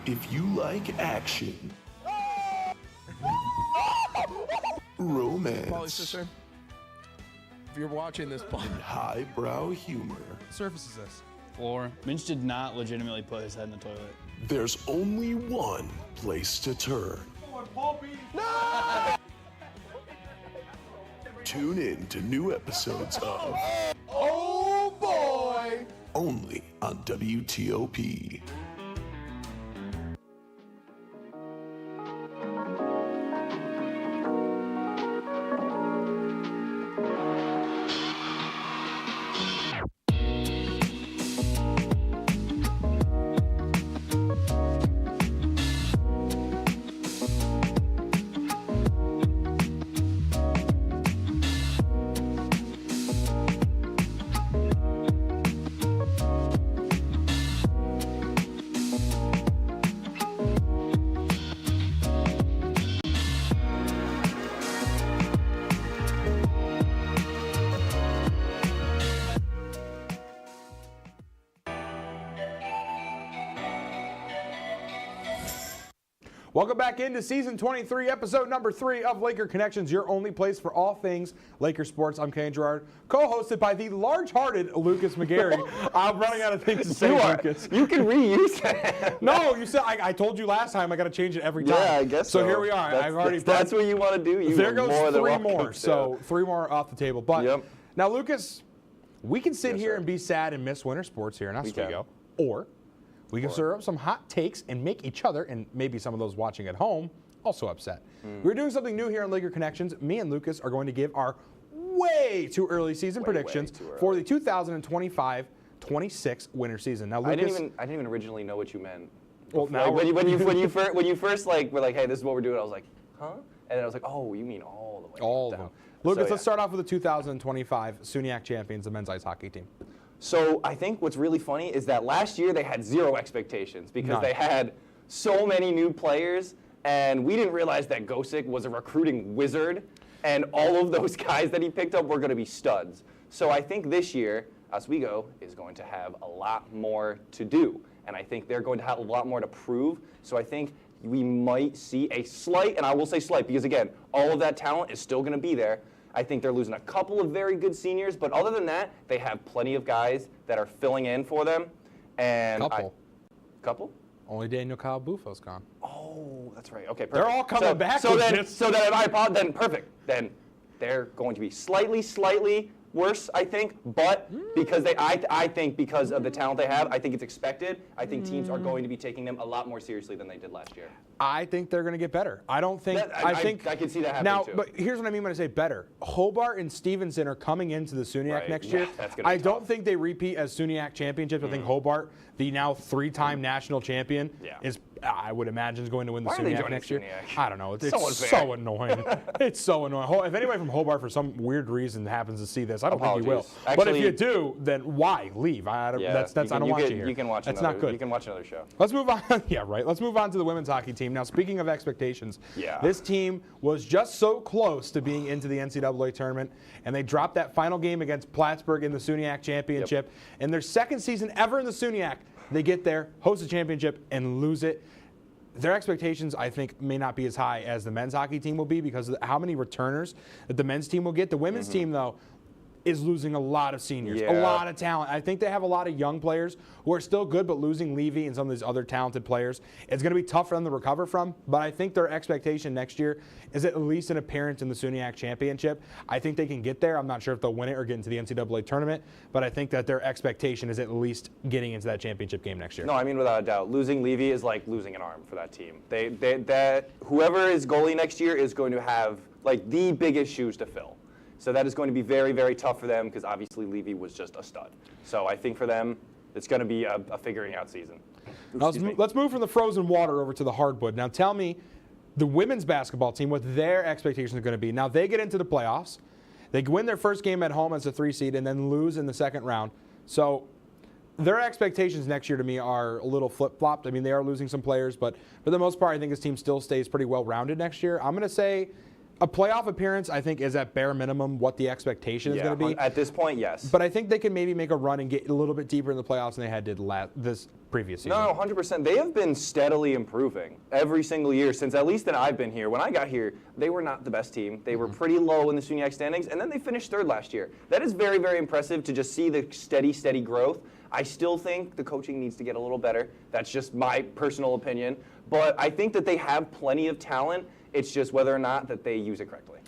If you like action, romance, if you're watching this, and highbrow humor, surface is this? Floor. Minch did not legitimately put his head in the toilet. there's only one place to turn. No! Tune in to new episodes of Oh boy! only on WTOP. Welcome back into season 23, episode number 3 of Laker Connections, your only place for all things Laker sports. I'm Kane Gerard, co-hosted by the large-hearted Lucas McGarry. I'm running out of things to say, Lucas. You can reuse that. No, you said I told you last time I got to change it every time. Yeah, I guess so. So here we are. That's what you want to do. There goes 3 more. So 3 more off the table. But now, Lucas, we can sit here and be sad and miss winter sports here in Oswego, or we can serve up some hot takes and make each other, and maybe some of those watching at home, also upset. We're doing something new here on Laker Connections. Me and Lucas are going to give our way too early season predictions for the 2025-26 winter season. Now, Lucas, I didn't even originally know what you meant. Well, now when you first like were like, hey, this is what we're doing, I was like, huh? And then I was like, oh, you mean all the way all down. of them. Lucas, let's start off with the 2025 SUNY champions, the men's ice hockey team. So I think what's really funny is that last year they had 0 expectations because they had so many new players, and we didn't realize that Gosick was a recruiting wizard, and all of those guys that he picked up were going to be studs. So I think this year, Oswego is going to have a lot more to do, and I think they're going to have a lot more to prove. So I think we might see a slight, and I will say slight because, again, all of that talent is still going to be there. I think they're losing a couple of very good seniors, but other than that, they have plenty of guys that are filling in for them. And couple? Only Daniel Kyle Bufo's gone. Oh, that's right. Okay, perfect. They're all coming back. So then if I pod, then perfect. Then they're going to be slightly worse, I think. But because I think because of the talent they have, I think it's expected. I think teams are going to be taking them a lot more seriously than they did last year. I think they're going to get better. I don't think. I can see that happening now, too. but here's what I mean when I say better. Hobart and Stevenson are coming into the SUNY next year. That's gonna be I don't think they repeat as SUNY championships. I think Hobart, the now 3-time national champion, is I would imagine is going to win the SUNY next year. I don't know. It's so annoying. It's so annoying. If anybody from Hobart for some weird reason happens to see this, I don't think you will. Actually, but if you do, then why leave? I don't want you here. You can watch That's another. not good. You can watch another show. Let's move on. Yeah, right. Let's move on to the women's hockey team. Now, speaking of expectations, this team was just so close to being into the NCAA tournament, and they dropped that final game against Plattsburgh in the SUNY championship. In their second season ever in the SUNY, they get there, host the championship, and lose it. their expectations, I think, may not be as high as the men's hockey team will be because of how many returners that the men's team will get. The women's team, though, is losing a lot of seniors, a lot of talent. I think they have a lot of young players who are still good, but losing Levy and some of these other talented players, it's going to be tough for them to recover from. But I think their expectation next year is at least an appearance in the SUNY Championship. I think they can get there. I'm not sure if they'll win it or get into the NCAA tournament, but I think that their expectation is at least getting into that championship game next year. No, I mean, without a doubt, losing Levy is like losing an arm for that team. Whoever is goalie next year is going to have like the biggest shoes to fill. So that is going to be very, very tough for them because obviously Levy was just a stud. So I think for them, it's going to be a figuring out season. Let's move from the frozen water over to the hardwood. Now tell me, the women's basketball team, what their expectations are going to be. Now they get into the playoffs. They win their first game at home as a 3 seed and then lose in the second round. So their expectations next year to me are a little flip-flopped. I mean, they are losing some players, but for the most part, I think this team still stays pretty well-rounded next year. I'm going to say a playoff appearance, I think, is at bare minimum what the expectation is going to be. At this point, yes. But I think they can maybe make a run and get a little bit deeper in the playoffs than they had did this previous season. No, 100%. They have been steadily improving every single year since at least that I've been here. When I got here, they were not the best team. They were pretty low in the SUNY standings, and then they finished third last year. That is very, very impressive to just see the steady growth. I still think the coaching needs to get a little better. That's just my personal opinion. But I think that they have plenty of talent. It's just whether or not that they use it correctly.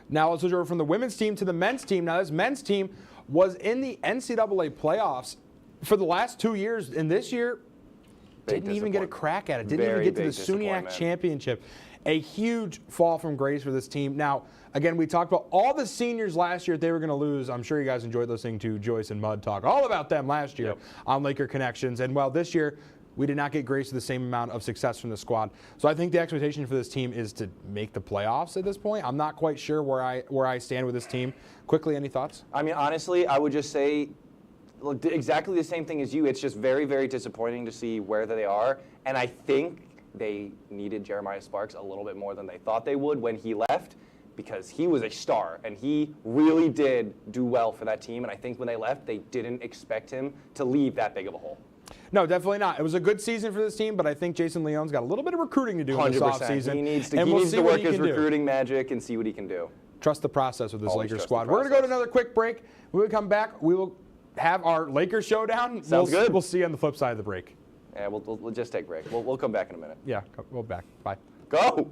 Now let's switch over from the women's team to the men's team. Now this men's team was in the NCAA playoffs for the last 2 years, and this year didn't even get a crack at it. Didn't even get to the SUNY Championship. A huge fall from grace for this team. Now, again, we talked about all the seniors last year that they were going to lose. I'm sure you guys enjoyed listening to Joyce and Mudd talk all about them last year on Laker Connections. And well, this year, we did not get grace with the same amount of success from the squad. So I think the expectation for this team is to make the playoffs at this point. I'm not quite sure where I stand with this team. Quickly, any thoughts? I mean, honestly, I would just say exactly the same thing as you. It's just very, very disappointing to see where they are. And I think they needed Jeremiah Sparks a little bit more than they thought they would when he left, because he was a star and he really did do well for that team. And I think when they left, they didn't expect him to leave that big of a hole. No, definitely not. It was a good season for this team, but I think Jason Leon's got a little bit of recruiting to do in this offseason. He needs to work his recruiting magic and see what he can do. Trust the process with this Lakers squad. We're going to go to another quick break. When we come back, we will have our Lakers showdown. Sounds good. We'll see you on the flip side of the break. Yeah, we'll just take a break. We'll come back in a minute. Yeah, we'll back. Bye. Go!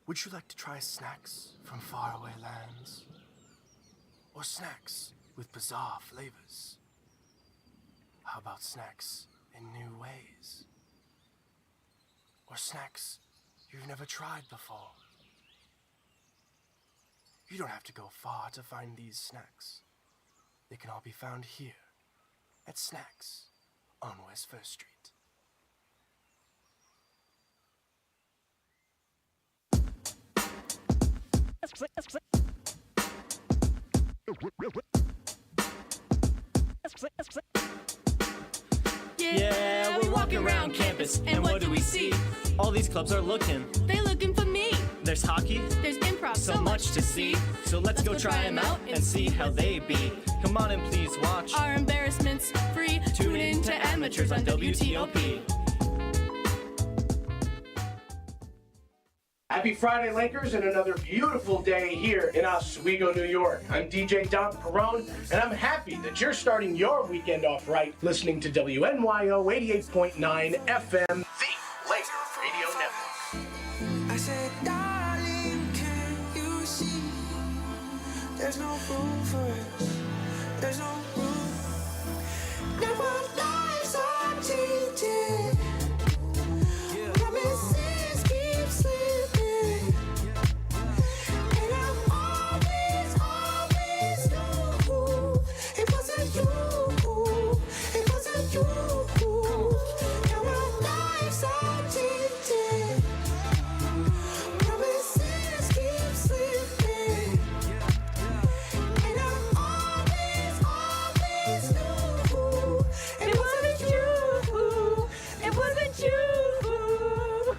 Would you like to try snacks from faraway lands? Or snacks with bizarre flavors? How about snacks in new ways? Or snacks you've never tried before? You don't have to go far to find these snacks. They can all be found here at Snacks on West 1st Street. Yeah, we're walking around campus, and what do we see? All these clubs are looking. They're looking for me. There's hockey. There's improv. So much to see. So let's go try them out and see how they be. Come on and please watch. Our embarrassments free. Tune in to Amateurs on WTOP. Happy Friday, Lakers, and another beautiful day here in Oswego, New York. I'm DJ Don Perone, and I'm happy that you're starting your weekend off right, listening to WNYO 88.9 FM, the Laker Radio Network. I said, darling, can you see? There's no room for us. There's no room. Now our lives are changing. Promises keep slipping. And I always knew it wasn't you. It wasn't you. Now our lives are changing. Promises keep slipping. And I always knew it wasn't you. It wasn't you.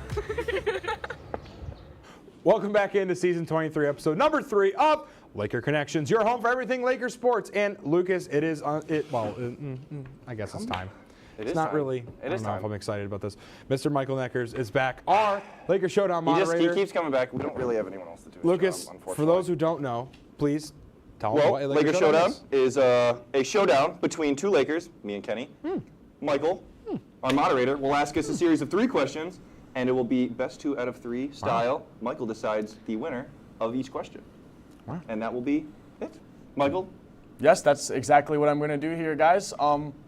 Welcome back into season 23, episode number 3 of Laker Connections, your home for everything Laker sports. And Lucas, it is I guess it's time. It it's is not time. really. It I don't is know time. if I'm excited about this. Mr. Michael Neckers is back. Our Laker Showdown moderator. He keeps coming back. We don't really have anyone else to do his Lucas, job, unfortunately. for those who don't know, please tell them Well, what a Laker Showdown is a showdown between two Lakers, me and Kenny. Michael, our moderator, will ask us a series of 3 questions, and it will be best 2 out of 3 style. Wow. Michael decides the winner of each question. Wow. And that will be it. Michael? Yes, that's exactly what I'm going to do here, guys.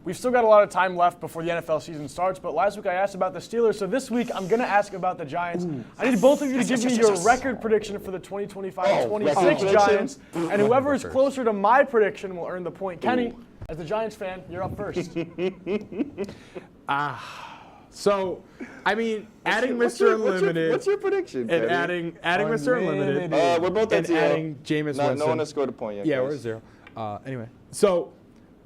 We've still got a lot of time left before the NFL season starts, but last week I asked about the Steelers, so this week I'm going to ask about the Giants. I need both of you to give me your record prediction for the 2025-26 Giants, and whoever is closer to my prediction will earn the point. Kenny, as the Giants fan, you're up first. So, I mean, adding Mr. Unlimited. What's your prediction, And Kenny? adding Mr. Unlimited. We're both at 0. Adding Jameis Winston. No one has scored a point yet. Yeah, guys. we're at 0. Anyway, so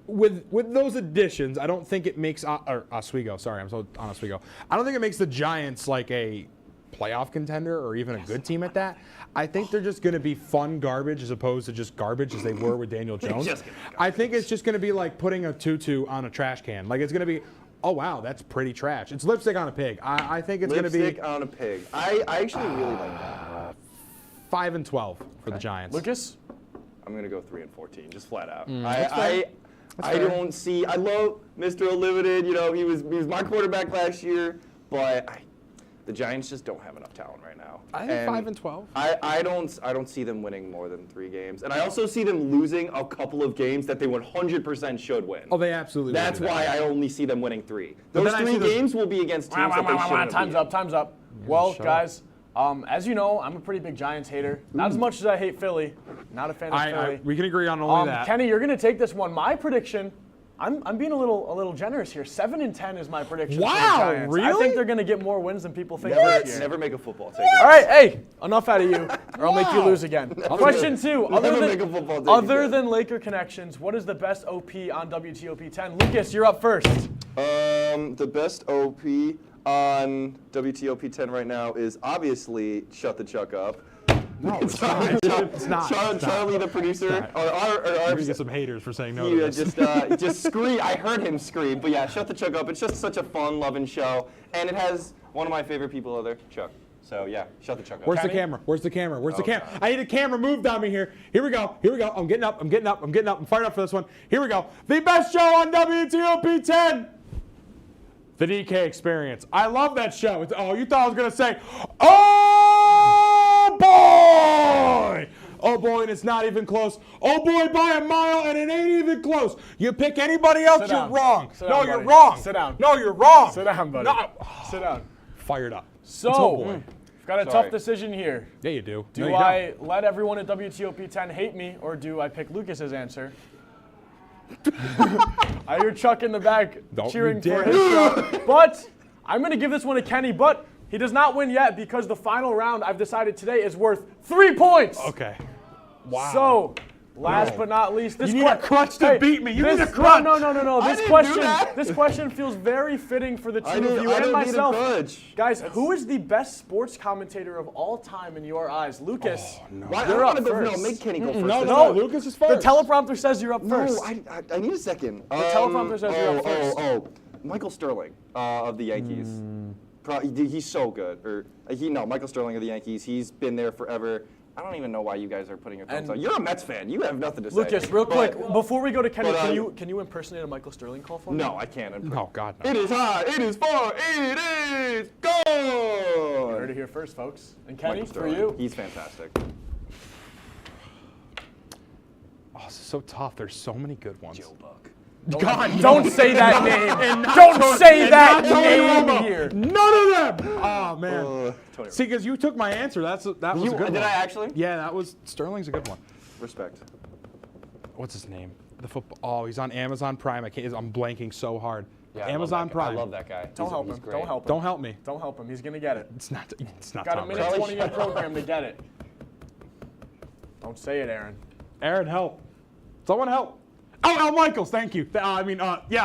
with those additions, I don't think it makes Oswego. Sorry, I'm so on Oswego. I don't think it makes the Giants like a playoff contender or even a good team at that. I think they're just going to be fun garbage as opposed to just garbage as they were with Daniel Jones. I think it's just going to be like putting a tutu on a trash can. Like it's going to be, oh wow, that's pretty trash. It's lipstick on a pig. I think it's going to be lipstick on a pig. I actually really like that. 5-12 for the Giants. Lucas? I'm going to go 3-14, just flat out. That's I don't see. I love Mr. Unlimited. You know, he was my quarterback last year, but the Giants just don't have enough talent right now. I think 5-12. I don't see them winning more than 3 games, and I also see them losing a couple of games that they 100% should win. Oh, they absolutely. That's will do why that. I only see them winning 3. But Those then I 3 see those- games will be against teams that they shouldn't Time's have up. Time's up. Well, guys. As you know, I'm a pretty big Giants hater. Not as much as I hate Philly. Not a fan of Philly. We can agree on only that. Kenny, you're going to take this one. My prediction, I'm being a little generous here. 7-10 is my prediction. Wow, for the Giants. really? I think they're going to get more wins than people think Never, this year. never make a football take. All right, hey, enough out of you, or I'll make you lose again. Question 2. Other than Laker connections, what is the best OP on WTOP-10? Lucas, you're up first. The best OP on WTOP-10 right now is obviously Shut the Chuck Up. No, it's not. Charlie, the producer, You're gonna get some haters for saying no to this. just scream. I heard him scream, but yeah, Shut the Chuck Up. It's just such a fun, loving show, and it has one of my favorite people out there, Chuck. So yeah, Shut the Chuck Up. Where's the camera? Where's the camera? Where's the camera? I need a camera moved on me here. Here we go. Here we go. I'm getting up. I'm fired up for this one. Here we go. The best show on WTOP-10. The DK Experience. I love that show. You thought I was going to say, oh, boy. Oh, boy, and it's not even close. Oh, boy, by a mile, and it ain't even close. You pick anybody else, you're wrong. No, you're wrong. Sit down. No, you're wrong. Sit down, buddy. No. Sit down. Fired up. So, we've got a tough decision here. Yeah, you do. Do I let everyone at WTOP-10 hate me, or do I pick Lucas's answer? I hear Chuck in the back cheering for his show. But I'm going to give this one to Kenny, but he does not win yet because the final round I've decided today is worth 3 points. Okay. Wow. So, last but not least, this you need a crutch to beat me. You need a crutch. No. This question feels very fitting for the two of you and myself. Guys, who is the best sports commentator of all time in your eyes? Lucas, you're up first. No, make Kenny go first. No, Lucas is first. The teleprompter says you're up first. No, I need a second. The teleprompter says you're up first. Michael Sterling of the Yankees. He's so good. Michael Sterling of the Yankees. He's been there forever. I don't even know why you guys are putting your thumbs on. You're a Mets fan. You have nothing to say. Lucas, real quick, before we go to Kenny, can you impersonate a Michael Sterling call for me? No, I can't. Oh, God, no. It is high. It is far. It is gone. You heard it here first, folks. And Kenny, for you. He's fantastic. Oh, this is so tough. There's so many good ones. Joe Buck. God, don't say that name. Don't say that name here. None of them. Oh, man. See, because you took my answer. That was a good one. Did I actually? Yeah, Sterling's a good one. Respect. What's his name? The football. Oh, he's on Amazon Prime. I'm blanking so hard. Yeah, Amazon Prime. I love that guy. Don't help him. Don't help him. Don't help me. Don't help him. He's gonna get it. It's not Got a Tom minute Brady. 20-year program to get it. Don't say it, Aaron. Aaron, help. Someone help. Oh, Al Michaels, thank you. Yeah, I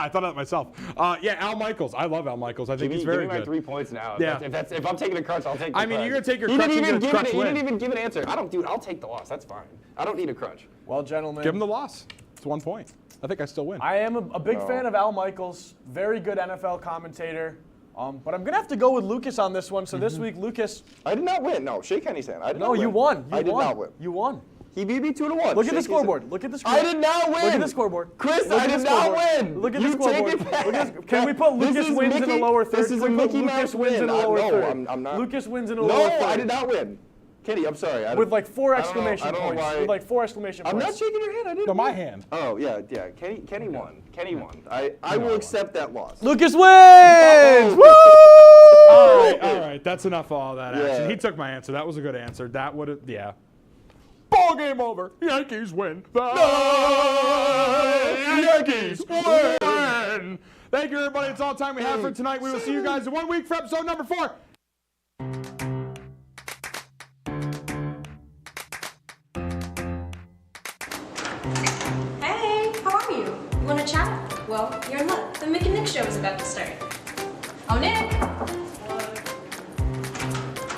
thought of that myself. Al Michaels. I love Al Michaels. I think he's very good. Give me my 3 points now. Yeah. If I'm taking a crutch, I'll take the crutch. you're going to take your crutch and get a crutch win. He didn't even give an answer. I'll take the loss. That's fine. I don't need a crutch. Well, gentlemen. Give him the loss. lost 1 point. I think I still win. I am a big fan of Al Michaels, very good NFL commentator. But I'm going to have to go with Lucas on this one. So this week, Lucas. I did not win. No, shake Kenny's hand. I did not No, win. you won. I did not win. You won. He beat me 2-1. Look at the scoreboard. Look at the scoreboard. I did not win. Look at the scoreboard. Chris, Look I at the did not scoreboard. win. Look at You the scoreboard. take it back. Look at Can we put Lucas wins in the lower third? This is a Can we put Mickey Lucas Mouse wins win. in the lower No, third? I'm not. Lucas wins in the lower third. No, I did not win. Kenny, I'm sorry. With like 4 I don't know- exclamation I don't know points. why- With like 4 exclamation I'm points. not shaking your hand. I didn't No, my win. hand. Oh, yeah. Kenny won. Kenny won. I will accept that loss. Lucas wins! Woo! All right. That's enough of all that action. Yeah. He took my answer. That was a good answer. That would have, yeah. Ball game over. Yankees win. Yankees win. Thank you, everybody. It's all the time we have for tonight. We will see you guys in 1 week for episode number 4. Hey, how are you? You want to chat? Well, you're in luck. The Mick and Nick show is about to start. Oh, Nick!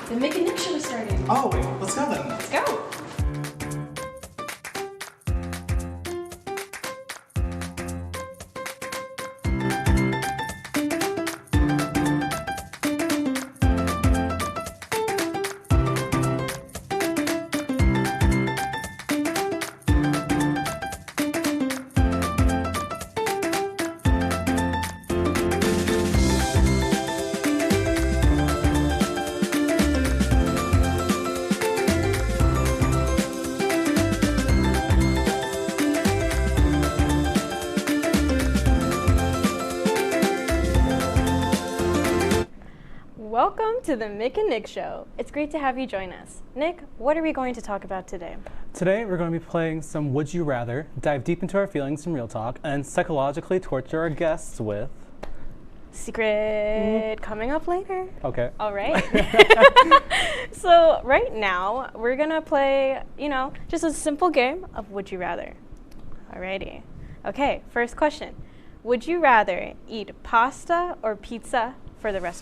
The Mick and Nick show is starting. Oh, wait, let's go then. Let's go. Welcome to the Mick and Nick Show. It's great to have you join us. Nick, what are we going to talk about today? Today we're going to be playing some Would You Rather, dive deep into our feelings in real talk, and psychologically torture our guests with... Secret coming up later. Okay. All right. So right now we're going to play, just a simple game of Would You Rather. Alrighty. Okay, first question. Would you rather eat pasta or pizza for the rest of